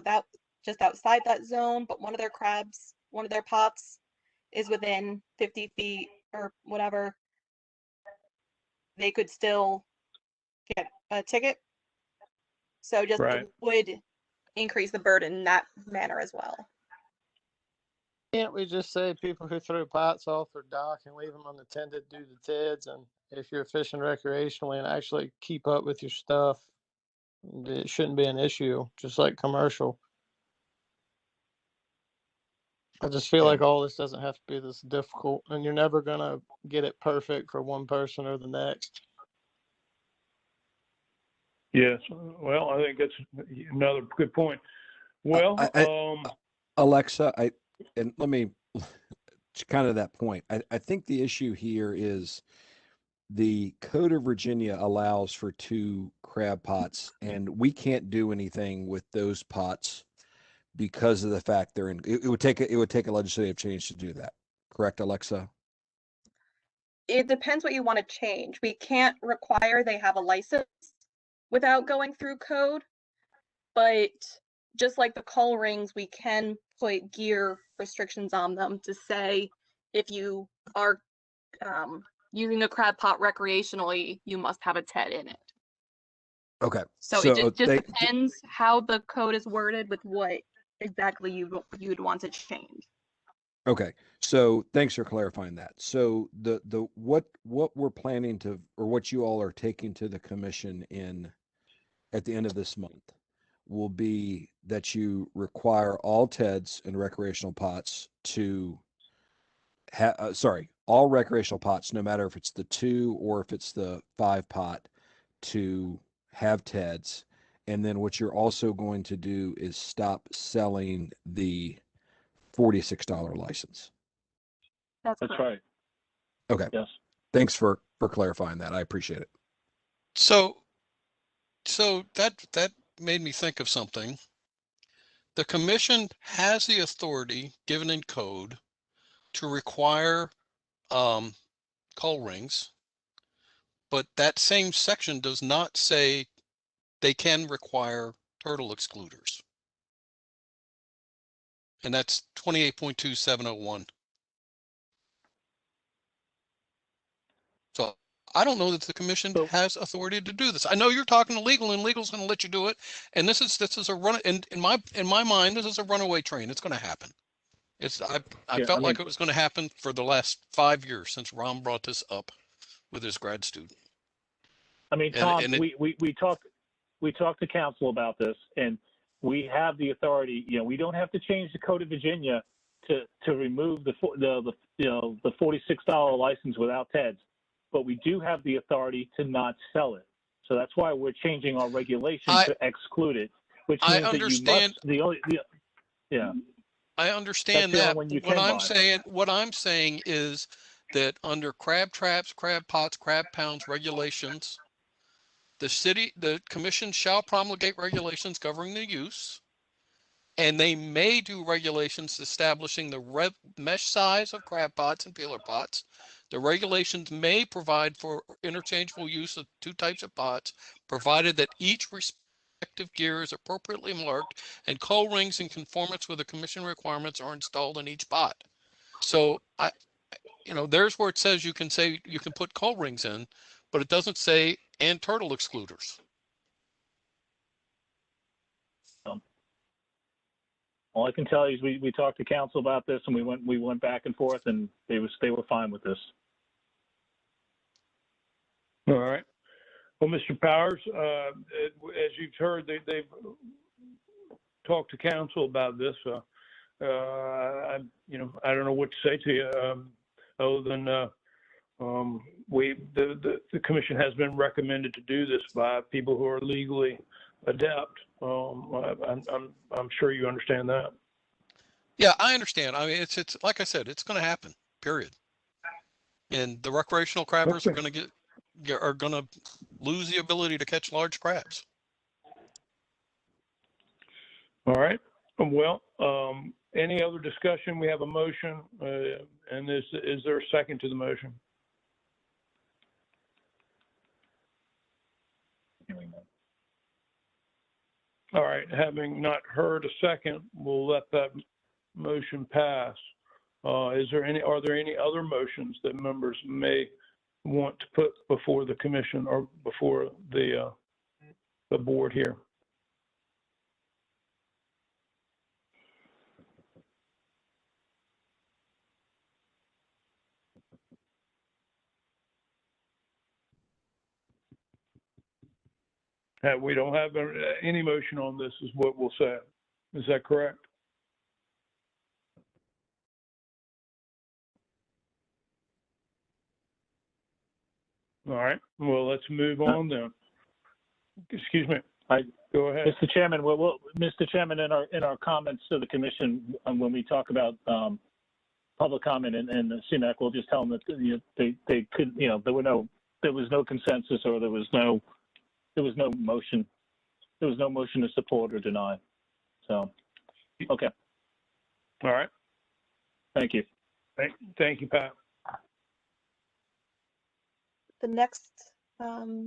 outside that zone, but one of their pots is within 50 feet or whatever, they could still get a ticket. So just would increase the burden in that manner as well. Can't we just say people who throw pots off their dock and leave them unattended do the TEDs? And if you're fishing recreationally and actually keep up with your stuff, it shouldn't be an issue, just like commercial. I just feel like all this doesn't have to be this difficult, and you're never going to get it perfect for one person or the next. Yes. Well, I think that's another good point. Well, Alexa, and let me, it's kind of that point. I think the issue here is the Code of Virginia allows for 2 crab pots, and we can't do anything with those pots because of the fact they're in. It would take a legislative change to do that. Correct, Alexa? It depends what you want to change. We can't require they have a license without going through code, but just like the call rings, we can put gear restrictions on them to say if you are using a crab pot recreationally, you must have a TED in it. Okay. So it just depends how the code is worded with what exactly you'd want to change. Okay. So thanks for clarifying that. So what we're planning to, or what you all are taking to the commission at the end of this month will be that you require all TEDs and recreational pots to all recreational pots, no matter if it's the 2 or if it's the 5 pot, to have TEDs. And then what you're also going to do is stop selling the $46 license. That's right. Okay. Yes. Thanks for clarifying that. I appreciate it. So that made me think of something. The commission has the authority given in code to require call rings, but that same section does not say they can require turtle excluders. And that's 28.2701. So I don't know that the commission has authority to do this. I know you're talking to legal, and legal's going to let you do it. And this is a run. And in my mind, this is a runaway train. It's going to happen. I felt like it was going to happen for the last 5 years since Ron brought this up with his grad student. I mean, Tom, we talked to council about this, and we have the authority. You know, we don't have to change the Code of Virginia to remove the $46 license without TEDs, but we do have the authority to not sell it. So that's why we're changing our regulation to exclude it, which means that you must. Yeah. I understand that. What I'm saying is that under crab traps, crab pots, crab pounds regulations, the commission shall promulgate regulations governing the use, and they may do regulations establishing the mesh size of crab pots and peeler pots, The regulations may provide for interchangeable use of two types of pots, provided that each respective gear is appropriately marked and call rings in conformance with the commission requirements are installed in each pot. So there's where it says you can put call rings in, but it doesn't say and turtle excluders. All I can tell you is we talked to council about this, and we went back and forth, and they were fine with this. All right. Well, Mr. Powers, as you've heard, they've talked to council about this. I don't know what to say to you other than the commission has been recommended to do this by people who are legally adept. I'm sure you understand that. Yeah, I understand. I mean, it's like I said, it's going to happen. Period. And the recreational crabbers are going to lose the ability to catch large crabs. All right. Well, any other discussion? We have a motion, and is there a second to the motion? All right. Having not heard a second, we'll let that motion pass. Are there any other motions that members may want to put before the commission or before the board here? We don't have any motion on this, is what we'll say. Is that correct? All right. Well, let's move on then. Excuse me. Go ahead, Mr. Chairman. Mr. Chairman, in our comments to the commission, when we talk about public comment and the CMAC, we'll just tell them that they could, there was no consensus or there was no motion. There was no motion to support or deny. So, okay. All right. Thank you. Thank you, Pat. The next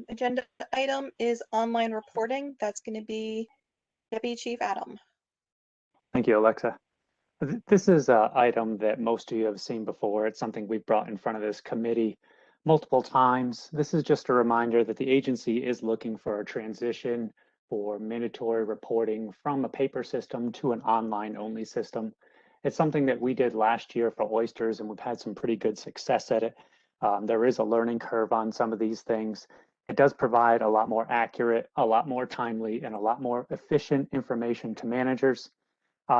agenda item is online reporting. That's going to be Deputy Chief Adam. Thank you, Alexa. This is an item that most of you have seen before. It's something we've brought in front of this committee multiple times. This is just a reminder that the agency is looking for a transition for mandatory reporting from a paper system to an online only system. It's something that we did last year for oysters, and we've had some pretty good success at it. There is a learning curve on some of these things. It does provide a lot more accurate, a lot more timely, and a lot more efficient information to managers.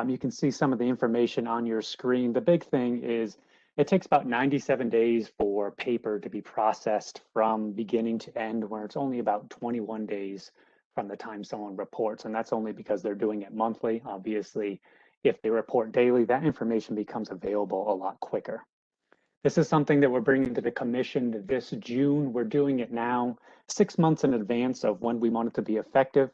You can see some of the information on your screen. The big thing is it takes about 97 days for paper to be processed from beginning to end, where it's only about 21 days from the time someone reports. And that's only because they're doing it monthly. Obviously, if they report daily, that information becomes available a lot quicker. This is something that we're bringing to the commission this June. We're doing it now 6 months in advance of when we want it to be effective.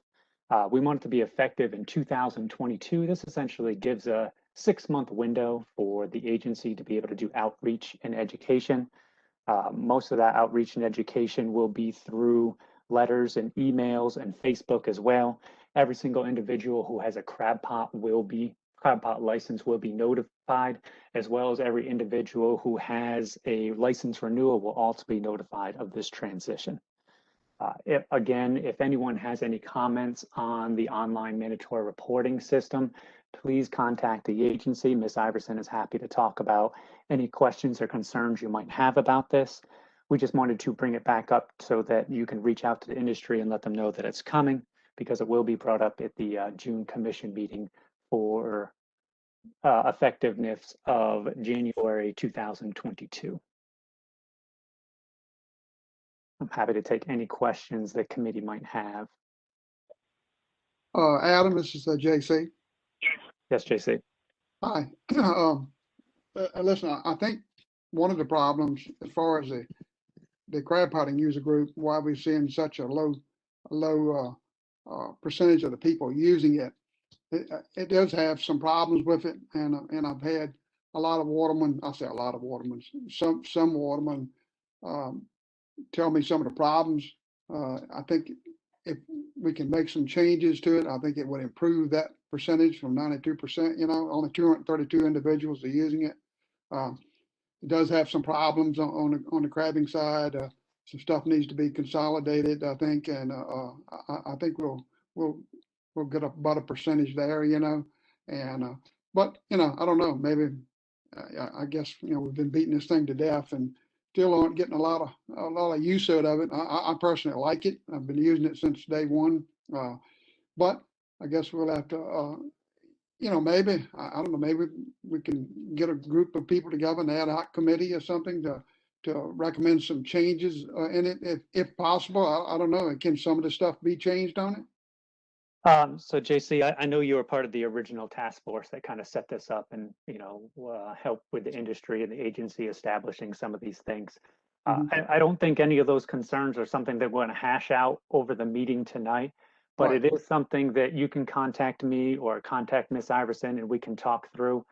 We want it to be effective in 2022. This essentially gives a 6-month window for the agency to be able to do outreach and education. Most of that outreach and education will be through letters and emails and Facebook as well. Every single individual who has a crab pot license will be notified, as well as every individual who has a license renewal will also be notified of this transition. If anyone has any comments on the online mandatory reporting system, please contact the agency. Ms. Iverson is happy to talk about any questions or concerns you might have about this. We just wanted to bring it back up so that you can reach out to the industry and let them know that it's coming, because it will be brought up at the June commission meeting for effectiveness of January 2022. I'm happy to take any questions the committee might have. Adam, this is JC. Yes, JC. Hi. Listen, I think one of the problems as far as the crab potting user group, why we're seeing such a low percentage of the people using it, it does have some problems with it, and I've had a lot of watermen, I say a lot of watermen, some watermen tell me some of the problems. I think if we can make some changes to it, I think it would improve that percentage from 92%. You know, only 232 individuals are using it. It does have some problems on the crabbing side. Some stuff needs to be consolidated, I think, and I think we'll get about a percentage there, you know. And but you know, I don't know. Maybe I guess you know we've been beating this thing to death and still aren't getting a lot of use out of it. I personally like it. I've been using it since day one. But I guess we'll have to, you know, maybe I don't know. Maybe we can get a group of people together, an ad hoc committee or something to recommend some changes in it, if possible. I don't know. Can some of the stuff be changed on it? So JC, I know you were part of the original task force that kind of set this up and, you know, helped with the industry and the agency establishing some of these things. I don't think any of those concerns are something that we're going to hash out over the meeting tonight, but Right. it is something that you can contact me or contact Ms. Iverson and we can talk through.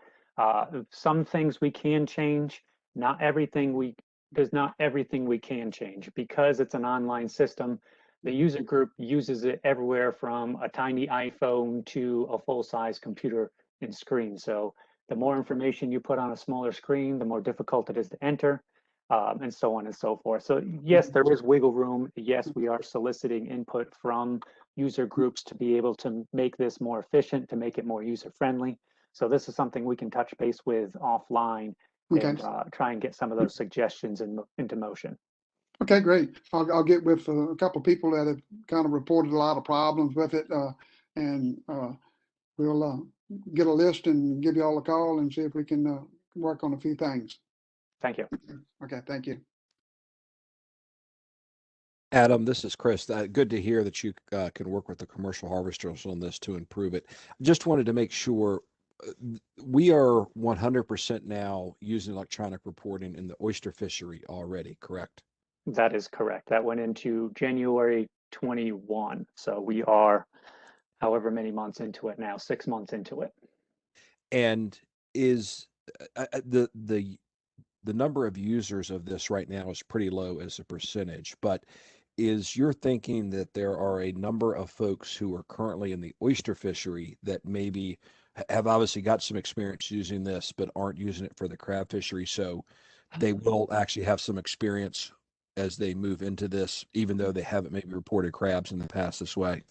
Some things we can change, not everything there's not everything we can change because it's an online system. The user group uses it everywhere from a tiny iPhone to a full-size computer and screen. So the more information you put on a smaller screen, the more difficult it is to enter, and so on and so forth. So yes, there is wiggle room. Yes, we are soliciting input from user groups to be able to make this more efficient, to make it more user-friendly. So this is something we can touch base with offline and try and get some of those suggestions into motion. Okay, great. I'll get with a couple of people that have kind of reported a lot of problems with it, and we'll get a list and give you all a call and see if we can work on a few things. Thank you. Okay, thank you. Adam, this is Chris. Good to hear that you can work with the commercial harvesters on this to improve it. Just wanted to make sure we are 100% now using electronic reporting in the oyster fishery already, correct? That is correct. That went into January 21. So we are however many months into it now, 6 months into it. And is the number of users of this right now is pretty low as a percentage, but is your thinking that there are a number of folks who are currently in the oyster fishery that maybe have obviously got some experience using this, but aren't using it for the crab fishery? So they will actually have some experience as they move into this, even though they haven't maybe reported crabs in the past this way.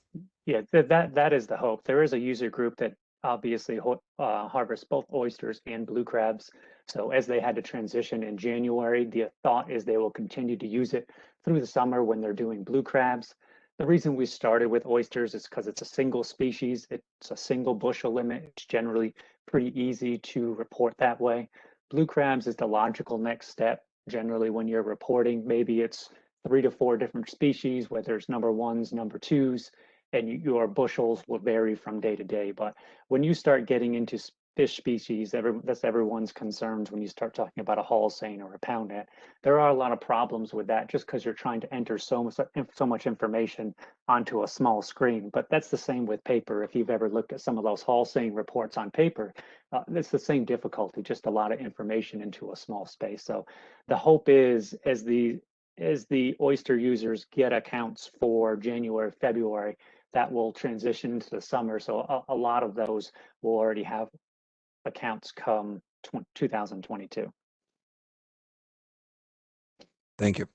Yeah, that is the hope. There is a user group that obviously harvests both oysters and blue crabs. So as they had to transition in January, the thought is they will continue to use it through the summer when they're doing blue crabs. The reason we started with oysters is because it's a single species. It's a single bushel limit. It's generally pretty easy to report that way. Blue crabs is the logical next step. Generally, when you're reporting, maybe it's 3 to 4 different species, whether there's number ones, number twos, and your bushels will vary from day to day. But when you start getting into fish species, that's everyone's concerns when you start talking about a haul seine or a pound net. There are a lot of problems with that just because you're trying to enter so much information onto a small screen. But that's the same with paper. If you've ever looked at some of those haul seine reports on paper, it's the same difficulty, just a lot of information into a small space. So the hope is as the oyster users get accounts for January, February, that will transition to the summer. So a lot of those will already have accounts come 2022. Thank you.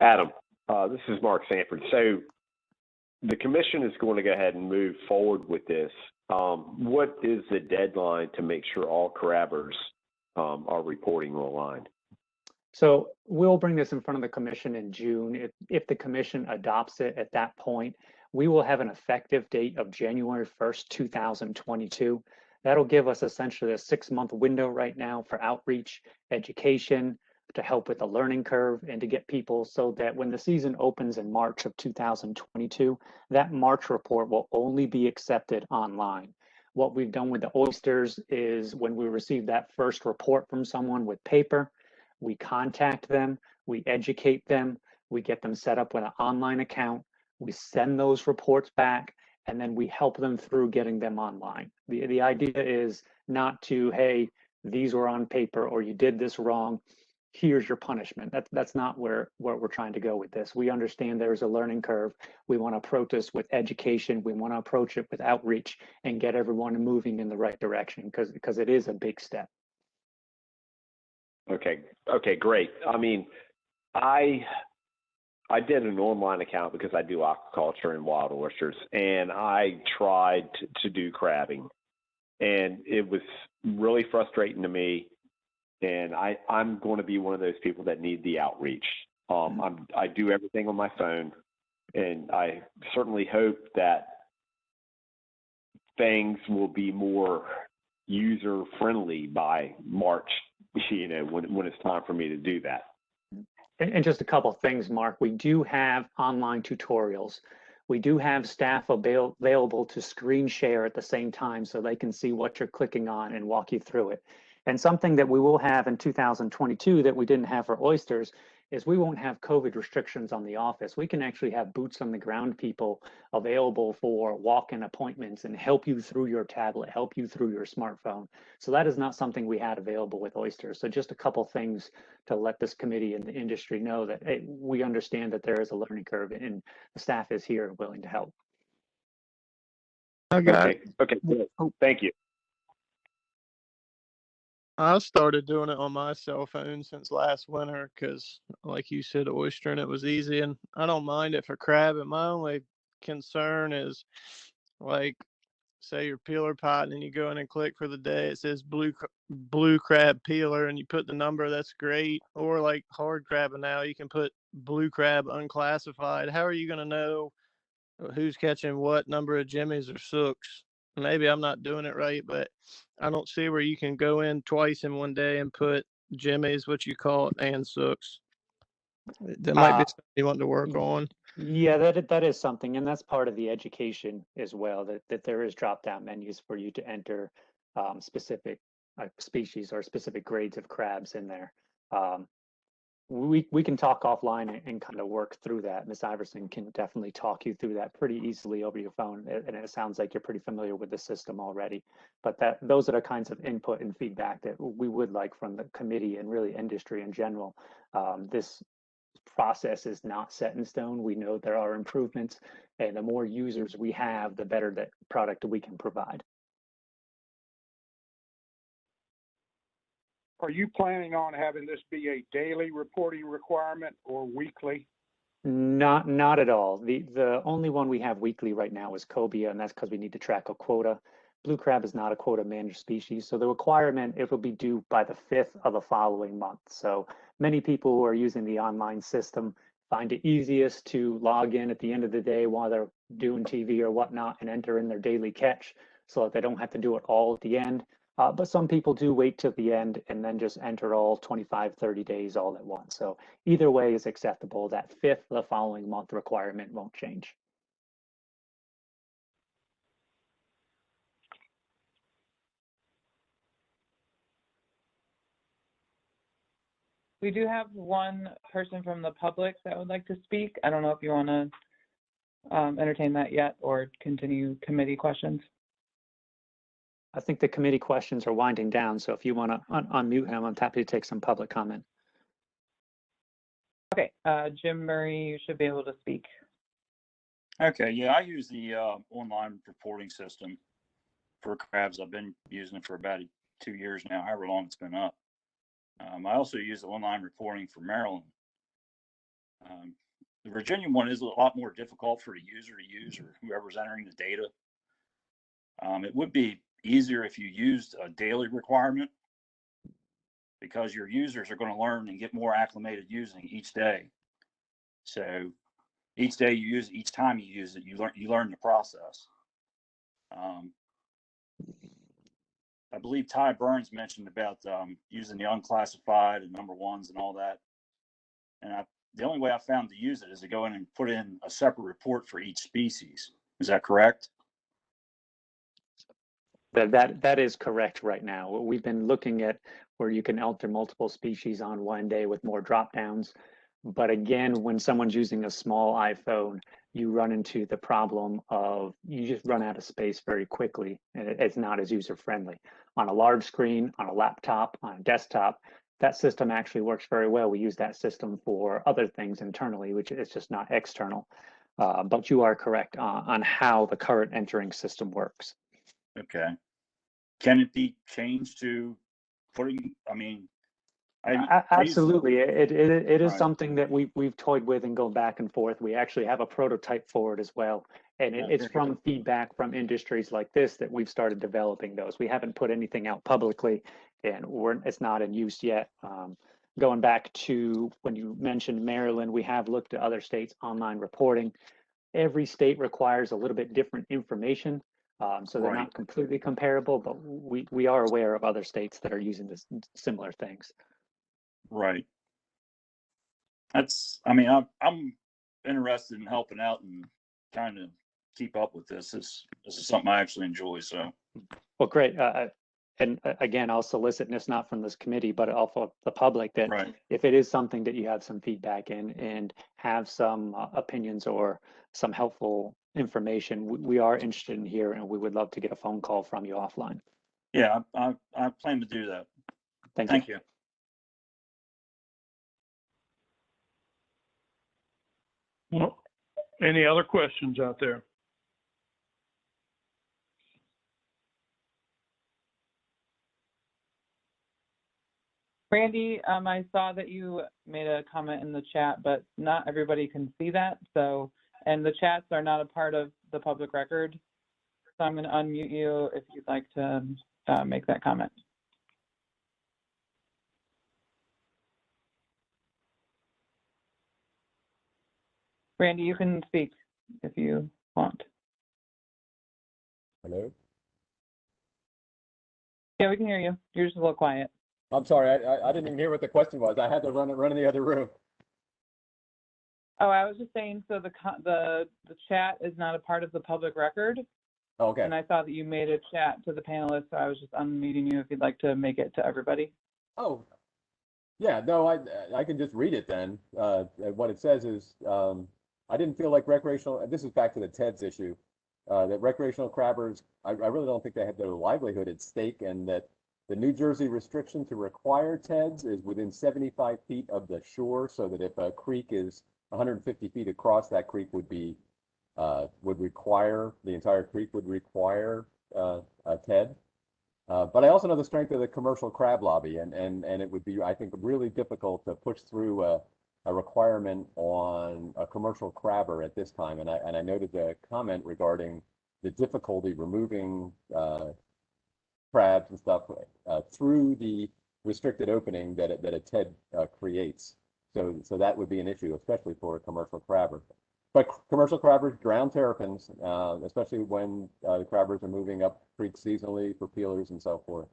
Adam, this is Mark Sanford. So the commission is going to go ahead and move forward with this. What is the deadline to make sure all crabbers are reporting online? So we'll bring this in front of the commission in June. If the commission adopts it at that point, we will have an effective date of January 1st, 2022. That'll give us essentially a 6-month window right now for outreach, education, to help with the learning curve and to get people so that when the season opens in March of 2022, that March report will only be accepted online. What we've done with the oysters is when we receive that first report from someone with paper, we contact them, we educate them, we get them set up with an online account, we send those reports back, and then we help them through getting them online. The idea is not to, hey, these were on paper or you did this wrong, here's your punishment. That's not where we're trying to go with this. We understand there's a learning curve. We want to approach this with education. We want to approach it with outreach and get everyone moving in the right direction because it is a big step. Okay, great. I mean, I did an online account because I do aquaculture and wild oysters, and I tried to do crabbing, and it was really frustrating to me. And I'm going to be one of those people that need the outreach. I do everything on my phone, and I certainly hope that things will be more user friendly by March, when it's time for me to do that. And just a couple of things, Mark. We do have online tutorials. We do have staff available to screen share at the same time so they can see what you're clicking on and walk you through it. And something that we will have in 2022 that we didn't have for oysters is we won't have COVID restrictions on the office. We can actually have boots on the ground people available for walk-in appointments and help you through your tablet, help you through your smartphone. So that is not something we had available with oysters. So just a couple things to let this committee and the industry know that hey, we understand that there is a learning curve and the staff is here willing to help. Okay, good. Thank you. I started doing it on my cell phone since last winter because, like you said, oystering it was easy, and I don't mind it for crab. And my only concern is, like, say your peeler pot, and you go in and click for the day. It says blue crab peeler, and you put the number. That's great. Or like hard crabbing now, you can put blue crab unclassified. How are you going to know who's catching what number of jimmies or sooks? Maybe I'm not doing it right, but I don't see where you can go in twice in one day and put jimmies, what you call it, and sooks. That might be something you want to work on. Yeah, that is something, and that's part of the education as well, that there is drop-down menus for you to enter specific species or specific grades of crabs in there. We can talk offline and kind of work through that. Ms. Iverson can definitely talk you through that pretty easily over your phone, and it sounds like you're pretty familiar with the system already. But those are the kinds of input and feedback that we would like from the committee and really industry in general. This process is not set in stone. We know there are improvements, and the more users we have, the better that product we can provide. Are you planning on having this be a daily reporting requirement or weekly? Not at all. The only one we have weekly right now is cobia, and that's because we need to track a quota. Blue crab is not a quota managed species, so the requirement, it will be due by the 5th of the following month. So many people who are using the online system find it easiest to log in at the end of the day while they're doing TV or whatnot and enter in their daily catch so that they don't have to do it all at the end. But some people do wait till the end and then just enter all 25, 30 days all at once. So either way is acceptable. That 5th of the following month requirement won't change. We do have one person from the public that would like to speak. I don't know if you want to entertain that yet or continue committee questions. I think the committee questions are winding down, so if you want to unmute him, I'm happy to take some public comment. Okay, Jim Murray, you should be able to speak. Okay, yeah, I use the online reporting system for crabs. I've been using it for about 2 years now, however long it's been up. I also use the online reporting for Maryland. The Virginia one is a lot more difficult for a user to use or whoever's entering the data. It would be easier if you used a daily requirement because your users are going to learn and get more acclimated using each day. So each day you use it, each time you use it, you learn the process. I believe Ty Burns mentioned about using the unclassified and number ones and all that. And the only way I found to use it is to go in and put in a separate report for each species. Is that correct? That is correct right now. We've been looking at where you can enter multiple species on one day with more drop downs. But again, when someone's using a small iPhone, you run into the problem of you just run out of space very quickly, and it's not as user friendly. On a large screen, on a laptop, on a desktop, that system actually works very well. We use that system for other things internally, which is just not external. But you are correct on how the current entering system works. Okay. Can it be changed to putting, Absolutely. It is Right. something that we've toyed with and go back and forth. We actually have a prototype for it as well. And it's from feedback from industries like this that we've started developing those. We haven't put anything out publicly, and it's not in use yet. Going back to when you mentioned Maryland, we have looked at other states' online reporting. Every state requires a little bit different information. So they're not completely comparable, but we are aware of other states that are using this similar things. Right. I'm interested in helping out and trying to keep up with this. This is something I actually enjoy. So. Well, great. And again, I'll solicit, and it's not from this committee, but also the public, that if it is something that you have some feedback in and have some opinions or some helpful information, we are interested in here, and we would love to get a phone call from you offline. Yeah, I plan to do that. Thank you. Well, any other questions out there? Randy, I saw that you made a comment in the chat, but not everybody can see that. So, and the chats are not a part of the public record. So I'm going to unmute you if you'd like to make that comment. Randy, you can speak if you want. Hello? Yeah, we can hear you. You're just a little quiet. I'm sorry, I didn't even hear what the question was. I had to run in the other room. Oh, I was just saying, so the chat is not a part of the public record. Okay. And I saw that you made a chat to the panelists, so I was just unmuting you if you'd like to make it to everybody. Oh, yeah, no, I can just read it then. What it says is, I didn't feel like recreational, this is back to the TEDS issue, that recreational crabbers, I really don't think they have their livelihood at stake, and that the New Jersey restriction to require TEDS is within 75 feet of the shore, so that if a creek is 150 feet across, that creek would be would require, the entire creek would require a TED. But I also know the strength of the commercial crab lobby, and it would be, I think, really difficult to push through a requirement on a commercial crabber at this time. And I noted the comment regarding the difficulty removing crabs and stuff through the restricted opening that a TED creates. So that would be an issue, especially for a commercial crabber. But commercial crabbers drown terrapins, especially when the crabbers are moving up creeks seasonally for peelers and so forth.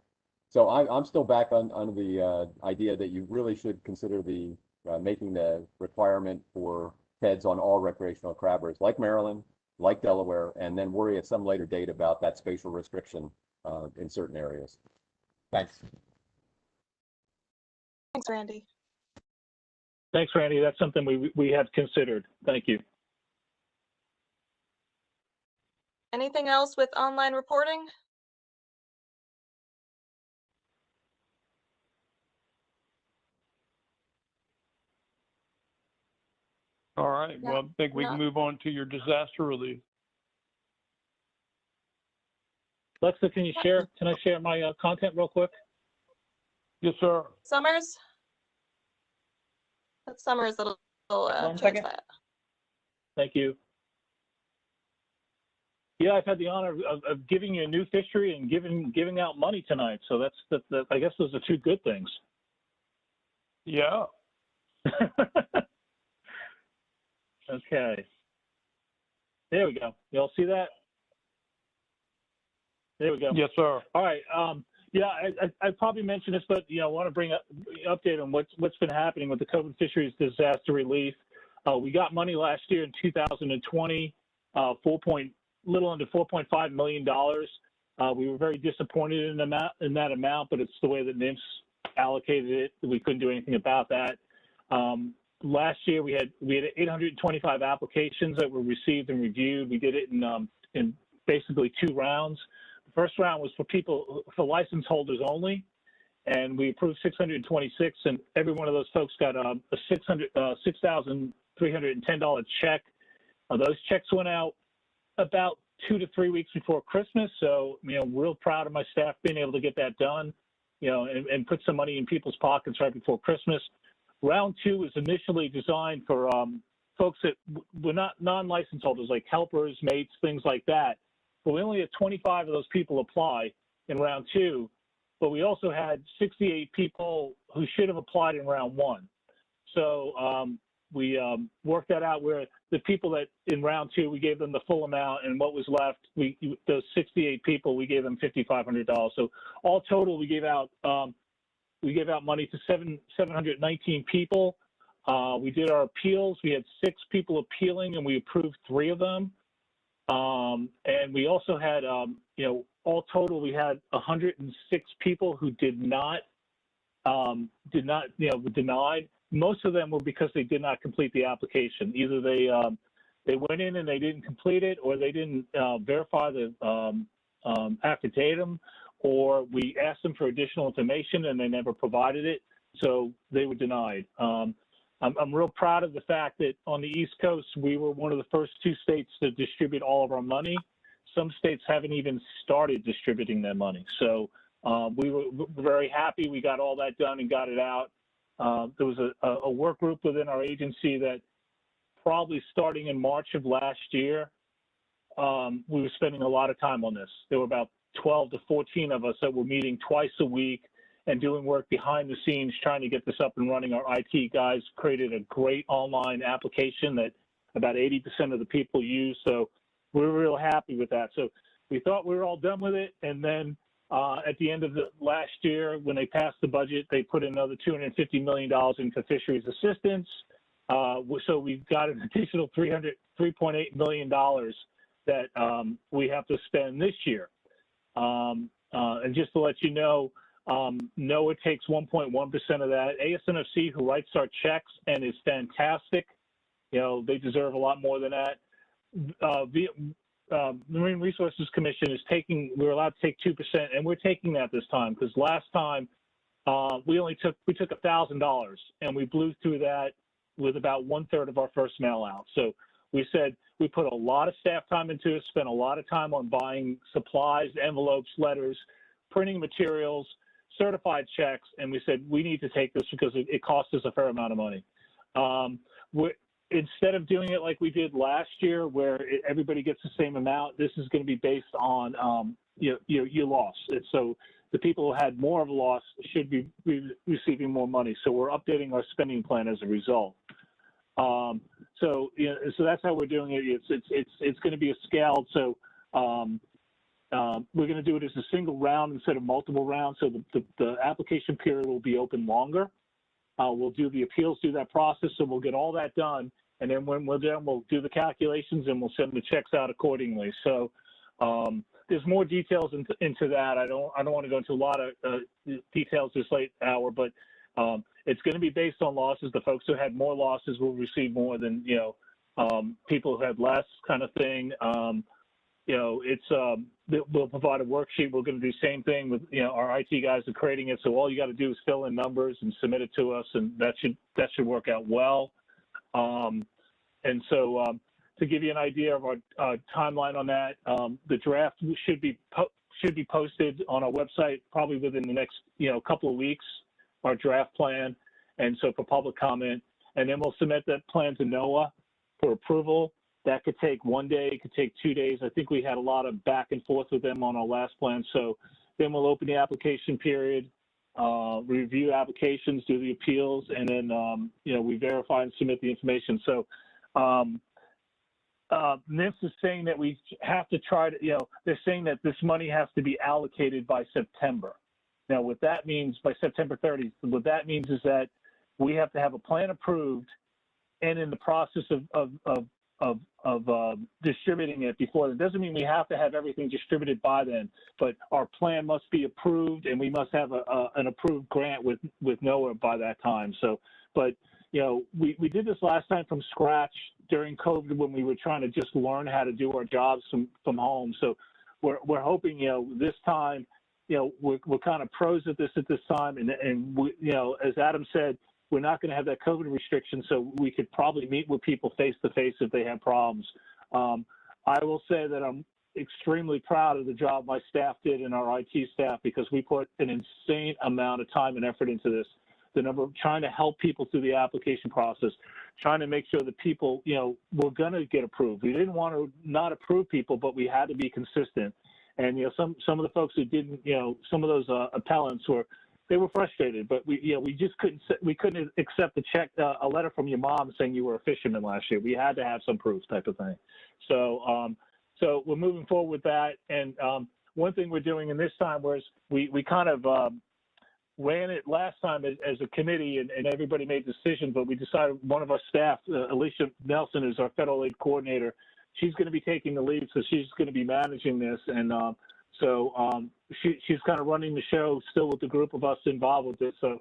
So I'm still back on the idea that you really should consider the making the requirement for TEDs on all recreational crabbers, like Maryland, like Delaware, and then worry at some later date about that spatial restriction in certain areas. Thanks. Thanks, Randy. Thanks, Randy. That's something we have considered. Thank you. Anything else with online reporting? All right. Well, I think we can move on to your disaster relief. Alexa, can I share my content real quick? Yes, sir. Summers? That's Summers that'll change that. Thank you. Yeah, I've had the honor of giving you a new fishery and giving out money tonight. So that's I guess those are two good things. Yeah. Okay. There we go. You all see that? There we go. Yes, sir. All right. Yeah, I probably mentioned this, but I want to bring up update on what's been happening with the COVID fisheries disaster relief. We got money last year in 2020, little under $4.5 million. We were very disappointed in that amount, but it's the way that NIMS allocated it. We couldn't do anything about that. last year we had 825 applications that were received and reviewed. We did it in basically 2 rounds. The first round was for license holders only, and we approved 626, and every one of those folks got a $6,310 check. Those checks went out about 2 to 3 weeks before Christmas. So, real proud of my staff being able to get that done, and put some money in people's pockets right before Christmas. Round 2 was initially designed for folks that were not non-license holders, like helpers, mates, things like that. But we only had 25 of those people apply in round 2. But we also had 68 people who should have applied in round 1. So we worked that out where the people that in round 2, we gave them the full amount, and what was left, those 68 people, we gave them $5,500. So all total, we gave out money to 719 people. We did our appeals. We had 6 people appealing, and we approved 3 of them. And we also had, all total, we had 106 people who did not, denied. Most of them were because they did not complete the application. Either they went in and they didn't complete it, or they didn't verify the affidavit, or we asked them for additional information and they never provided it, so they were denied. I'm real proud of the fact that on the East Coast, we were one of the first 2 states to distribute all of our money. Some states haven't even started distributing their money. So we were very happy we got all that done and got it out. There was a work group within our agency that probably starting in March of last year, we were spending a lot of time on this. There were about 12 to 14 of us that were meeting twice a week and doing work behind the scenes, trying to get this up and running. Our IT guys created a great online application that about 80% of the people use. So we're real happy with that. So we thought we were all done with it. And then at the end of the last year, when they passed the budget, they put another $250 million into fisheries assistance. So we've got an additional $3.8 million that we have to spend this year. And just to let you know, NOAA takes 1.1% of that. ASNFC, who writes our checks and is fantastic, they deserve a lot more than that. The Marine Resources Commission is we're allowed to take 2%, and we're taking that this time, because last time we took $1,000, and we blew through that with about 1/3 of our first mail out. So we said we put a lot of staff time into it, spent a lot of time on buying supplies, envelopes, letters, printing materials, certified checks, and we said we need to take this because it costs us a fair amount of money. Instead of doing it like we did last year, where everybody gets the same amount, this is going to be based on your loss. And so the people who had more of a loss should be receiving more money. So we're updating our spending plan as a result. So that's how we're doing it. It's going to be a scaled. So we're going to do it as a single round instead of multiple rounds. So the application period will be open longer. We'll do the appeals through that process, so we'll get all that done. And then when we're done, we'll do the calculations and we'll send the checks out accordingly. So there's more details into that. I don't want to go into a lot of details this late hour, but it's going to be based on losses. The folks who had more losses will receive more than people who had less, kind of thing. We'll provide a worksheet. We're going to do the same thing with our IT guys are creating it. So all you got to do is fill in numbers and submit it to us, and that should work out well. And so to give you an idea of our timeline on that, the draft should be posted on our website probably within the next couple of weeks, our draft plan, and so for public comment, and then we'll submit that plan to NOAA for approval. That could take 1 day, it could take 2 days. I think we had a lot of back and forth with them on our last plan. So then we'll open the application period, review applications, do the appeals, and then we verify and submit the information. So NIST is saying that we have to try to, they're saying that this money has to be allocated by September. Now, what that means by September 30th, what that means is that we have to have a plan approved and in the process of distributing it before. It doesn't mean we have to have everything distributed by then, but our plan must be approved, and we must have an approved grant with NOAA by that time. So, but we did this last time from scratch during COVID when we were trying to just learn how to do our jobs from home. So we're hoping, this time, we're kind of pros at this time. And we, as Adam said, we're not going to have that COVID restriction, so we could probably meet with people face to face if they have problems. I will say that I'm extremely proud of the job my staff did and our IT staff, because we put an insane amount of time and effort into this. The number of trying to help people through the application process, trying to make sure that people, were going to get approved. We didn't want to not approve people, but we had to be consistent. And, some of the folks who didn't, some of those appellants they were frustrated, but we just couldn't accept a letter from your mom saying you were a fisherman last year. We had to have some proof, type of thing. So, so we're moving forward with that. And one thing we're doing in this time was we kind of ran it last time as a committee, and everybody made decisions, but we decided one of our staff, Alicia Nelson, is our federal aid coordinator. She's going to be taking the lead, so she's going to be managing this. And she's kind of running the show still with the group of us involved with this. So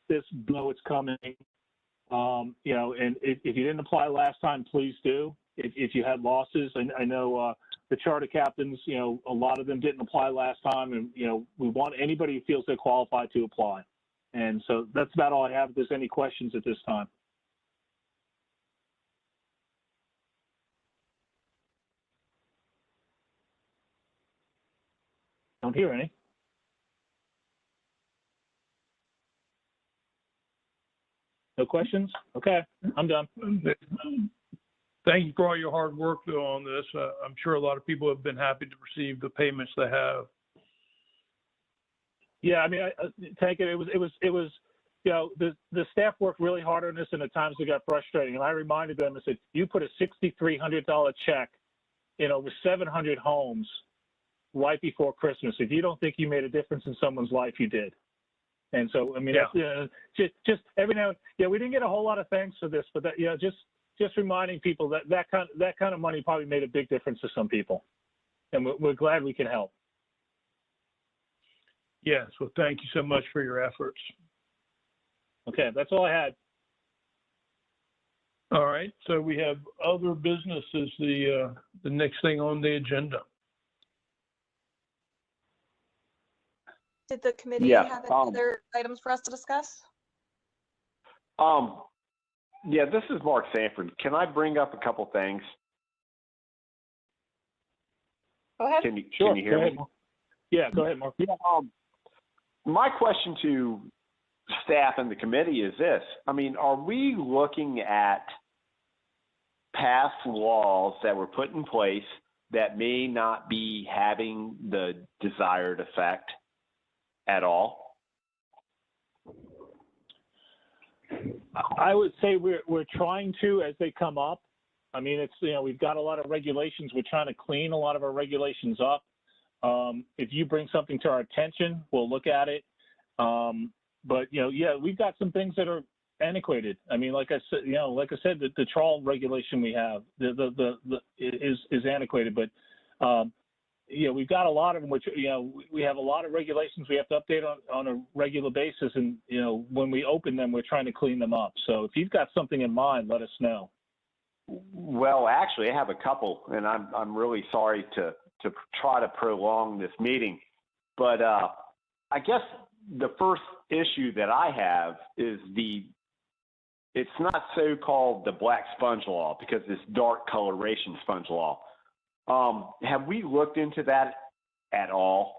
this know it's coming. And if you didn't apply last time, please do. If you had losses, I know the charter captains, a lot of them didn't apply last time, and we want anybody who feels they're qualified to apply. And so that's about all I have. If there's any questions at this time. Don't hear any. No questions? Okay, I'm done. Thank you for all your hard work, though, on this. I'm sure a lot of people have been happy to receive the payments they have. Yeah, I mean, take it. It was. The staff worked really hard on this, and at times it got frustrating. And I reminded them, I said, you put a $6,300 check in over 700 homes right before Christmas. If you don't think you made a difference in someone's life, you did. And so, I mean, just every now and then, we didn't get a whole lot of thanks for this, but that, just reminding people that kind of money probably made a big difference to some people, and we're glad we can help. Yes, well, thank you so much for your efforts. Okay, that's all I had. All right, so we have other businesses, the next thing on the agenda. Did the committee have any other items for us to discuss? Yeah, this is Mark Sanford. Can I bring up a couple things? Go ahead. Can you hear me? Yeah, go ahead, Mark. Yeah, my question to staff and the committee is this. I mean, are we looking at past laws that were put in place that may not be having the desired effect at all? I would say we're trying to as they come up. I mean, it's we've got a lot of regulations. We're trying to clean a lot of our regulations up. If you bring something to our attention, we'll look at it. But we've got some things that are antiquated. I mean, like I said, the trawl regulation we have is antiquated. But we've got a lot of them, which, we have a lot of regulations we have to update on a regular basis. And, when we open them, we're trying to clean them up. So if you've got something in mind, let us know. Well, actually, I have a couple, and I'm really sorry to try to prolong this meeting. But I guess the first issue that I have is it's not so-called the black sponge law, because it's dark coloration sponge law. Have we looked into that at all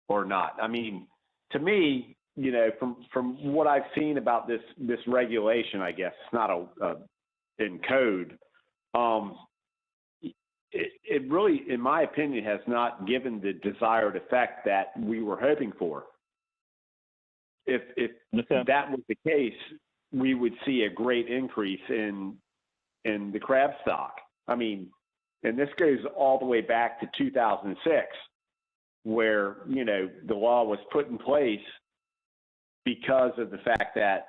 or not? I mean, to me, from what I've seen about this regulation, I guess it's not in code. It really, in my opinion, has not given the desired effect that we were hoping for. If that was the case, we would see a great increase in the crab stock. I mean, and this goes all the way back to 2006, where, the law was put in place because of the fact that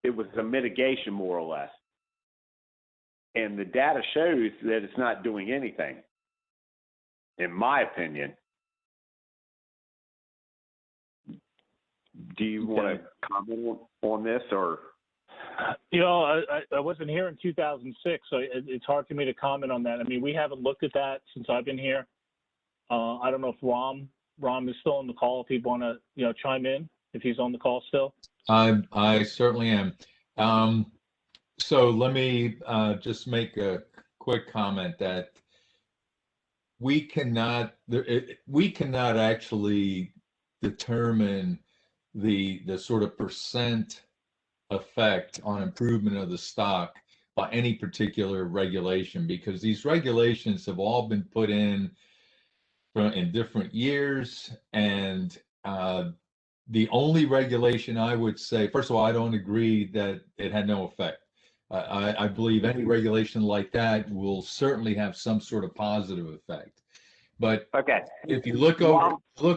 it was a mitigation, more or less. And the data shows that it's not doing anything, in my opinion. do you want to comment on this or? You know, I wasn't here in 2006, so it's hard for me to comment on that. I mean, we haven't looked at that since I've been here. I don't know if Rom is still on the call. If he'd want to, you know, chime in if he's on the call still. I certainly am. So let me just make a quick comment that we cannot actually determine the sort of percent effect on improvement of the stock by any particular regulation, because these regulations have all been put in different years, and the only regulation I would say, first of all, I don't agree that it had no effect. I believe any regulation like that will certainly have some sort of positive effect. But if you look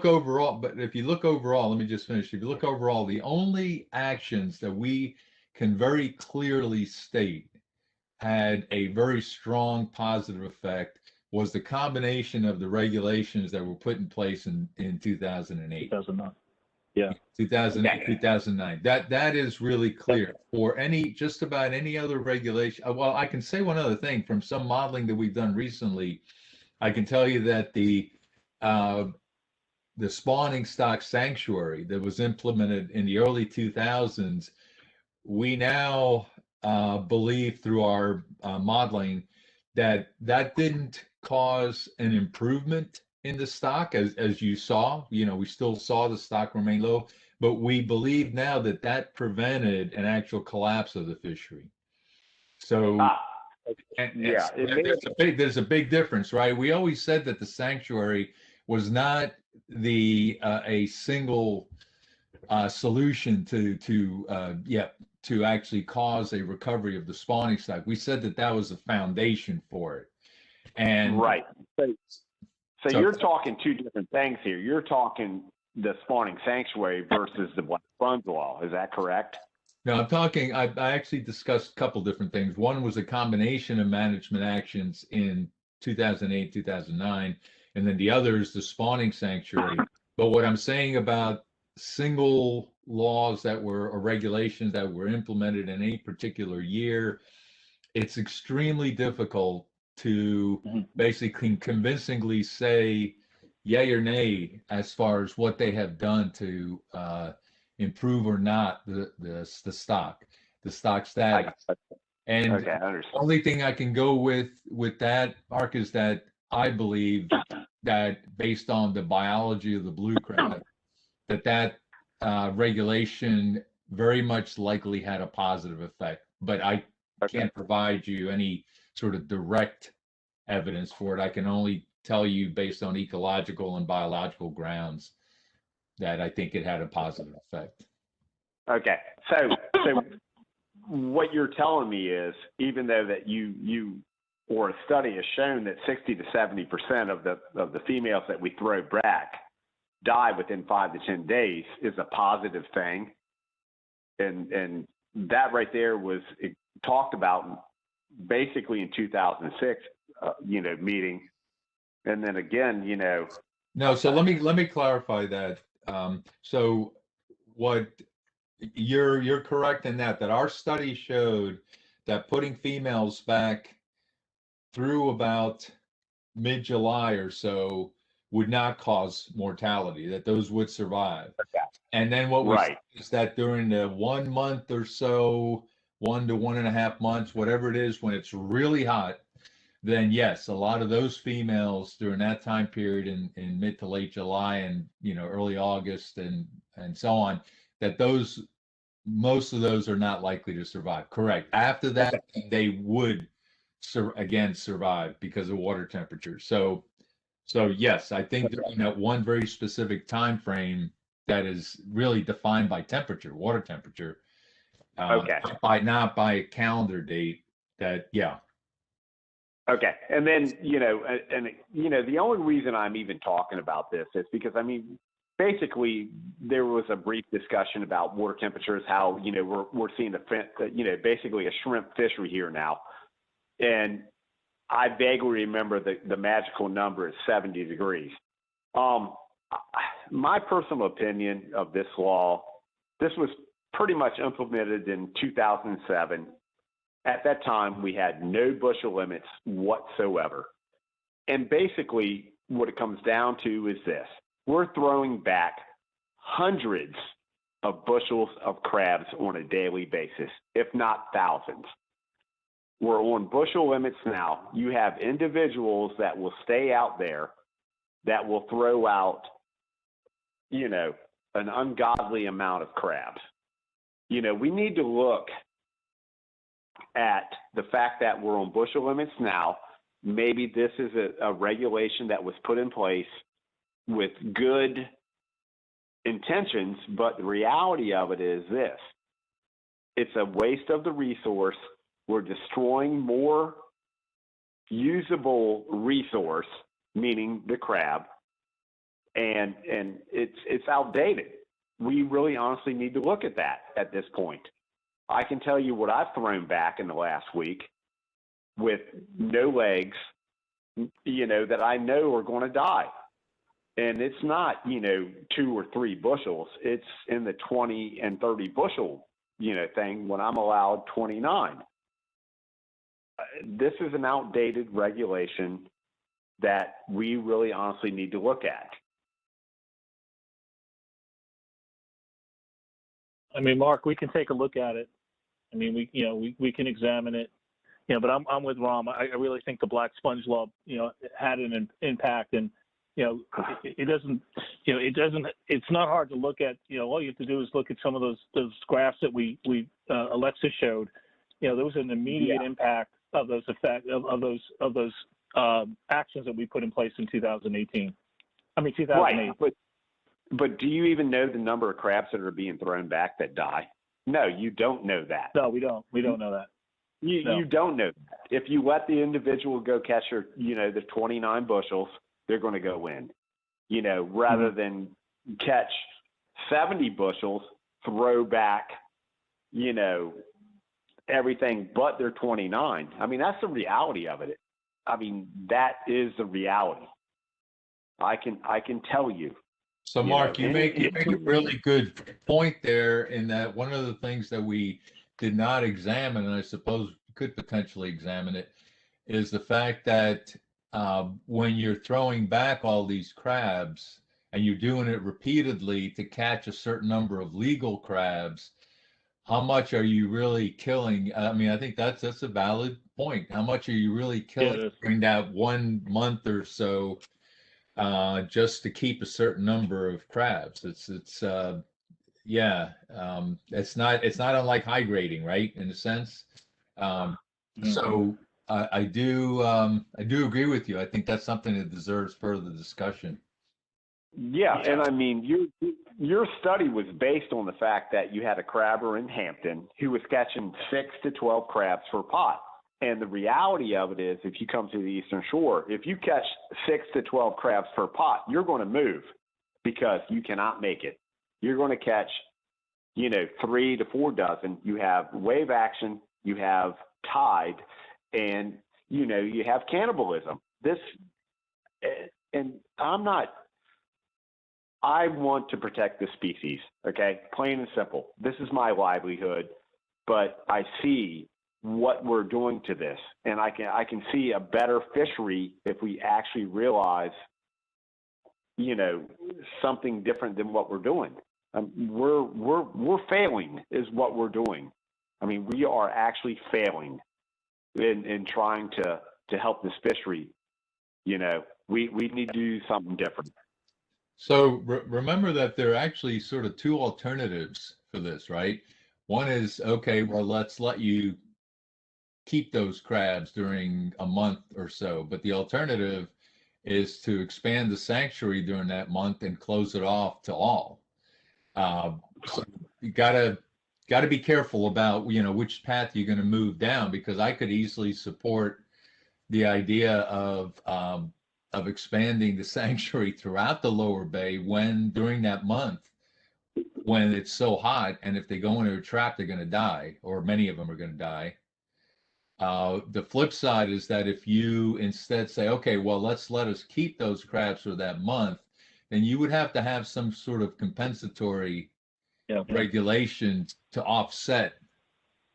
overall, let me just finish. If you look overall, the only actions that we can very clearly state had a very strong positive effect was the combination of the regulations that were put in place in 2008. 2009. Yeah. 2008, 2009. That is really clear. For just about any other regulation. Well, I can say one other thing from some modeling that we've done recently. I can tell you that the spawning stock sanctuary that was implemented in the early 2000s, we now believe through our modeling that didn't cause an improvement in the stock, as you saw. You know, we still saw the stock remain low, but we believe now that prevented an actual collapse of the fishery. So there's a big difference, right? We always said that the sanctuary was not a single solution to actually cause a recovery of the spawning stock. We said that was a foundation for it. And right. So you're talking two different things here. You're talking the spawning sanctuary versus the black sponge wall. Is that correct? No, I actually discussed a couple different things. One was a combination of management actions in 2008, 2009, and then the other is the spawning sanctuary. But what I'm saying about single laws or regulations that were implemented in a particular year, it's extremely difficult to basically convincingly say yay or nay as far as what they have done to improve or not the stock status. And the only thing I can go with that, Mark, is that I believe that based on the biology of the blue crab, that regulation very much likely had a positive effect. But I can't provide you any sort of direct evidence for it. I can only tell you based on ecological and biological grounds that I think it had a positive effect. Okay, so what you're telling me is, even though that you or a study has shown that 60 to 70% of the females that we throw back die within 5 to 10 days, is a positive thing, and that right there was talked about basically in 2006, meeting, and then again, No, so let me clarify that. So what you're correct in that our study showed that putting females back through about mid-July or so would not cause mortality, that those would survive. And then what we see is that during the 1 month or so, 1 to 1.5 months, whatever it is, when it's really hot, then yes, a lot of those females during that time period in mid to late July and early August and so on, that most of those are not likely to survive. Correct. After that, they would again survive because of water temperature. So yes, I think during that one very specific time frame that is really defined by temperature, water temperature, not by a calendar date. Okay, and then the only reason I'm even talking about this is because basically there was a brief discussion about water temperatures, how we're seeing basically a shrimp fishery here now, and I vaguely remember the magical number is 70 degrees. my personal opinion of this law, this was pretty much implemented in 2007. At that time, we had no bushel limits whatsoever. And basically, what it comes down to is this. We're throwing back hundreds of bushels of crabs on a daily basis, if not thousands. We're on bushel limits now. You have individuals that will stay out there that will throw out, you know, an ungodly amount of crabs. You know, we need to look at the fact that we're on bushel limits now. Maybe this is a regulation that was put in place with good intentions, but the reality of it is this. It's a waste of the resource. We're destroying more usable resource, meaning the crab, and it's outdated. We really honestly need to look at that at this point. I can tell you what I've thrown back in the last week with no legs, you know, that I know are going to die. And it's not, you know, 2 or 3 bushels. It's in the 20 and 30 bushel, you know, thing when I'm allowed 29. This is an outdated regulation that we really honestly need to look at. I mean, Mark, we can take a look at it. I mean, we can examine it. You know, but I'm with Rom. I really think the black sponge law, you know, had an impact, and you know, it doesn't, you know, it's not hard to look at. You know, all you have to do is look at some of those graphs that we Alexa showed. You know, there was an immediate impact of those of those actions that we put in place in 2018. I mean, 2008. Right, but do you even know the number of crabs that are being thrown back that die? No, you don't know that. No, we don't. We don't know that. You don't know that. If you let the individual go catch her, you know, the 29 bushels, they're going to go in. You know, rather than catch 70 bushels, throw back, you know, everything but their 29. I mean, that's the reality of it. I mean, that is the reality. I can tell you. So Mark, you make a really good point there in that one of the things that we did not examine, and I suppose could potentially examine it, is the fact that when you're throwing back all these crabs and you're doing it repeatedly to catch a certain number of legal crabs, how much are you really killing? I mean, I think that's a valid point. How much are you really killing during that 1 month or so just to keep a certain number of crabs? It's not unlike high grading, right? In a sense. So I do agree with you. I think that's something that deserves further discussion. Yeah, and I mean, your study was based on the fact that you had a crabber in Hampton who was catching 6 to 12 crabs per pot. And the reality of it is, if you come to the Eastern Shore, if you catch 6 to 12 crabs per pot, you're going to move because you cannot make it. You're going to catch, you know, 3 to 4 dozen. You have wave action, you have tide, and, you know, you have cannibalism. And I want to protect the species, okay? Plain and simple. This is my livelihood, but I see what we're doing to this, and I can see a better fishery if we actually realize, you know, something different than what we're doing. We're failing is what we're doing. I mean, we are actually failing in trying to help this fishery. You know, we need to do something different. So remember that there are actually sort of 2 alternatives for this, right? One is, okay, well, let's let you keep those crabs during a month or so. But the alternative is to expand the sanctuary during that month and close it off to all. So you gotta be careful about, you know, which path you're going to move down, because I could easily support the idea of expanding the sanctuary throughout the lower bay when during that month when it's so hot, and if they go into a trap, they're going to die, or many of them are going to die. The flip side is that if you instead say, okay, well, let us keep those crabs for that month, then you would have to have some sort of compensatory Yeah. regulation to offset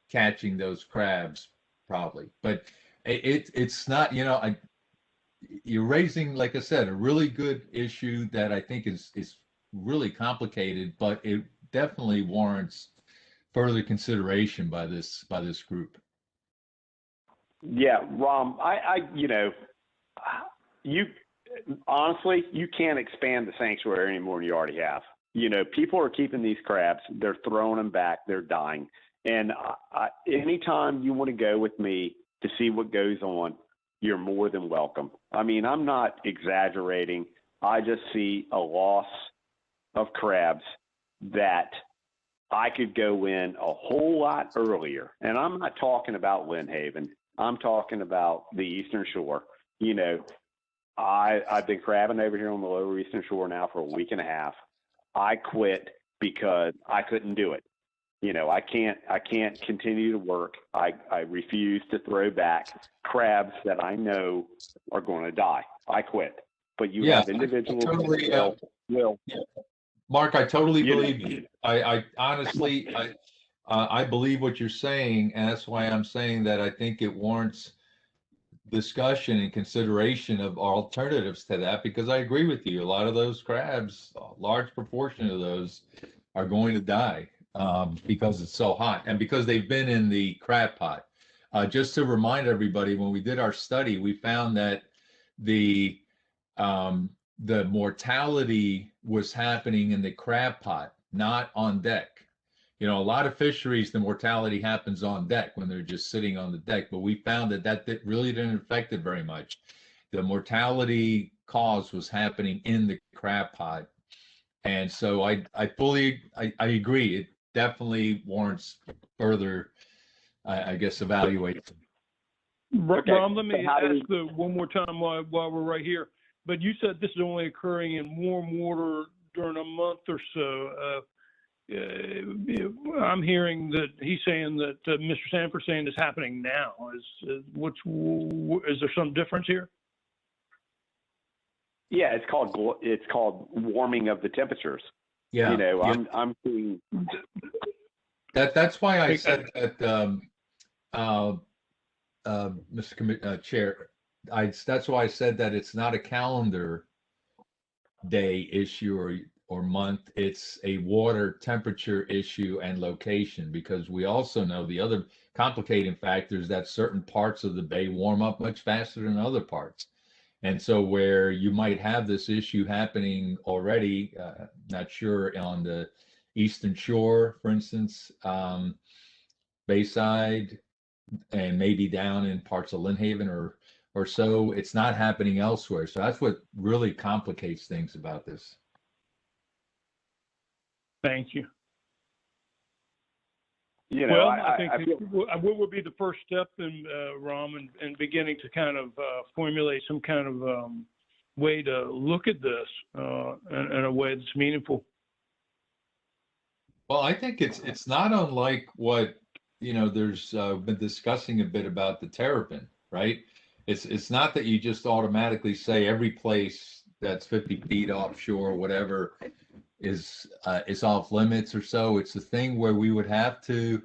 catching those crabs, probably. But it's not, you're raising, like I said, a really good issue that I think is really complicated, but it definitely warrants further consideration by this group. Yeah, Rom, you honestly, you can't expand the sanctuary anymore than you already have. People are keeping these crabs. They're throwing them back. They're dying. And anytime you want to go with me to see what goes on, you're more than welcome. I mean, I'm not exaggerating. I just see a loss of crabs that I could go in a whole lot earlier. And I'm not talking about Lynn Haven. I'm talking about the Eastern Shore. I've been crabbing over here on the Lower Eastern Shore now for a week and a half. I quit because I couldn't do it. I can't continue to work. I refuse to throw back crabs that I know are going to die. I quit. But you have individuals that will. Mark, I totally believe you. I honestly, I believe what you're saying, and that's why I'm saying that I think it warrants discussion and consideration of alternatives to that, because I agree with you. A lot of those crabs, a large proportion of those, are going to die because it's so hot and because they've been in the crab pot. Just to remind everybody, when we did our study, we found that the mortality was happening in the crab pot, not on deck. A lot of fisheries, the mortality happens on deck when they're just sitting on the deck, but we found that really didn't affect it very much. The mortality cause was happening in the crab pot. And so I agree. It definitely warrants further, I guess, evaluation. Ron, let me ask one more time while we're right here. But you said this is only occurring in warm water during a month or so. I'm hearing that he's saying that Mr. Sanford's saying it's happening now. Is there some difference here? Yeah, it's called warming of the temperatures. Yeah, I'm seeing that's why I said that, Mr. Chair. That's why I said that it's not a calendar day issue or month. It's a water temperature issue and location, because we also know the other complicating factor is that certain parts of the bay warm up much faster than other parts. And so where you might have this issue happening already, not sure, on the Eastern Shore, for instance, Bayside, and maybe down in parts of Lynn Haven or so, it's not happening elsewhere. So that's what really complicates things about this. Thank you. I think what would be the first step in Rom and beginning to kind of formulate some kind of way to look at this in a way that's meaningful? Well, I think it's not unlike what there's been discussing a bit about the Terrapin, right? It's not that you just automatically say every place that's 50 feet offshore, whatever, is off limits or so. It's a thing where we would have to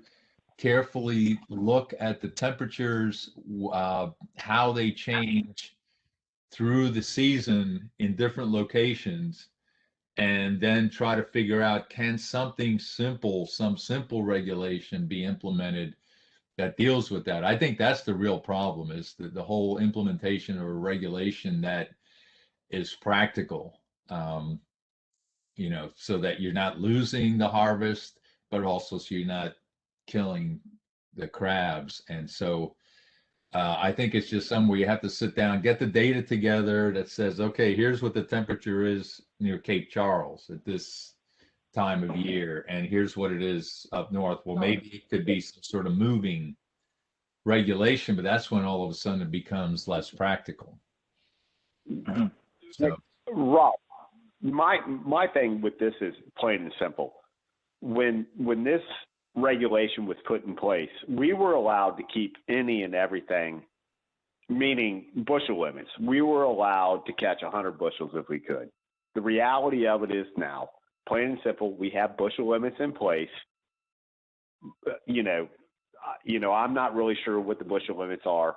carefully look at the temperatures, how they change through the season in different locations, and then try to figure out, can some simple regulation be implemented that deals with that. I think that's the real problem, is the whole implementation of a regulation that is practical. So that you're not losing the harvest, but also so you're not killing the crabs. And so I think it's just somewhere where you have to sit down, get the data together that says, okay, here's what the temperature is near Cape Charles at this time of year, and here's what it is up north. Well, maybe it could be some sort of moving regulation, but that's when all of a sudden it becomes less practical. So, Rob, my thing with this is plain and simple. When this regulation was put in place, we were allowed to keep any and everything, meaning bushel limits. We were allowed to catch 100 bushels if we could. the reality of it is now, plain and simple, we have bushel limits in place. I'm not really sure what the bushel limits are,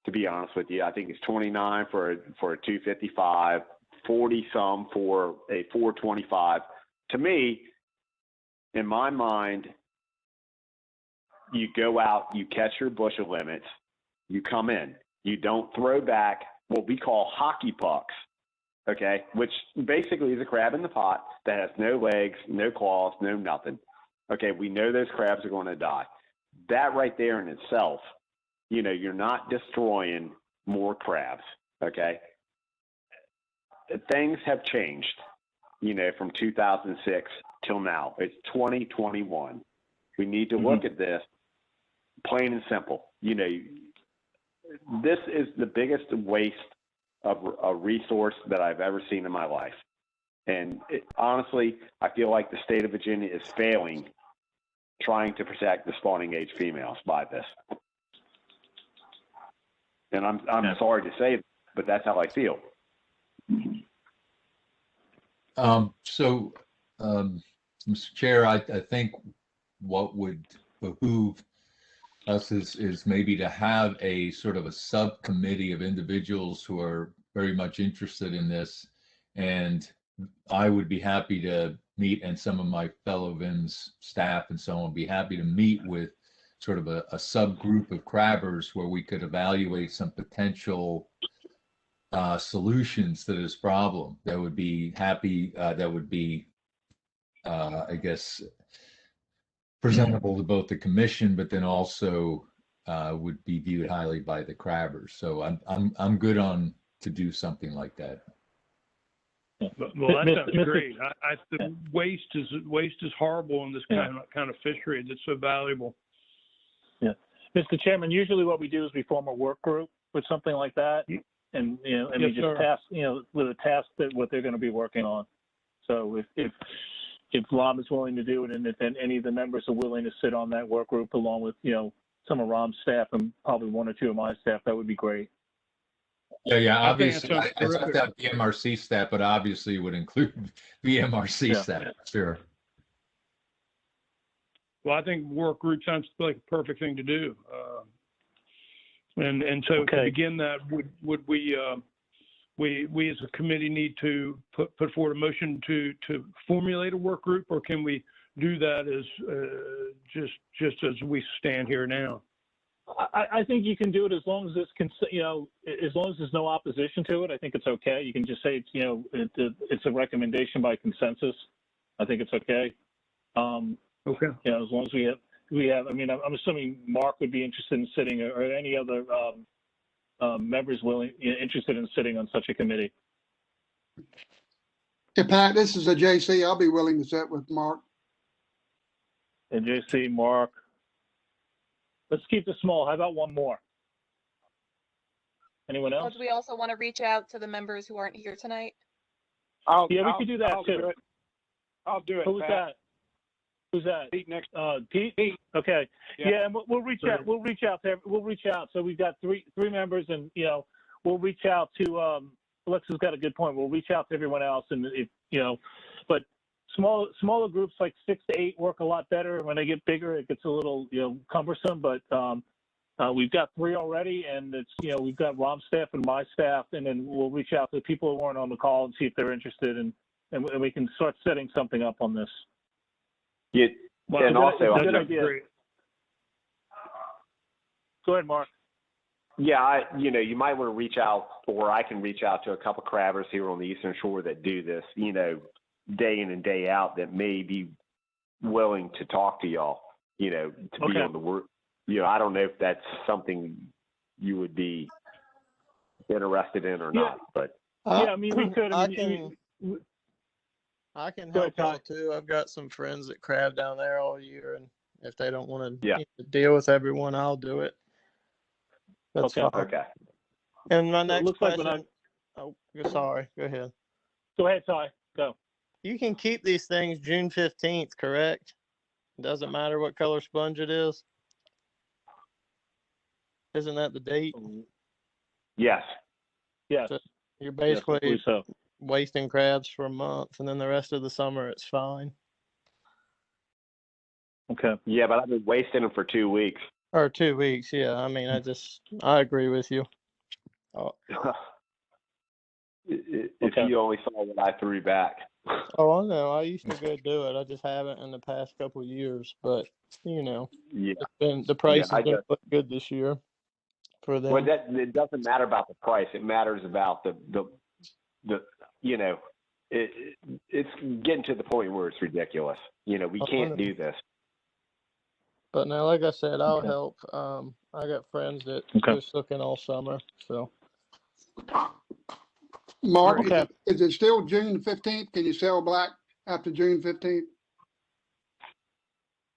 to be honest with you. I think it's 29 for a 255, 40 some for a 425. To me, in my mind, you go out, you catch your bushel limits, you come in. You don't throw back what we call hockey pucks, okay, which basically is a crab in the pot that has no legs, no claws, no nothing. Okay, we know those crabs are going to die. That right there in itself, you're not destroying more crabs, okay? Things have changed, from 2006 till now. It's 2021. We need to look at this plain and simple. This is the biggest waste of a resource that I've ever seen in my life. And honestly, I feel like the state of Virginia is failing trying to protect the spawning age females by this. And I'm sorry to say it, but that's how I feel. Mr. Chair, I think what would behoove us is maybe to have a sort of a subcommittee of individuals who are very much interested in this. And I would be happy to meet, and some of my fellow VIMS staff and so on would be happy to meet with sort of a subgroup of crabbers where we could evaluate some potential solutions to this problem that would be I guess, presentable to both the commission, but then also would be viewed highly by the crabbers. So I'm good on to do something like that. Well, that sounds great. The waste is horrible in this kind of fishery that's so valuable. Yeah, Mr. Chairman. Usually, what we do is we form a work group with something like that, and we just task with a task that what they're going to be working on. So if Rom is willing to do it, and if any of the members are willing to sit on that work group along with some of Rom's staff and probably one or two of my staff, that would be great. Yeah. Obviously, I thought that VMRC staff, but obviously would include VMRC staff. Sure. Well, I think work group sounds like a perfect thing to do. And so to begin that, would we as a committee need to put forward a motion to formulate a work group, or can we do that as just as we stand here now? I think you can do it as long as as long as there's no opposition to it. I think it's okay. You can just say it's a recommendation by consensus. I think it's okay. Okay. As long as we have. I mean, I'm assuming Mark would be interested in sitting, or any other members interested in sitting on such a committee. Hey, Pat, this is a JC. I'll be willing to sit with Mark. And JC, Mark. Let's keep this small. How about one more? Anyone else? Do we also want to reach out to the members who aren't here tonight? We could do that too. I'll do it. Who's that? Who's that? Pete next. Pete. Okay. Yeah, and we'll reach out. We'll reach out. So we've got three members, and we'll reach out to. Alexa's got a good point. We'll reach out to everyone else, and but smaller groups like 6 to 8 work a lot better. When they get bigger, it gets a little cumbersome. But we've got 3 already, and it's we've got Rom's staff and my staff, and then we'll reach out to the people who weren't on the call and see if they're interested, and we can start setting something up on this. Yeah, well, and also, great. Go ahead, Mark. Yeah, you might want to reach out, or I can reach out to a couple crabbers here on the Eastern Shore that do this, day in and day out, that may be willing to talk to y'all, to be on the work. I don't know if that's something you would be interested in or not, but I mean, we could. I can help out too. I've got some friends that crab down there all year, and if they don't want to deal with everyone, I'll do it. That's fine. Okay. And my next question. Like sorry. Go ahead. Go ahead, Ty. Go. You can keep these things June 15th, correct? Doesn't matter what color sponge it is. Isn't that the date? Yes. Yes. So you're basically wasting crabs for a month, and then the rest of the summer it's fine. Okay. Yeah, but I've been wasting them for 2 weeks. Or 2 weeks, yeah. I mean, I agree with you. Oh, If you only saw what I threw back. oh, I know. I used to go do it. I just haven't in the past couple of years. But Yeah. the price I has been guess. look good this year for them. Well, it doesn't matter about the price. It matters about the you know, it's getting to the point where it's ridiculous. You know, we can't do this. But now, like I said, I'll Okay. help. I got friends that Okay. go looking all summer. So Mark, Okay. is it still June 15th? Can you sell black after June 15th?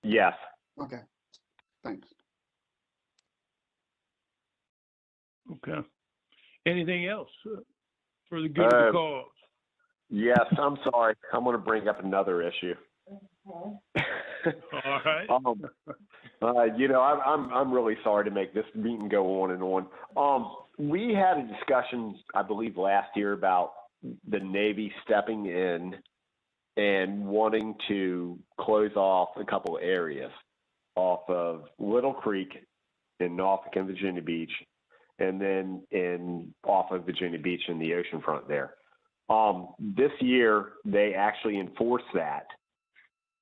Yes. Okay, thanks. Okay. Anything else for the good of the cause? Yes, I'm sorry. I'm going to bring up another issue. All right. You know, I'm really sorry to make this meeting go on and on. We had a discussion, I believe, last year about the Navy stepping in and wanting to close off a couple of areas off of Little Creek in Norfolk and Virginia Beach, and then off of Virginia Beach in the oceanfront there. This year, they actually enforced that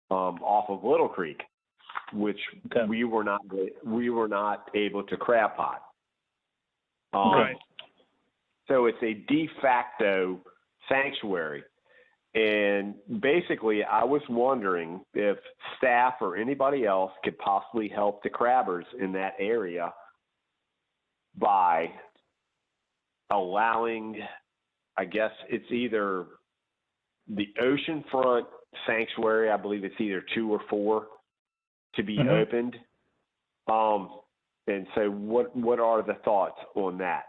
off of Little Creek, which we were not able to crab pot. Right. So it's a de facto sanctuary. And basically, I was wondering if staff or anybody else could possibly help the crabbers in that area by allowing, I guess it's either the oceanfront sanctuary, I believe it's either 2 or 4, to be opened. And so what are the thoughts on that?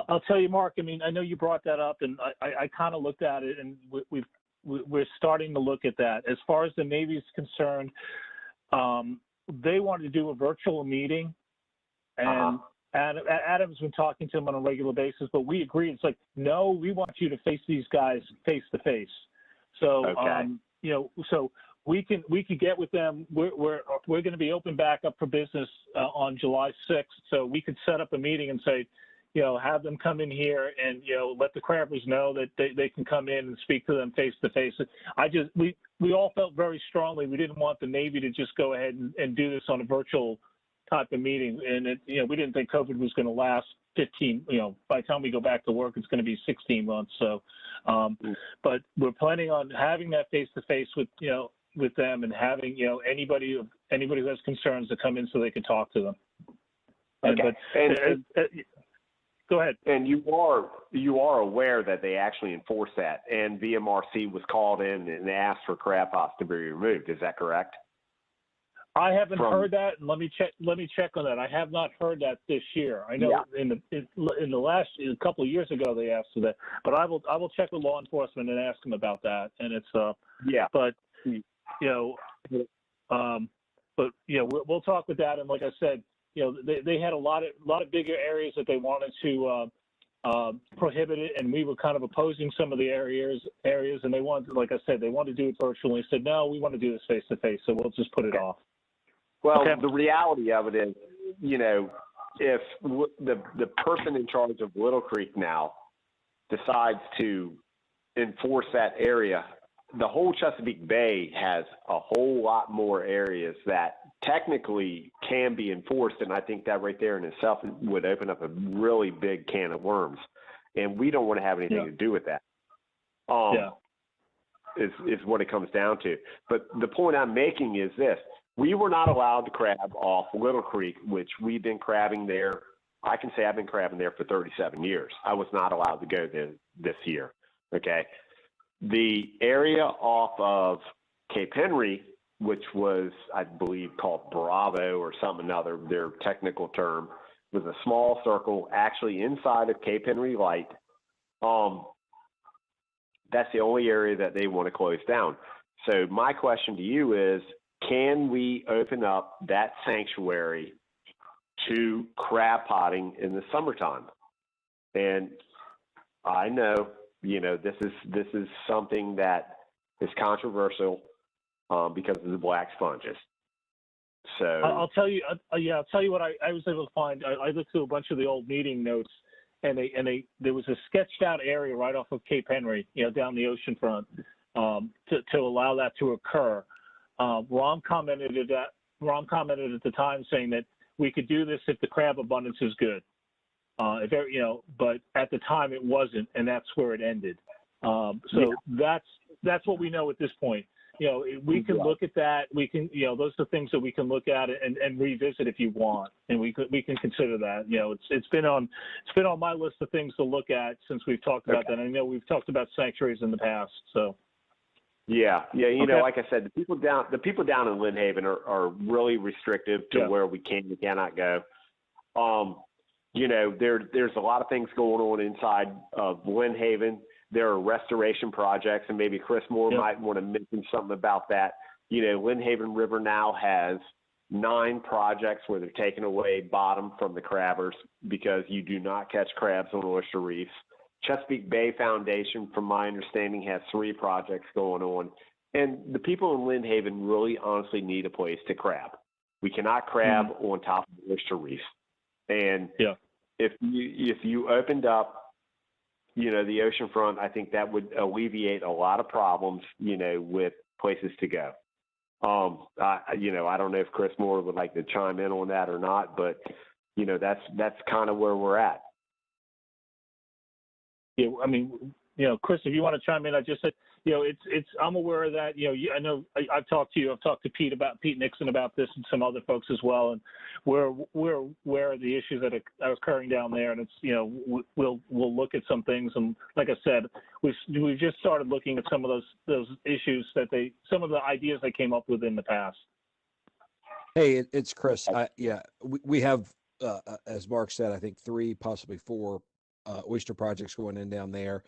I'll tell you, Mark, I mean, I know you brought that up, and I kind of looked at it, and we're starting to look at that. As far as the Navy is concerned, they wanted to do a virtual meeting, and Adam's been talking to them on a regular basis, but we agreed. It's like, no, we want you to face these guys face to face. So, you know, so we can get with them. We're going to be open back up for business on July 6th. So we could set up a meeting and say, you know, have them come in here and, you know, let the crabbers know that they can come in and speak to them face to face. We all felt very strongly we didn't want the Navy to just go ahead and do this on a virtual type of meeting. And, you know, we didn't think COVID was going to last 15, you know, by the time we go back to work, it's going to be 16 months. So, but we're planning on having that face to face with, you know, with them, and having, you know, anybody who has concerns to come in so they can talk to them. Okay. Go ahead. And you are aware that they actually enforce that, and VMRC was called in and asked for crab pots to be removed. Is that correct? I haven't heard that. Let me check on that. I have not heard that this year. I know in the last a couple of years ago they asked for that, but I will check with law enforcement and ask them about that. And it's but you know, but you know, we'll talk with that. And like I said, you know, they had a lot of bigger areas that they wanted to prohibit it, and we were kind of opposing some of the areas, and they wanted, like I said, they wanted to do it virtually. Said, no, we want to do this face to face, so we'll just put it off. Well, the reality of it is, you know, if the person in charge of Little Creek now decides to enforce that area, the whole Chesapeake Bay has a whole lot more areas that technically can be enforced, and I think that right there in itself would open up a really big can of worms, and we don't want to have anything to do with that. Is what it comes down to. But the point I'm making is this: we were not allowed to crab off Little Creek, which we've been crabbing there. I can say I've been crabbing there for 37 years. I was not allowed to go there this year. Okay. The area off of Cape Henry, which was, I believe, called Bravo or something another, their technical term, was a small circle actually inside of Cape Henry Light. That's the only area that they want to close down. So my question to you is, can we open up that sanctuary to crab potting in the summertime? And I know this is something that is controversial because of the black sponges. So I'll tell you, I'll tell you what I was able to find. I looked through a bunch of the old meeting notes, and there was a sketched out area right off of Cape Henry, down the ocean front, to allow that to occur. Ron commented at the time saying that we could do this if the crab abundance is good. But at the time it wasn't, and that's where it ended. That's what we know at this point. We can look at that. We can, those are things that we can look at and revisit if you want, and we can consider that. It's been on my list of things to look at since we've talked about that. I know we've talked about sanctuaries in the past, so. Yeah. Like I said, the people down in Lynn Haven are really restrictive to where we can and cannot go. There's a lot of things going on inside of Lynn Haven. There are restoration projects, and maybe Chris Moore might want to mention something about that. Lynn Haven River now has 9 projects where they're taking away bottom from the crabbers because you do not catch crabs on oyster reefs. Chesapeake Bay Foundation, from my understanding, has 3 projects going on. And the people in Lynn Haven really honestly need a place to crab. We cannot crab on top of the oyster reefs. And if you opened up, the oceanfront, I think that would alleviate a lot of problems, with places to go. I don't know if Chris Moore would like to chime in on that or not, but, that's kind of where we're at. Yeah, I mean, Chris, if you want to chime in, I just said, I'm aware of that. I know I've talked to Pete Nixon about this and some other folks as well, and we're aware of the issues that are occurring down there, and it's, we'll look at some things, and like I said, we've just started looking at some of those issues some of the ideas they came up with in the past. Hey, it's Chris. We have, as Mark said, I think 3, possibly 4 oyster projects going in down there.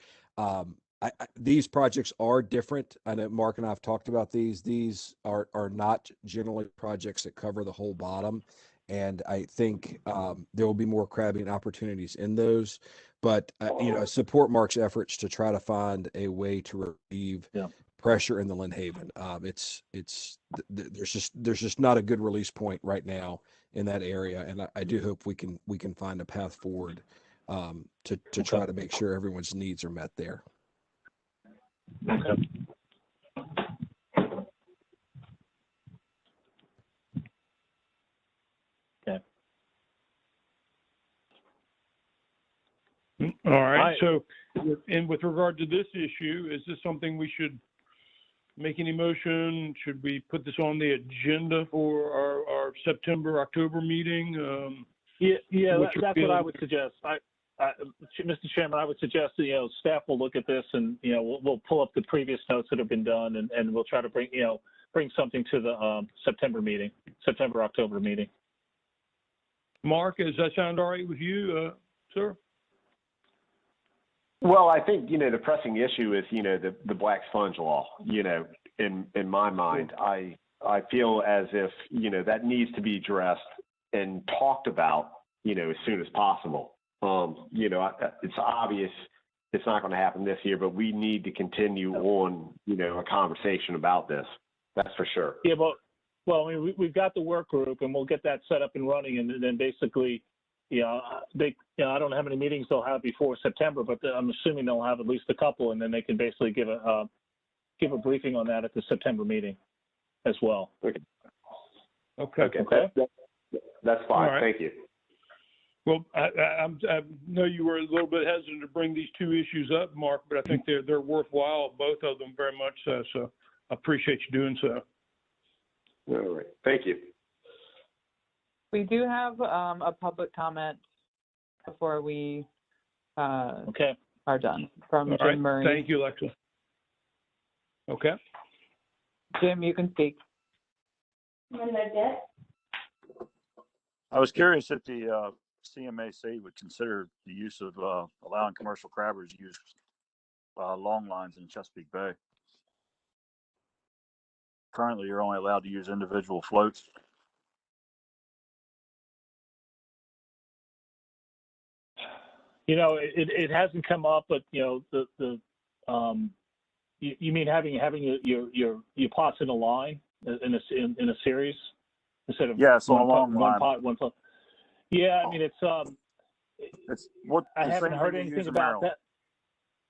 These projects are different. I know Mark and I have talked about these. These are not generally projects that cover the whole bottom. And I think there will be more crabbing opportunities in those. But, support Mark's efforts to try to find a way to relieve pressure in the Lynn Haven. There's just not a good release point right now in that area. And I do hope we can find a path forward to try to make sure everyone's needs are met there. Okay. All right. So, and with regard to this issue, is this something we should make any motion? Should we put this on the agenda for our September, October meeting? That's what I would suggest. Mr. Chairman, I would suggest that, staff will look at this and, we'll pull up the previous notes that have been done and we'll try to bring something to the September, October meeting. Mark, does that sound all right with you, sir? Well, I think, the pressing issue is, the black sponge law, in my mind. I feel as if, that needs to be addressed and talked about, as soon as possible. It's obvious it's not going to happen this year, but we need to continue on, a conversation about this. That's for sure. Yeah, well, I mean, we've got the work group, and we'll get that set up and running, and then basically, I don't know how many meetings they'll have before September, but I'm assuming they'll have at least a couple, and then they can basically give a briefing on that at the September meeting as well. Okay. That's fine. Right. Thank you. Well, I know you were a little bit hesitant to bring these 2 issues up, Mark, but I think they're worthwhile, both of them very much so. So I appreciate you doing so. All right. Thank you. We do have a public comment before we are done from Jim Murray. Thank you, Alexa. Okay. Jim, you can speak. I was curious if the CMAC would consider the use of allowing commercial crabbers to use long lines in Chesapeake Bay. Currently, you're only allowed to use individual floats. It hasn't come up, but you mean having your pots in a line in a series instead of one pot, one pot. Yeah, I mean it's what I haven't heard anything about that.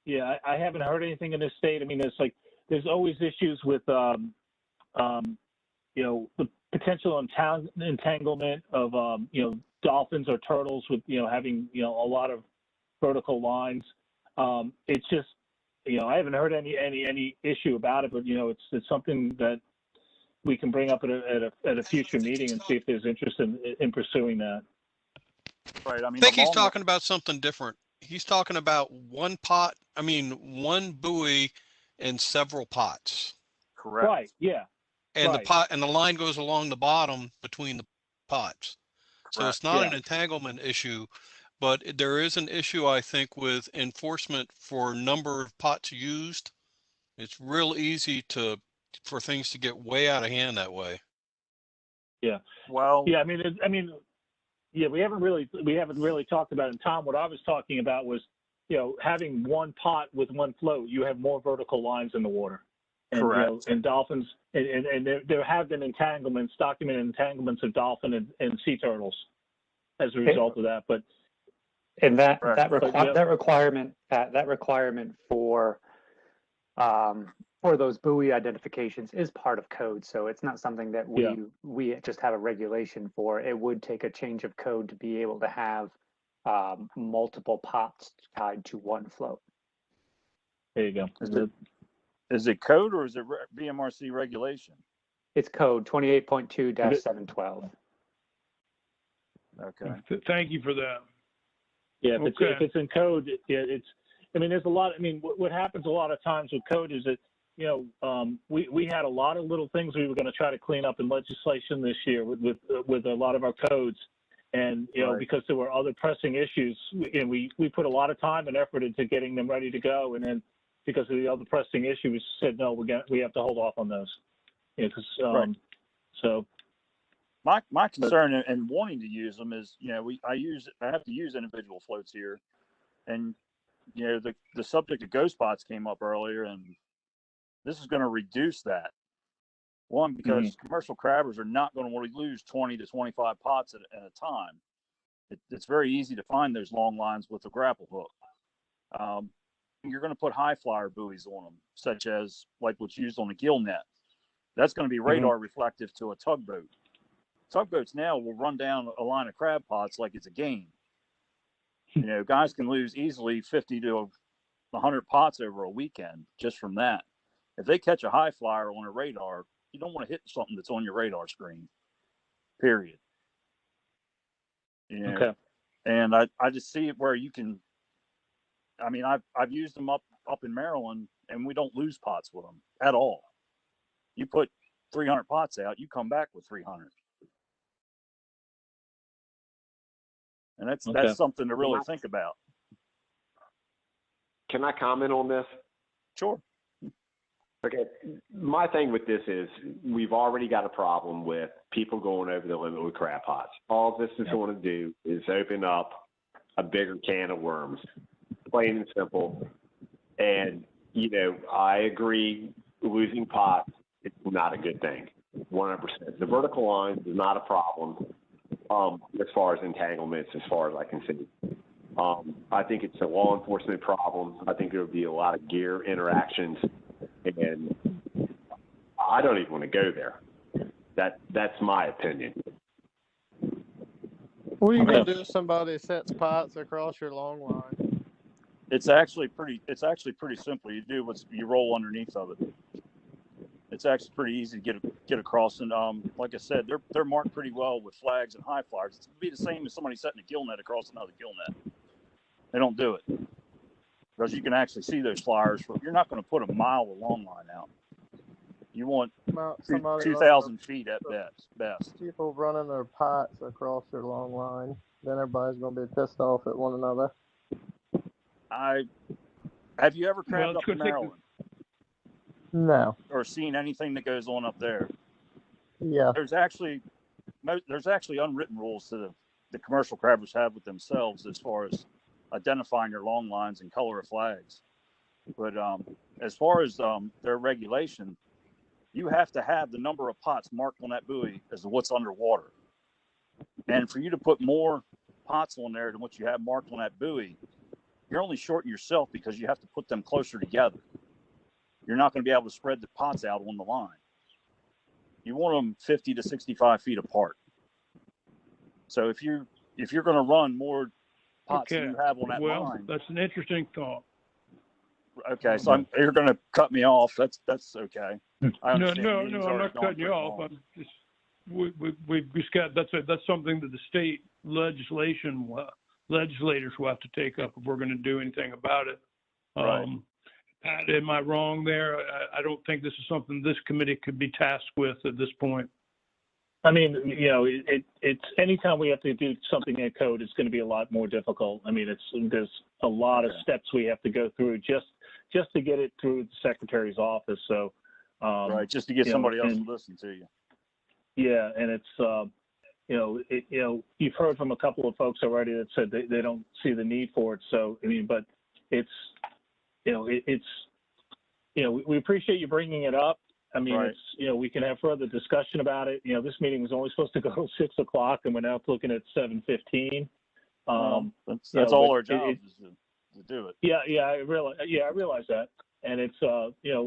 Yeah, I haven't heard anything in this state. I mean, it's like there's always issues with the potential entanglement of dolphins or turtles with having a lot of vertical lines. It's just I haven't heard any issue about it, but it's something that we can bring up at a future meeting and see if there's interest in pursuing that. Right. I mean, think he's talking about something different. He's talking about one buoy and several pots. Correct. Right. Yeah. And right. the line goes along the bottom between the pots. Correct. So it's not an entanglement issue, but there is an issue, I think, with enforcement for number of pots used. It's real easy for things to get way out of hand that way. Yeah. Well. Yeah. Yeah, we haven't really talked about it. And Tom, what I was talking about was, having one pot with one float, you have more vertical lines in the water. And, correct. And dolphins, and there have been documented entanglements of dolphin and sea turtles as a result of that. But and that requirement for those buoy identifications is part of code, so it's not something that we just have a regulation for. It would take a change of code to be able to have multiple pots tied to one float. There you go. Is it code or is it BMRC regulation? It's code 28.2-712. Okay. Thank you for that. Yeah, if it's in code, there's a lot. What happens a lot of times with code is that we had a lot of little things we were going to try to clean up in legislation this year with a lot of our codes, and because there were other pressing issues, and we put a lot of time and effort into getting them ready to go, and then because of the other pressing issues, we said no, we have to hold off on those. So. My concern and wanting to use them is, I have to use individual floats here, and the subject of ghost pots came up earlier, and this is going to reduce that. One, because commercial crabbers are not going to want to lose 20 to 25 pots at a time. It's very easy to find those long lines with a grapple hook. You're going to put high flyer buoys on them, such as like what's used on a gill net. That's going to be radar reflective to a tugboat. Tugboats now will run down a line of crab pots like it's a game. Guys can lose easily 50 to 100 pots over a weekend just from that. If they catch a high flyer on a radar, you don't want to hit something that's on your radar screen, period. Okay. And I just see it where you can, I've used them up in Maryland, and we don't lose pots with them at all. You put 300 pots out, you come back with 300. And that's something to really think about. Can I comment on this? Sure. Okay. My thing with this is we've already got a problem with people going over the limit with crab pots. All this is going to do is open up a bigger can of worms, plain and simple. And, I agree, losing pots is not a good thing, 100%. The vertical lines is not a problem. As far as entanglements, as far as I can see. I think it's a law enforcement problem. I think there will be a lot of gear interactions, and I don't even want to go there. That's my opinion. What are you going to do if somebody sets pots across your long line? It's actually pretty simple. You roll underneath of it. It's actually pretty easy to get across, and like I said, they're marked pretty well with flags and high flyers. It's be the same as somebody setting a gill net across another gill net. They don't do it because you can actually see those flyers. You're not going to put a mile of long line out. You want 2,000 feet at best. People running their pots across their long line, then everybody's going to be pissed off at one another. Have you ever crabbed up in Maryland? No. Or seen anything that goes on up there? Yeah. There's actually unwritten rules that the commercial crabbers have with themselves as far as identifying your long lines and color of flags. But as far as their regulation, you have to have the number of pots marked on that buoy as to what's underwater. And for you to put more pots on there than what you have marked on that buoy, you're only shorting yourself because you have to put them closer together. You're not going to be able to spread the pots out on the line. You want them 50 to 65 feet apart. So if you're going to run more pots than you have on that line, that's an interesting thought. Okay, so you're going to cut me off. That's okay. I understand No, meetings I'm are not going cutting you pretty off. long. I'm just we've just got that's something that the state legislators will have to take up if we're going to do anything about it. Right. Pat, am I wrong there? I don't think this is something this committee could be tasked with at this point. I mean, you know, it's anytime we have to do something in code, it's going to be a lot more difficult. I mean, there's a lot of steps we have to go through just to get it through the secretary's office. So, right, just to get somebody else to listen to you. Yeah, and it's you've heard from a couple of folks already that said they don't see the need for it. So I mean, but it's we appreciate you bringing it up. I mean, right. It's we can have further discussion about it. This meeting was only supposed to go till 6 o'clock, and we're now looking at 7:15. That's all our job is to do it. Yeah, I realize that. And it's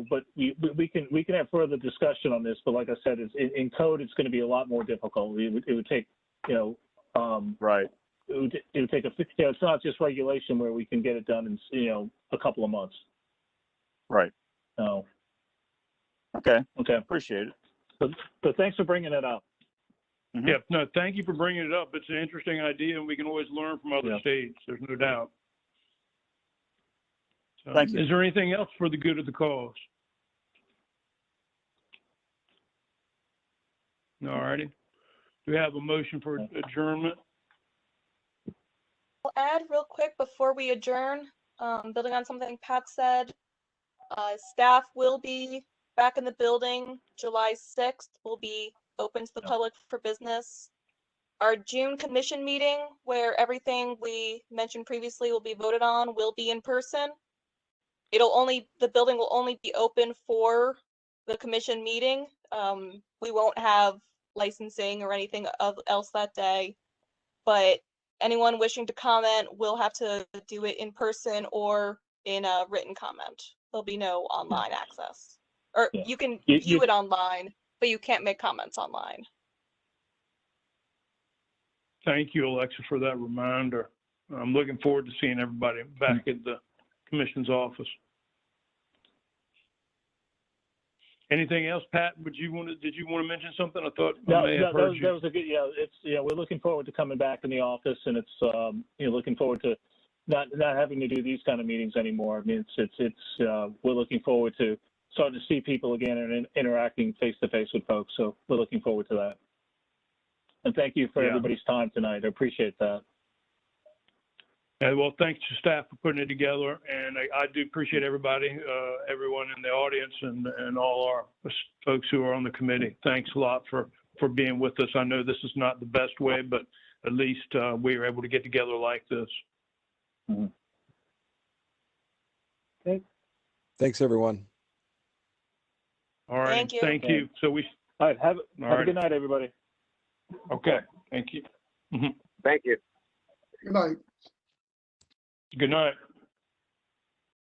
but we can have further discussion on this. But like I said, in code, it's going to be a lot more difficult. It would take right. It would take it's not just regulation where we can get it done in a couple of months. Right. So. Okay. Appreciate it. But thanks for bringing it up. Mm-hmm. Yeah. No, thank you for bringing it up. It's an interesting idea, and we can always learn from other states. There's no doubt. So, thank you. Is there anything else for the good of the cause? All righty. Do we have a motion for adjournment? I'll add real quick before we adjourn, building on something Pat said, staff will be back in the building July 6th. Will be open to the public for business. Our June commission meeting, where everything we mentioned previously will be voted on, will be in person. The building will only be open for the commission meeting. We won't have licensing or anything else that day, but anyone wishing to comment will have to do it in person or in a written comment. There'll be no online access. Or you can view it online, but you can't make comments online. Thank you, Alexa, for that reminder. I'm looking forward to seeing everybody back at the commission's office. Anything else, Pat? Did you want to mention something? I thought I may have heard you. That was a good. We're looking forward to coming back in the office, and it's looking forward to not having to do these kind of meetings anymore. I mean, we're looking forward to starting to see people again and interacting face to face with folks. So we're looking forward to that. And thank you for everybody's time tonight. I appreciate that. Well, thanks to staff for putting it together, and I do appreciate everybody, everyone in the audience, and all our folks who are on the committee. Thanks a lot for being with us. I know this is not the best way, but at least we were able to get together like this. Mm-hmm. Okay. Thanks, everyone. All right. Thank you. Thank you. So all right. Have a good night, everybody. Okay. Thank you. Mm-hmm. Thank you. Good night. Good night.